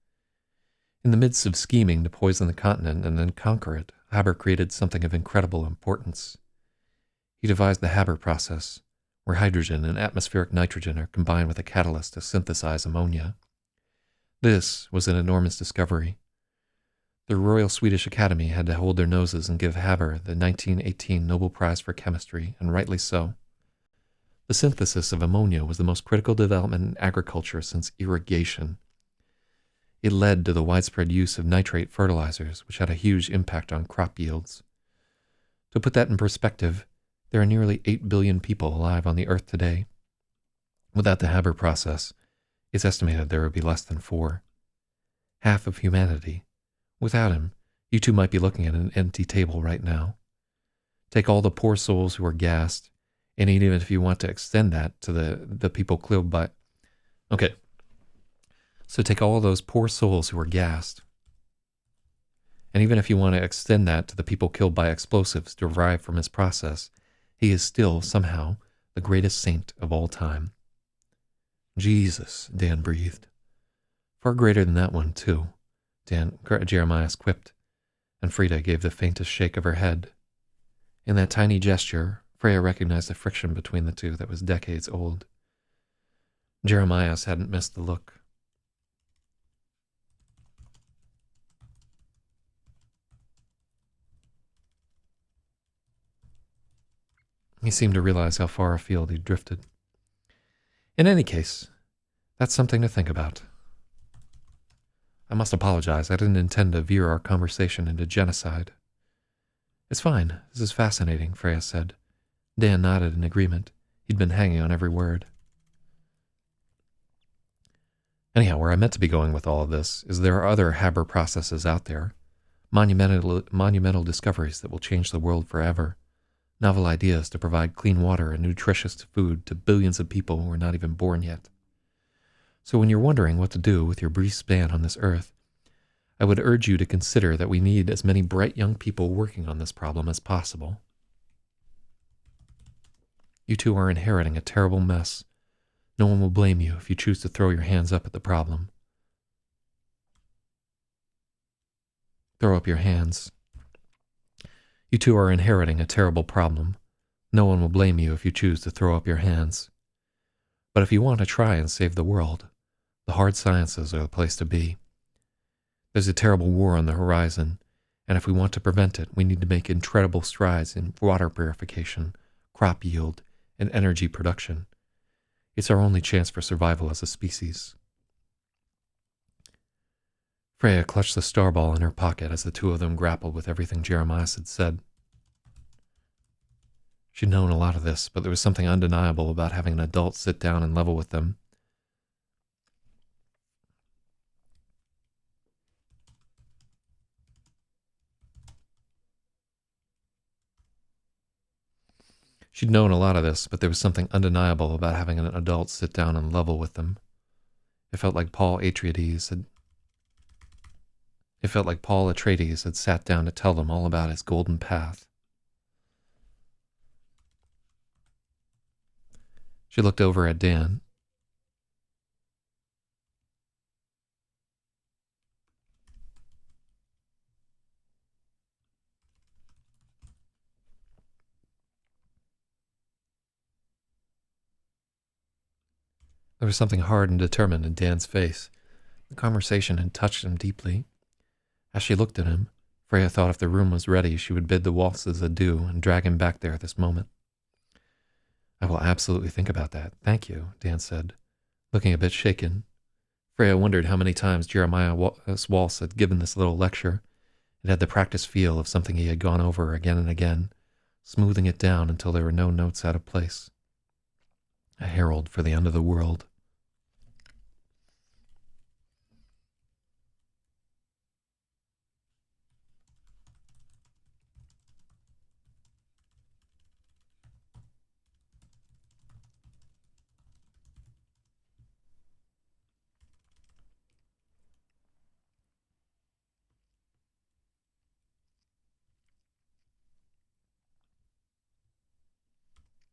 In the midst of scheming to poison the continent and then conquer it, Haber created something of incredible importance. He devised the Haber process, where hydrogen and atmospheric nitrogen are combined with a catalyst to synthesize ammonia. This was an enormous discovery. The Royal Swedish Academy had to hold their noses and give Haber the 1918 Nobel Prize for Chemistry, and rightly so. The synthesis of ammonia was the most critical development in agriculture since irrigation. It led to the widespread use of nitrate fertilizers, which had a huge impact on crop yields. To put that in perspective, there are nearly 8 billion people alive on the Earth today. Without the Haber process, it's estimated there would be less than 4. Half of humanity. Without him, you two might be looking at an empty table right now. Take all the poor souls who are gassed, and even if you want to extend that to the people killed by... Okay. So take all those poor souls who are gassed, and even if you want to extend that to the people killed by explosives derived from his process, He is still, somehow, the greatest saint of all time. Jesus, Dan breathed. Far greater than that one, too, Jeremiah quipped, and Frida gave the faintest shake of her head. In that tiny gesture, Freya recognized the friction between the two that was decades old. Jeremias hadn't missed the look. He seemed to realize how far afield he'd drifted. In any case, that's something to think about. I must apologize. I didn't intend to veer our conversation into genocide. It's fine. This is fascinating, Freya said. Dan nodded in agreement. He'd been hanging on every word. Anyhow, where I meant to be going with all of this is there are other Haber processes out there. Monumental discoveries that will change the world forever. Novel ideas to provide clean water and nutritious food to billions of people who are not even born yet. So when you're wondering what to do with your brief span on this earth, I would urge you to consider that we need as many bright young people working on this problem as possible. You two are inheriting a terrible mess. No one will blame you if you choose to throw your hands up at the problem. Throw up your hands. You two are inheriting a terrible problem. No one will blame you if you choose to throw up your hands. But if you want to try and save the world, the hard sciences are the place to be. There's a terrible war on the horizon, and if we want to prevent it, we need to make incredible strides in water purification, crop yield, and energy production. It's our only chance for survival as a species. Freya clutched the starball in her pocket as the two of them grappled with everything Jeremias had said. She'd known a lot of this, but there was something undeniable about having an adult sit down and level with them. She'd known a lot of this, but there was something undeniable about having an adult sit down and level with them. It felt like Paul Atreides had sat down to tell them all about his golden path. She looked over at Dan. There was something hard and determined in Dan's face. The conversation had touched him deeply. As she looked at him, Freya thought if the room was ready, she would bid the waltzes adieu and drag him back there this moment. I will absolutely think about that. Thank you, Dan said, looking a bit shaken. Freya wondered how many times Jeremiah's waltz had given this little lecture. It had the practiced feel of something he had gone over again and again, smoothing it down until there were no notes out of place. A herald for the end of the world.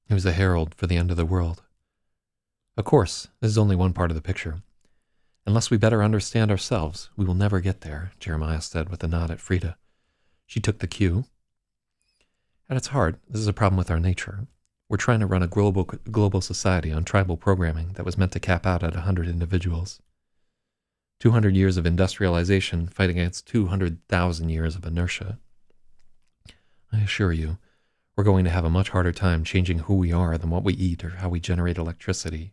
It was a herald for the end of the world. Of course, this is only one part of the picture. Unless we better understand ourselves, we will never get there, Jeremiah said with a nod at Frida. She took the cue. At its heart, this is a problem with our nature. We're trying to run a global society on tribal programming that was meant to cap out at 100 individuals. 200 years of industrialization fight against 200,000 years of inertia. I assure you, we're going to have a much harder time changing who we are than what we eat or how we generate electricity.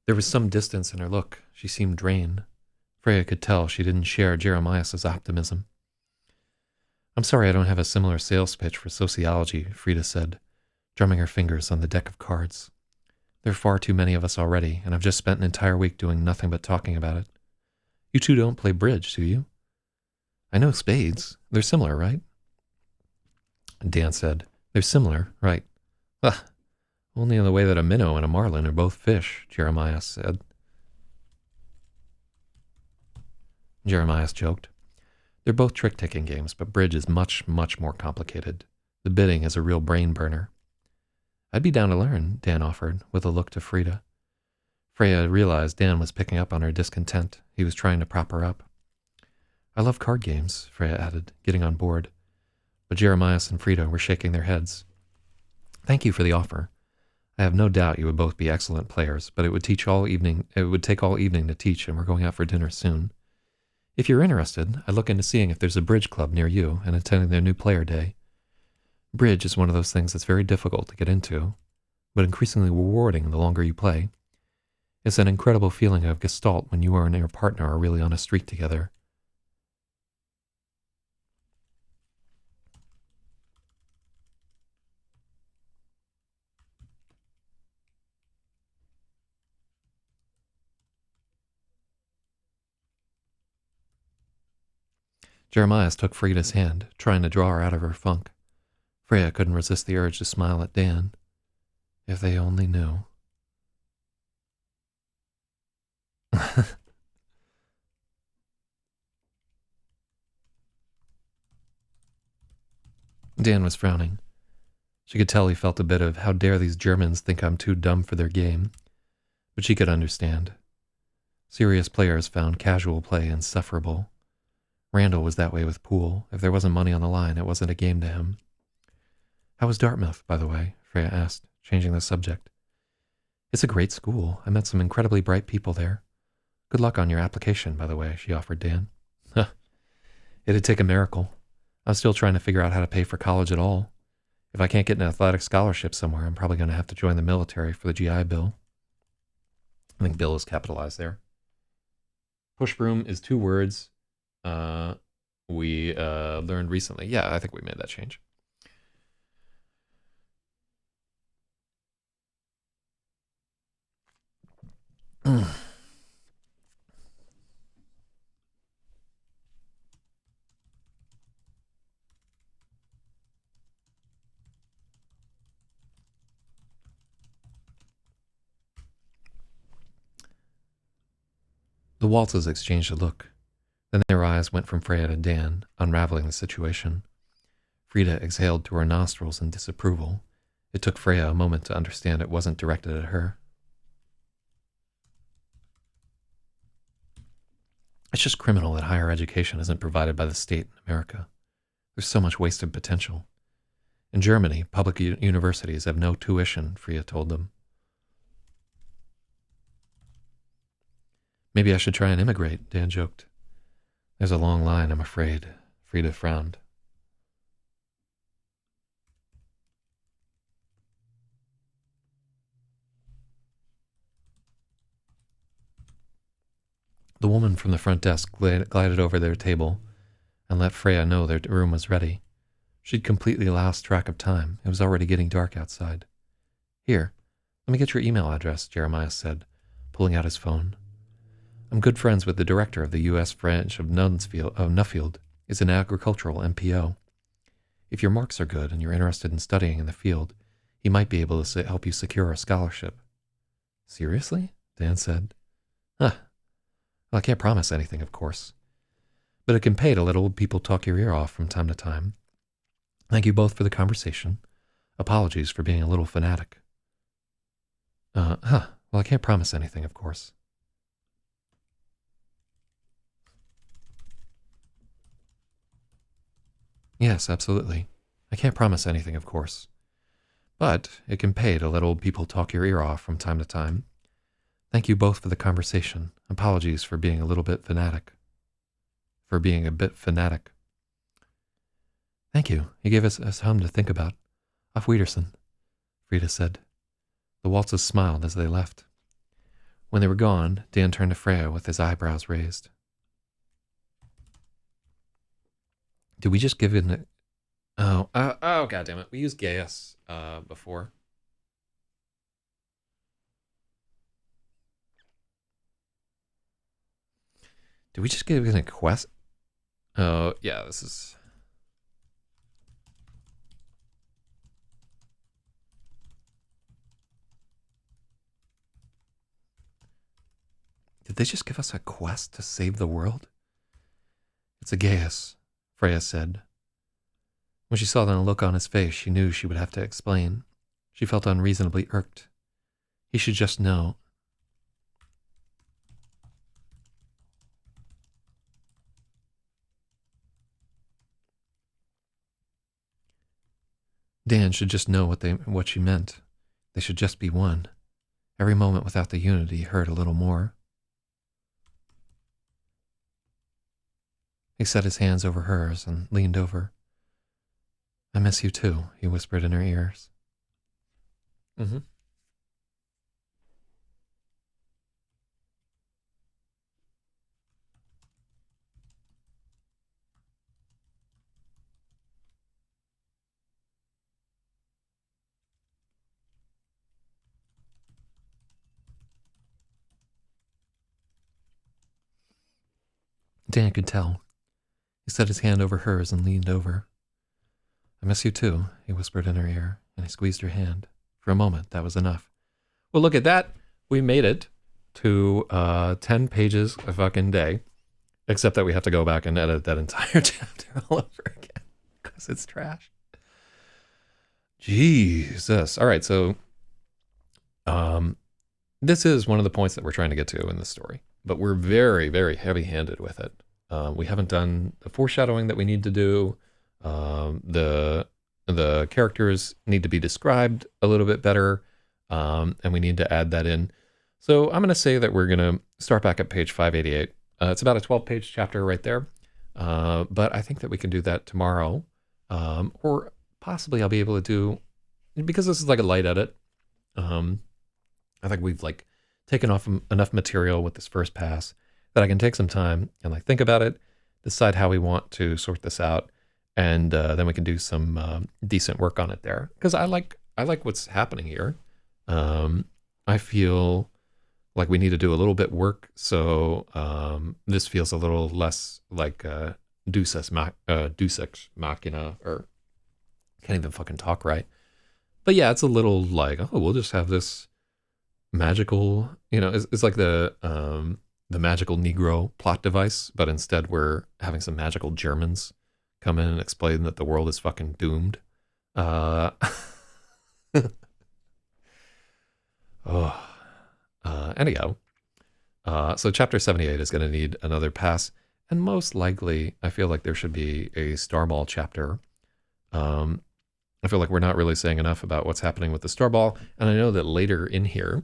There was some distance in her look. She seemed drained. Freya could tell she didn't share Jeremiah's optimism. I'm sorry I don't have a similar sales pitch for sociology, Frida said, drumming her fingers on the deck of cards. There are far too many of us already, and I've just spent an entire week doing nothing but talking about it. You two don't play bridge, do you? I know spades. They're similar, right? Dan said, They're similar, right. Only in the way that a minnow and a marlin are both fish, Jeremiah said. Jeremiah joked. They're both trick-taking games, but bridge is much, much more complicated. The bidding is a real brain burner. I'd be down to learn, Dan offered, with a look to Frida. Freya realized Dan was picking up on her discontent. He was trying to prop her up. I love card games, Freya added, getting on board. But Jeremiah and Frida were shaking their heads. Thank you for the offer. I have no doubt you would both be excellent players, but it would take all evening to teach, and we're going out for dinner soon. If you're interested, I'd look into seeing if there's a bridge club near you and attending their new player day. Bridge is one of those things that's very difficult to get into, but increasingly rewarding the longer you play. It's an incredible feeling of gestalt when you and your partner are really on a streak together. Jeremiah took Frida's hand, trying to draw her out of her funk. Freya couldn't resist the urge to smile at Dan. If they only knew. Dan was frowning. She could tell he felt a bit of, how dare these Germans think I'm too dumb for their game. But she could understand. Serious players found casual play insufferable. Randall was that way with pool. If there wasn't money on the line, it wasn't a game to him. How was Dartmouth, by the way? Freya asked, changing the subject. It's a great school. I met some incredibly bright people there. Good luck on your application, by the way, she offered Dan. It'd take a miracle. I'm still trying to figure out how to pay for college at all. If I can't get an athletic scholarship somewhere, I'm probably going to have to join the military for the GI Bill. I think Bill is capitalized there. Push broom is 2 words. We learned recently. Yeah, I think we made that change. The Waltzes exchanged a look. Then their eyes went from Freya to Dan, unraveling the situation. Frida exhaled through her nostrils in disapproval. It took Freya a moment to understand it wasn't directed at her. It's just criminal that higher education isn't provided by the state in America. There's so much wasted potential. In Germany, public universities have no tuition, Freya told them. Maybe I should try and immigrate, Dan joked. There's a long line, I'm afraid. Frida frowned. The woman from the front desk glided over their table and let Freya know their room was ready. She'd completely lost track of time. It was already getting dark outside. Here, let me get your email address, Jeremiah said, pulling out his phone. I'm good friends with the director of the U.S. branch of Nuffield. It's an agricultural MPO. If your marks are good and you're interested in studying in the field, he might be able to help you secure a scholarship. Seriously? Dan said. Huh. Well, I can't promise anything, of course. But it can pay to let old people talk your ear off from time to time. Thank you both for the conversation. Apologies for being a little fanatic. Well, I can't promise anything, of course. Yes, absolutely. I can't promise anything, of course. But it can pay to let old people talk your ear off from time to time. Thank you both for the conversation. Apologies for being a bit fanatic. Thank you. You gave us some to think about. Auf Wiedersehen, Frida said. The Waltzes smiled as they left. When they were gone, Dan turned to Freya with his eyebrows raised. Did we just give it oh, god damn it. We used Gaius before. Did we just give it a quest? Oh, yeah, this is... Did they just give us a quest to save the world? It's a Gaius, Freya said. When she saw the look on his face, she knew she would have to explain. She felt unreasonably irked. He should just know. Dan should just know what she meant. They should just be one. Every moment without the unity hurt a little more. He set his hands over hers and leaned over. I miss you too, he whispered in her ears. Mm-hmm. Dan could tell. He set his hand over hers and leaned over. I miss you too, he whispered in her ear, and he squeezed her hand. For a moment, that was enough. Well, look at that. We made it to 10 pages a fucking day, except that we have to go back and edit that entire chapter all over again because it's trash. Jesus. All right, so this is one of the points that we're trying to get to in this story, but we're very, very heavy-handed with it. We haven't done the foreshadowing that we need to do. The characters need to be described a little bit better, and we need to add that in. So I'm going to say that we're going to start back at page 588. It's about a 12-page chapter right there, but I think that we can do that tomorrow, or possibly I'll be able to do, because this is like a light edit. I think we've like taken off enough material with this first pass that I can take some time and like think about it, decide how we want to sort this out, and then we can do some decent work on it there. Because I like what's happening here. I feel like we need to do a little bit work, so this feels a little less like Deus Ex Machina, or can't even fucking talk right. But yeah, it's a little like, oh, we'll just have this magical, it's like the magical Negro plot device, but instead we're having some magical Germans come in and explain that the world is fucking doomed. Anyhow, so chapter 78 is going to need another pass, and most likely I feel like there should be a Starball chapter. I feel like we're not really saying enough about what's happening with the Starball, and I know that later in here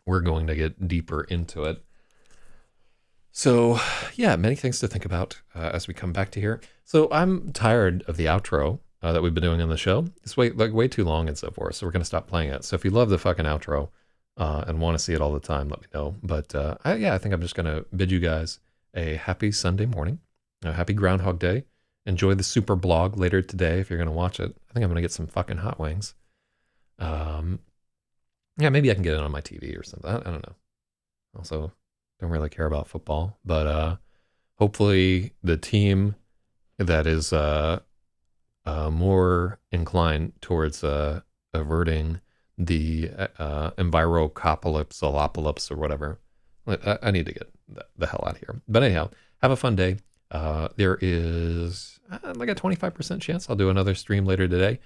we're going to get deeper into it. So yeah, many things to think about as we come back to here. So I'm tired of the outro that we've been doing on the show. It's way too long and so forth, so we're going to stop playing it. So if you love the fucking outro and want to see it all the time, let me know. But I think I'm just going to bid you guys a happy Sunday morning, a happy Groundhog Day. Enjoy the super blog later today if you're going to watch it. I think I'm going to get some fucking hot wings. Yeah, maybe I can get it on my TV or something. I don't know. Also, don't really care about football, but hopefully the team that is more inclined towards averting the envirocopalypse or whatever. I need to get the hell out of here. But anyhow, have a fun day. There is like a 25% chance I'll do another stream later today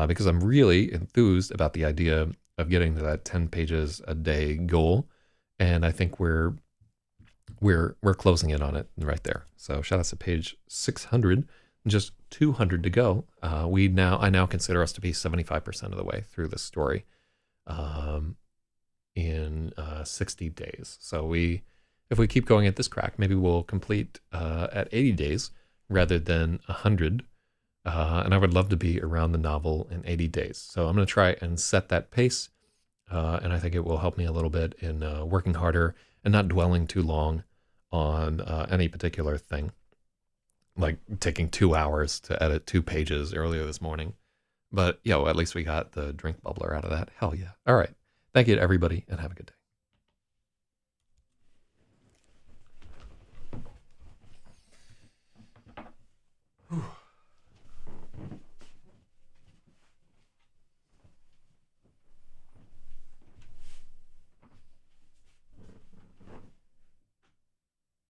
because I'm really enthused about the idea of getting to that 10 pages a day goal, and I think we're closing in on it right there. So shout out to page 600, just 200 to go. I now consider us to be 75% of the way through this story in 60 days. So if we keep going at this crack, maybe we'll complete at 80 days rather than 100. And I would love to be around the novel in 80 days. So I'm going to try and set that pace. And I think it will help me a little bit in working harder and not dwelling too long on any particular thing. Like taking 2 hours to edit 2 pages earlier this morning. But, at least we got the drink bubbler out of that. Hell yeah. All right. Thank you to everybody and have a good day.